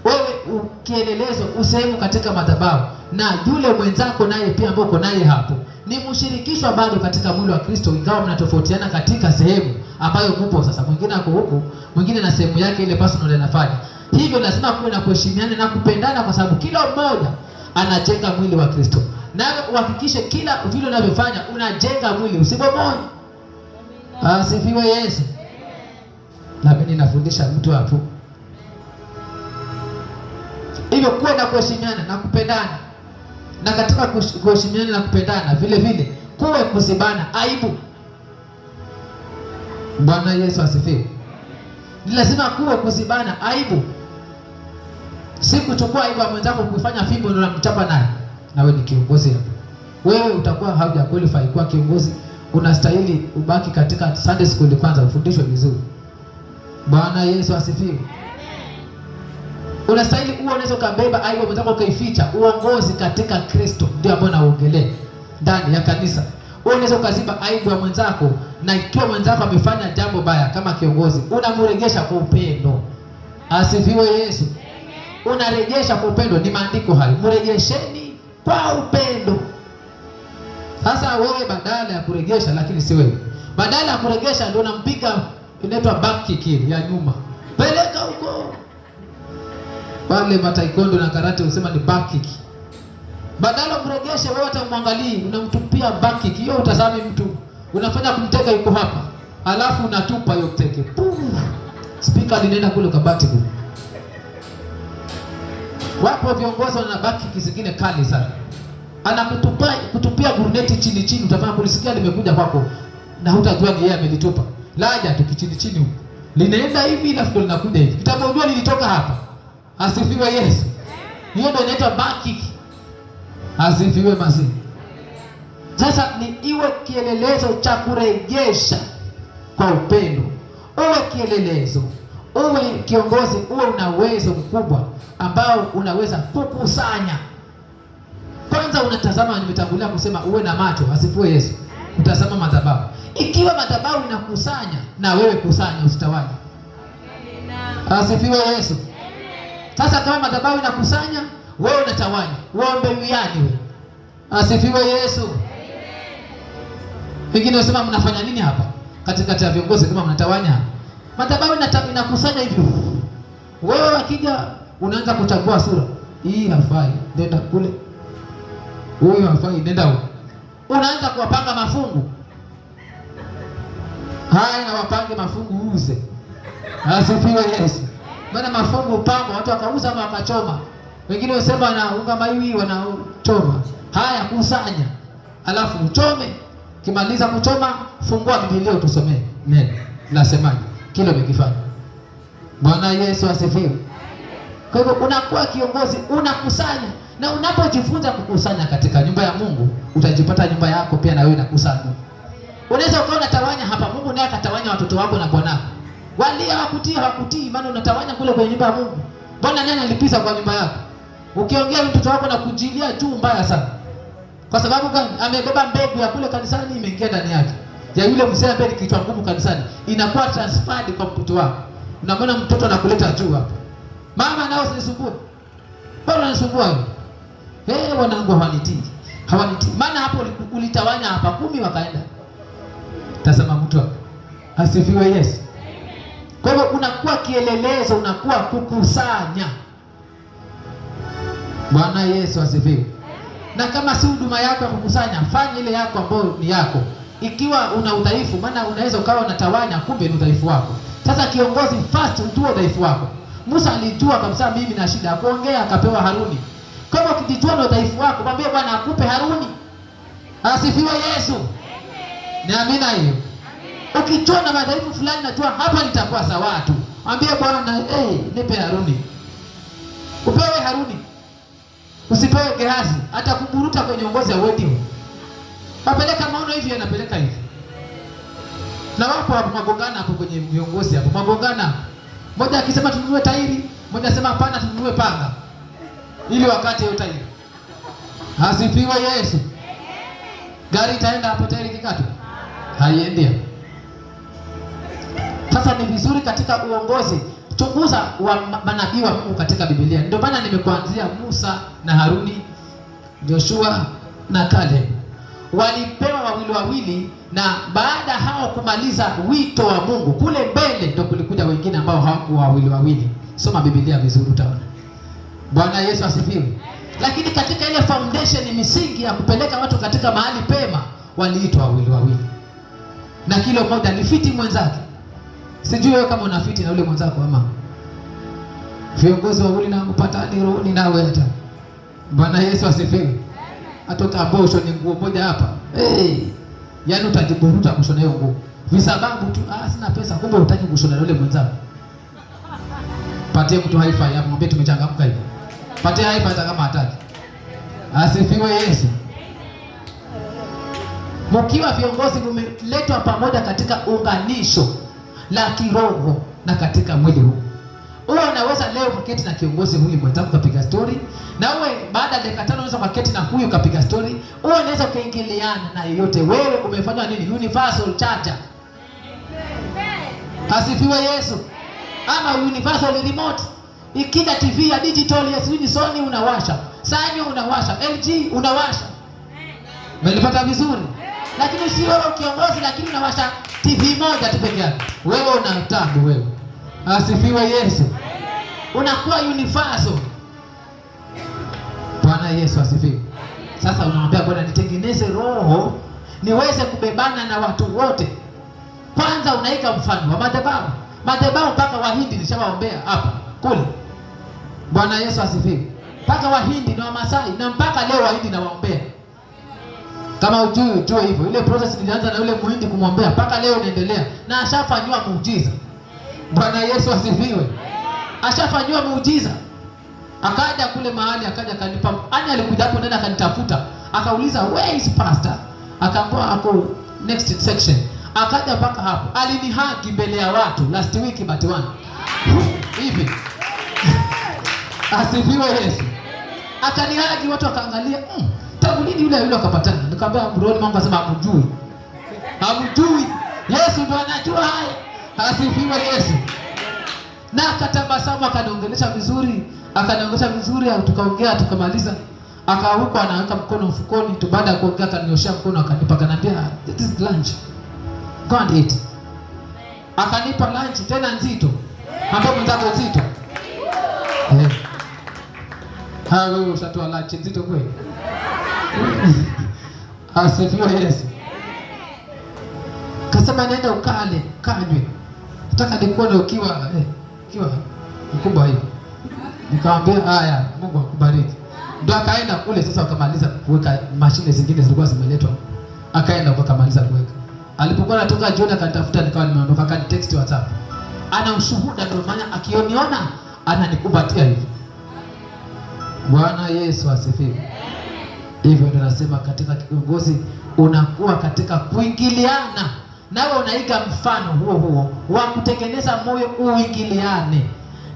Wewe ukielelezo usehemu katika madhabahu, na yule mwenzako naye pia ambao uko naye hapo ni mshirikishwa bado katika mwili wa Kristo, ingawa mnatofautiana katika sehemu ambayo mpo sasa. Mwingine ako huku, mwingine na sehemu yake ile personal anafanya. Hivyo lazima kuwe na kuheshimiana na kupendana, kwa sababu kila mmoja anajenga mwili wa Kristo. Na uhakikishe kila vile unavyofanya unajenga mwili, usibomoe. Asifiwe Yesu. Na mimi ninafundisha mtu hapo. Hivyo kuwe na kuheshimiana na kupendana. Na katika kuheshimiana na kupendana vile vile kuwe kusibana aibu. Bwana Yesu asifiwe. Ni lazima kuwe kusibana aibu. Si kuchukua aibu ya mwenzako kufanya fimbo ndio unamchapa naye. Na wewe ni kiongozi hapo. Wewe utakuwa hauja qualify kuwa kiongozi. Unastahili ubaki katika Sunday school kwanza, ufundishwe vizuri. Bwana Yesu asifiwe. Unastahili uwe unaweza kubeba aibu mwenzako ukaificha. Uongozi katika Kristo ndio ambao naongelea ndani ya kanisa. Wewe unaweza ukaziba aibu ya mwenzako, na ikiwa mwenzako amefanya jambo baya, kama kiongozi unamrejesha kwa upendo. Asifiwe Yesu. Unarejesha kwa upendo. Ni maandiko hayo, mrejesheni kwa upendo. Sasa wewe badala ya kurejesha, lakini si wewe, badala ya kurejesha ndio unampiga, inaitwa back kick ya nyuma, peleka huko. Wale mataekwondo na karate usema ni back kick. Badala kurejesha, wewe utamwangalia, unamtupia back kick. Hiyo utazami mtu unafanya kumteka yuko hapa, alafu unatupa hiyo teke, speaker linaenda kule kabati kule. Wapo viongozi wana back kick zingine kali sana, kutupia guruneti chini chini, utafanya kulisikia limekuja kwako na hutajua ni yeye amelitupa. Laja tu kichini chini huko, linaenda hivi na ndio linakuja hivi, kitamjua lilitoka hapa. Asifiwe Yesu. Hiyo ndio inaitwa back kick. Asifiwe Masihi. Sasa ni iwe kielelezo cha kurejesha kwa upendo. Uwe kielelezo, uwe kiongozi, uwe una uwezo mkubwa ambao unaweza kukusanya. Kwanza unatazama, nimetangulia kusema uwe na macho. Asifiwe Yesu. Utazama madhabahu. Ikiwa madhabahu inakusanya, na wewe kusanya, usitawanye. Asifiwe Yesu. Sasa kama madhabahu inakusanya, wewe unatawanya, uombe wiani wewe. Asifiwe Yesu. Wengine wasema mnafanya nini hapa katikati ya viongozi kama mnatawanya? Madhabahu inakusanya hivi. Wewe wakija unaanza kuchagua sura. Hii hafai, nenda kule. Huyu hafai, nenda huko. Unaanza kuwapanga mafungu. Haya, na wapange mafungu uze. Asifiwe Yesu. Maana mafungu upangwa, watu wakauza ama wakachoma. Wengine wasema wanaunga maiwi, wanachoma. Haya, kusanya. Alafu uchome. Kimaliza kuchoma, fungua Biblia utusomee neno nasemaje, kile umekifanya. Bwana Yesu asifiwe. Kwa hivyo unakuwa kiongozi, unakusanya, na unapojifunza kukusanya katika nyumba ya Mungu, utajipata nyumba yako pia na wewe inakusanya. Unaweza ukaona tawanya hapa, Mungu naye akatawanya watoto wako na bwanako. Wale hawakutii, maana unatawanya kule kwenye nyumba ya Mungu. Bwana nani alipiza kwa nyumba yako? Ukiongea mtoto wako na kujilia juu mbaya sana. Kwa sababu gani? Amebeba mbegu ya kule kanisani, imeingia ndani yake. Ya yule mzee ambaye kichwa ngumu kanisani, inakuwa transferred kwa mtoto wako. Unamwona mtoto anakuleta juu hapa. Mama nao usinisumbue. Bwana anisumbua wewe. Wanangu hawanitii. Maana hapo ulitawanya hapa 10 wakaenda. Tazama mtu wako. Asifiwe Yesu. Kwa hivyo unakuwa kielelezo, unakuwa kukusanya. Bwana Yesu asifiwe. Na kama si huduma yako ya kukusanya, fanya ile yako ambayo ni yako. Ikiwa una udhaifu, maana unaweza ukawa unatawanya, kumbe ni udhaifu wako. Sasa kiongozi, first ujue udhaifu wako. Musa alijua kabisa mimi na shida ya kuongea, akapewa Haruni. Kama ukijijua na udhaifu wako, mwambie Bwana akupe Haruni. Asifiwe Yesu. Ni amina hiyo. Ukijua na madhaifu fulani, najua hapa nitakuwa sawa tu, mwambie Bwana nipe Haruni. Upewe Haruni. Usipewe Gehazi, atakuburuta kwenye uongozi wa wedding. Apeleka maono hivi, anapeleka hivi. Na wapo hapo magongana hapo kwenye viongozi hapo. Magongana. Mmoja akisema tununue tairi, mmoja akisema hapana tununue panga. Ili wakati hiyo tairi. Asifiwe Yesu. Gari itaenda hapo tairi kikatu? Haiendi. Sasa ni vizuri katika uongozi, chunguza wa manabii wa Mungu katika Biblia. Ndio maana nimekuanzia Musa na Haruni, Joshua na Caleb. Walipewa wawili, na baada hao kumaliza wito wa Mungu, kule mbele ndio kulikuja wengine ambao hawakuwa wawili. Soma Biblia vizuri utaona. Bwana Yesu asifiwe. Lakini katika ile foundation, misingi ya kupeleka watu katika mahali pema, waliitwa wawili. Na kila mmoja alifiti mwenzake. Sijui wewe kama unafiti na ule mwenzako ama. Viongozi wawili na mpatani rohoni nawe hata. Bwana Yesu asifiwe. Atoka bosho ni nguo moja hapa. Yaani utajiburuta kushona hiyo nguo. Visababu tu, sina pesa, kumbe hutaki kushona na ule mwenzako. Patie mtu haifa hapo, mwambie tumechangamka hivi. Patie haifa hata kama hataki. Asifiwe Yesu. Mkiwa viongozi mmeletwa pamoja katika unganisho la kiroho na katika mwili huu. Uwe unaweza leo ukaketi na kiongozi huyu mwenzako kapiga story, na uwe baada ya dakika 5 unaweza ukaketi na huyu kapiga story. Uwe unaweza ukaingiliana na yeyote. Wewe umefanywa nini? Universal charger. Asifiwe Yesu. Ama universal remote. Ikija TV ya digital ya Sony unawasha, Sanyo unawasha, LG unawasha. Umenipata vizuri? Lakini si wewe kiongozi lakini unawasha TV moja tu peke yake. Wewe una tabu wewe. Asifiwe Yesu. Unakuwa universal. Bwana Yesu asifiwe. Sasa unamwambia Bwana, nitengeneze roho niweze kubebana na watu wote. Kwanza unaika mfano wa madhabahu. Madhabahu mpaka Wahindi nishawaombea hapa kule. Bwana Yesu asifiwe. Mpaka Wahindi na Wamasai na mpaka leo Wahindi na waombea. Kama ujue hivyo. Ile process nilianza na yule Muhindi kumwombea mpaka leo inaendelea na ashafanywa muujiza. Bwana Yesu asifiwe. Ashafanywa muujiza. Akaja kule mahali akaja kanipa. Ani alikuja hapo nenda akanitafuta. Akauliza where is pastor? Akaambiwa ako next section. Akaja mpaka hapo. Alinihagi mbele ya watu last week but one. Hivi. Asifiwe Yesu. Akanihagi watu wakaangalia, tangu lini yule akapatana? Nikamwambia mroni Mungu akasema hamjui. Hamjui. Yesu ndiye anajua haya. Asifiwe Yesu. Na akatabasamu akaniongelesha vizuri, tukaongea tukamaliza. Akahuko anaweka mkono mfukoni tu, baada ya kuongea akanioshia mkono akanipa, kanambia this is lunch. Go and eat. Akanipa lunch tena nzito. Hapo mtako nzito. Hapo shatoa lunch nzito kweli. Asifiwe Yesu. Kasema nenda ukale, kanywe. Nataka nikuone ukiwa mkubwa hivi. Nikamwambia haya, Mungu akubariki. Ndio akaenda kule sasa akamaliza kuweka mashine zingine zilikuwa zimeletwa. Akaenda akamaliza kuweka. Alipokuwa anatoka jioni akanitafuta nikawa nimeondoka, akanitext WhatsApp. Ana ushuhuda ndio maana akioniona ananikubatia hivi. Bwana Yesu asifiwe. Hivyo ndio nasema katika kiongozi unakuwa katika kuingiliana. Nawe unaiga mfano huo wa kutengeneza moyo uingiliane.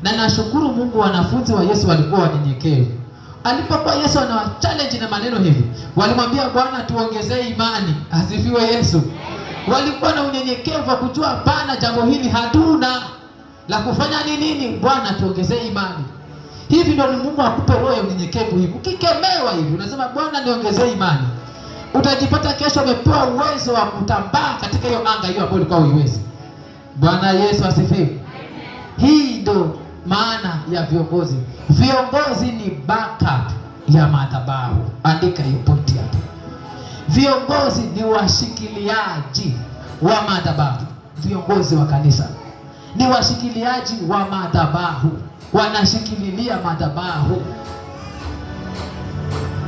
Na nashukuru Mungu wanafunzi wa Yesu walikuwa wanyenyekevu. Alipokuwa Yesu ana challenge na maneno hivi, walimwambia Bwana tuongezee imani. Asifiwe Yesu. Walikuwa na unyenyekevu wa kujua hapana, jambo hili hatuna la kufanya nini, Bwana tuongezee imani. Hivi ndio Mungu akupe roho ya unyenyekevu hivi. Ukikemewa hivi unasema Bwana niongezee imani. Utajipata kesho umepewa uwezo wa kutambaa katika hiyo anga hiyo ambayo ulikuwa huiwezi. Bwana Yesu asifiwe. Hii ndio maana ya viongozi. Viongozi ni backup ya madhabahu. Andika hiyo point hapo. Viongozi ni washikiliaji wa madhabahu. Viongozi wa kanisa ni washikiliaji wa madhabahu. Wanashikililia madhabahu.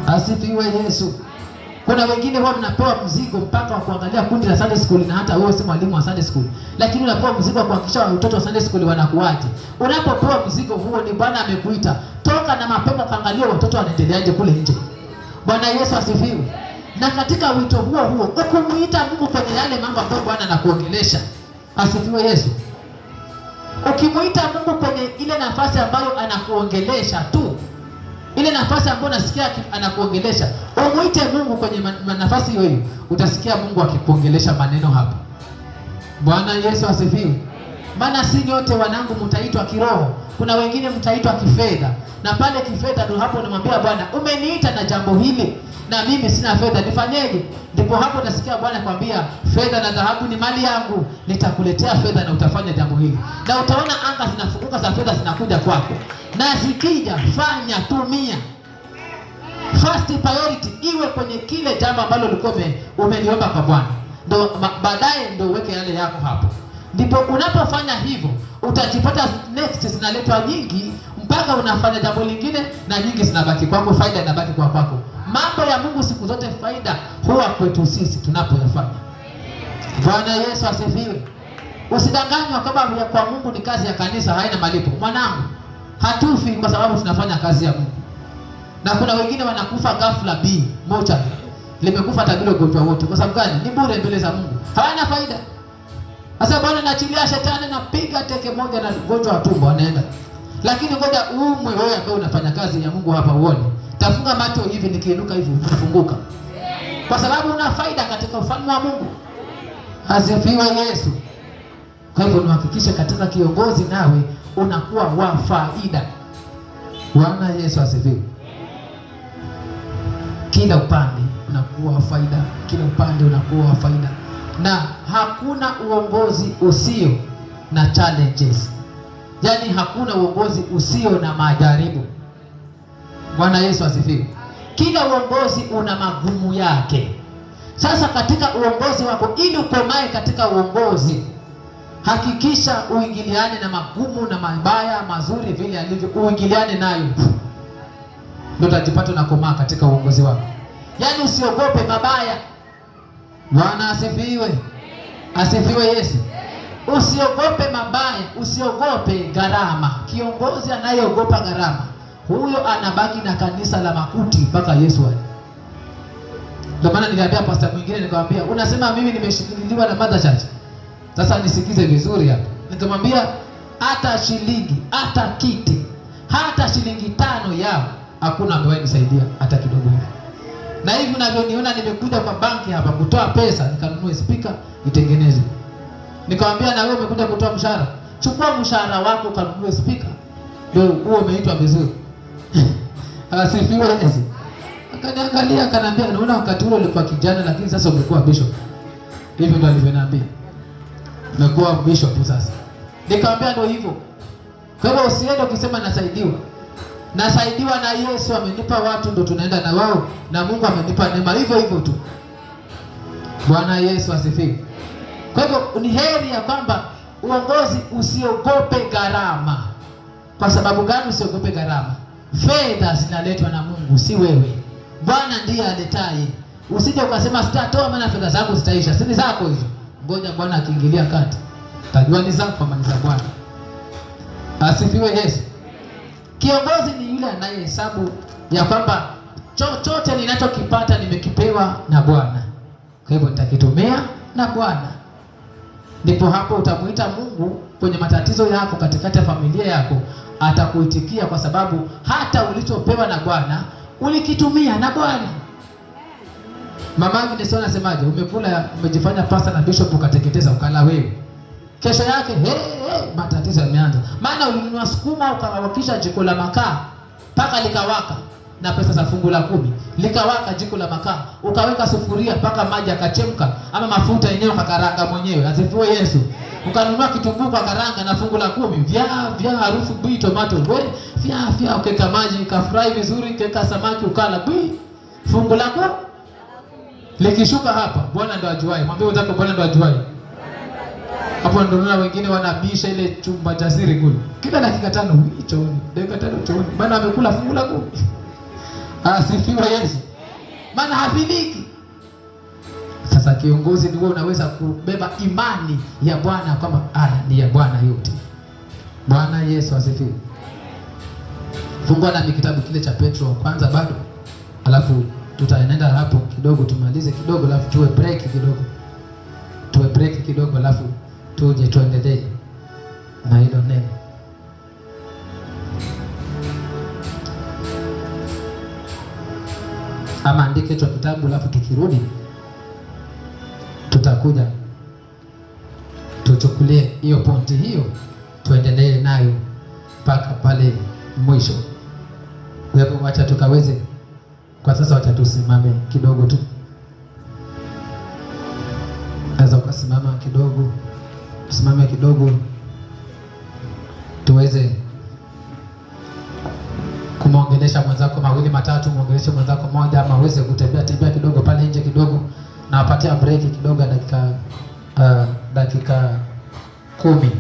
Asifiwe Yesu. Kuna wengine huwa mnapewa mzigo mpaka wa kuangalia kundi la Sunday school, na hata wewe si mwalimu wa Sunday school, lakini unapewa mzigo wa kuhakikisha watoto wa Sunday school wanakuaje. Unapopewa mzigo huo ni Bwana amekuita. Toka na mapema kaangalia watoto wanaendeleaje kule nje. Bwana Yesu asifiwe. Na katika wito huo ukumuita Mungu kwenye yale mambo ambayo Bwana anakuongelesha. Asifiwe Yesu. Ukimuita Mungu kwenye ile nafasi ambayo anakuongelesha tu, ile nafasi ambayo unasikia anakuongelesha, umuite Mungu kwenye nafasi hiyo, utasikia Mungu akikuongelesha maneno hapo. Bwana Yesu asifiwe. Maana si nyote wanangu mtaitwa kiroho. Kuna wengine mtaitwa kifedha. Na pale kifedha ndio hapo unamwambia Bwana, umeniita na jambo hili na mimi sina fedha, nifanyeje? Ndipo hapo unasikia Bwana kwambia, fedha na dhahabu ni mali yangu, nitakuletea fedha na utafanya jambo hili. Na utaona anga zinafunguka za fedha zinakuja kwako. Na zikija, fanya, tumia. First priority iwe kwenye kile jambo ambalo ulikuwa umeliomba kwa Bwana. Ndio baadaye ndio uweke yale yako hapo. Ndipo unapofanya hivyo, utajipata next zinaletwa nyingi mpaka unafanya jambo lingine na nyingi zinabaki kwako, faida inabaki kwa kwako. Mambo ya Mungu siku zote faida huwa kwetu sisi tunapoyafanya. Bwana Yesu asifiwe. Usidanganywa kama kwa Mungu ni kazi ya kanisa haina malipo. Mwanangu, hatufi kwa sababu tunafanya kazi ya Mungu. Na kuna wengine wanakufa ghafla moja. Limekufa hata bila ugonjwa wote. Kwa sababu gani? Ni bure mbele za Mungu. Hawana faida. Sasa Bwana anaachilia shetani na piga teke moja na ugonjwa wa tumbo anaenda. Lakini ngoja umwe wewe ambaye unafanya kazi ya Mungu hapa uone. Tafunga macho hivi nikiinuka hivi ufunguka. Kwa sababu una faida katika ufalme wa Mungu. Asifiwe Yesu. Kwa hivyo unahakikisha katika kiongozi nawe unakuwa wa faida. Bwana Yesu asifiwe. Kila upande unakuwa wa faida, kila upande unakuwa wa faida. Na hakuna uongozi usio na challenges. Yaani hakuna uongozi usio na majaribu. Bwana Yesu asifiwe. Kila uongozi una magumu yake. Sasa katika uongozi wako, ili ukomae katika uongozi, hakikisha uingiliane na magumu na mabaya mazuri vile alivyo, uingiliane nayo. Ndio utajipata unakomaa katika uongozi wako. Yaani usiogope mabaya. Bwana asifiwe. Asifiwe Yesu. Usiogope mabaya, usiogope gharama. Kiongozi anayeogopa gharama, huyo anabaki na kanisa la makuti mpaka Yesu aje. Ndio maana niliambia pastor mwingine nikamwambia, unasema mimi nimeshikiliwa na Mother Church. Sasa nisikize vizuri hapa. Nikamwambia hata shilingi, hata kiti, hata shilingi 5 yao hakuna ambaye nisaidia hata kidogo hivi. Na hivi unavyoniona nimekuja kwa banki hapa kutoa pesa nikanunue speaker itengenezwe. Nikamwambia na wewe umekuja kutoa mshahara, chukua mshahara wako kanunue speaker. Ndio huo umeitwa vizuri. Asifiwe Yesu. Akaniangalia akaniambia, naona wakati ule ulikuwa kijana lakini sasa umekuwa bishop. Hivyo ndio alivyoniambia. Umekuwa bishop sasa. Nikamwambia ndio hivyo. Kwa hivyo usiende ukisema nasaidiwa. Nasaidiwa na Yesu amenipa watu ndio tunaenda na wao, na Mungu amenipa neema hivyo hivyo tu. Bwana Yesu asifiwe. Kwa hivyo ni heri ya kwamba uongozi usiogope gharama. Kwa sababu gani usiogope gharama? Fedha zinaletwa na Mungu, si wewe. Bwana ndiye aletaye. Usije ukasema sitatoa maana fedha zangu zitaisha. Si ni zako hizo. Ngoja Bwana akiingilia kati. Tajua ni zako ama ni za Bwana. Asifiwe Yesu. Kiongozi ni yule anayehesabu ya kwamba chochote ninachokipata nimekipewa na Bwana. Kwa hivyo nitakitumia na Bwana. Ndipo hapo utamuita Mungu kwenye matatizo yako, katikati ya familia yako, atakuitikia kwa sababu hata ulichopewa na Bwana ulikitumia na Bwana. Mama yangu nisio nasemaje, umekula umejifanya pasta na bishop ukateketeza ukala wewe. Kesho yake matatizo yameanza. Maana ulinunua sukuma ukawakisha jiko la makaa mpaka likawaka na pesa za fungu la 10. Likawaka jiko la makaa, ukaweka sufuria mpaka maji yakachemka, ama mafuta yenyewe ukakaranga mwenyewe. Asifiwe Yesu. Ukanunua kitunguu kwa karanga na fungu la 10. Vya harufu bui tomato. Vya ukeka maji ukafry vizuri, ukeka samaki ukala bui. Fungu lako likishuka hapa, Bwana ndo ajuaye. Mwambie wenzako Bwana ndo ajuaye. Hapo ndo naona wengine wanabisha ile chumba cha siri kule. Kila dakika 5 chooni, dakika 5 chooni. Maana amekula fungu la 10. Asifiwe Yesu. Maana hafiliki. Sasa kiongozi ndio unaweza kubeba imani ya Bwana kwamba ni ya Bwana yote. Bwana Yesu asifiwe. Fungua na kitabu kile cha Petro kwanza bado. Alafu tutaenda hapo kidogo tumalize kidogo, alafu tuwe break kidogo. Tuwe break kidogo alafu tuje tuendelee na hilo neno. Ama andike hicho kitabu alafu tukirudi tutakuja tuchukulie hiyo pointi hiyo tuendelee nayo mpaka pale mwisho. Kwa hivyo wacha tukaweze kwa sasa, wacha tusimame kidogo tu. Naweza ukasimama kidogo, usimame kidogo tuweze kumwongelesha mwenzako mawili matatu, mwongeleshe mwenzako moja, ama uweze kutembea kidogo pale nje kidogo, na wapatia break kidogo dakika 10.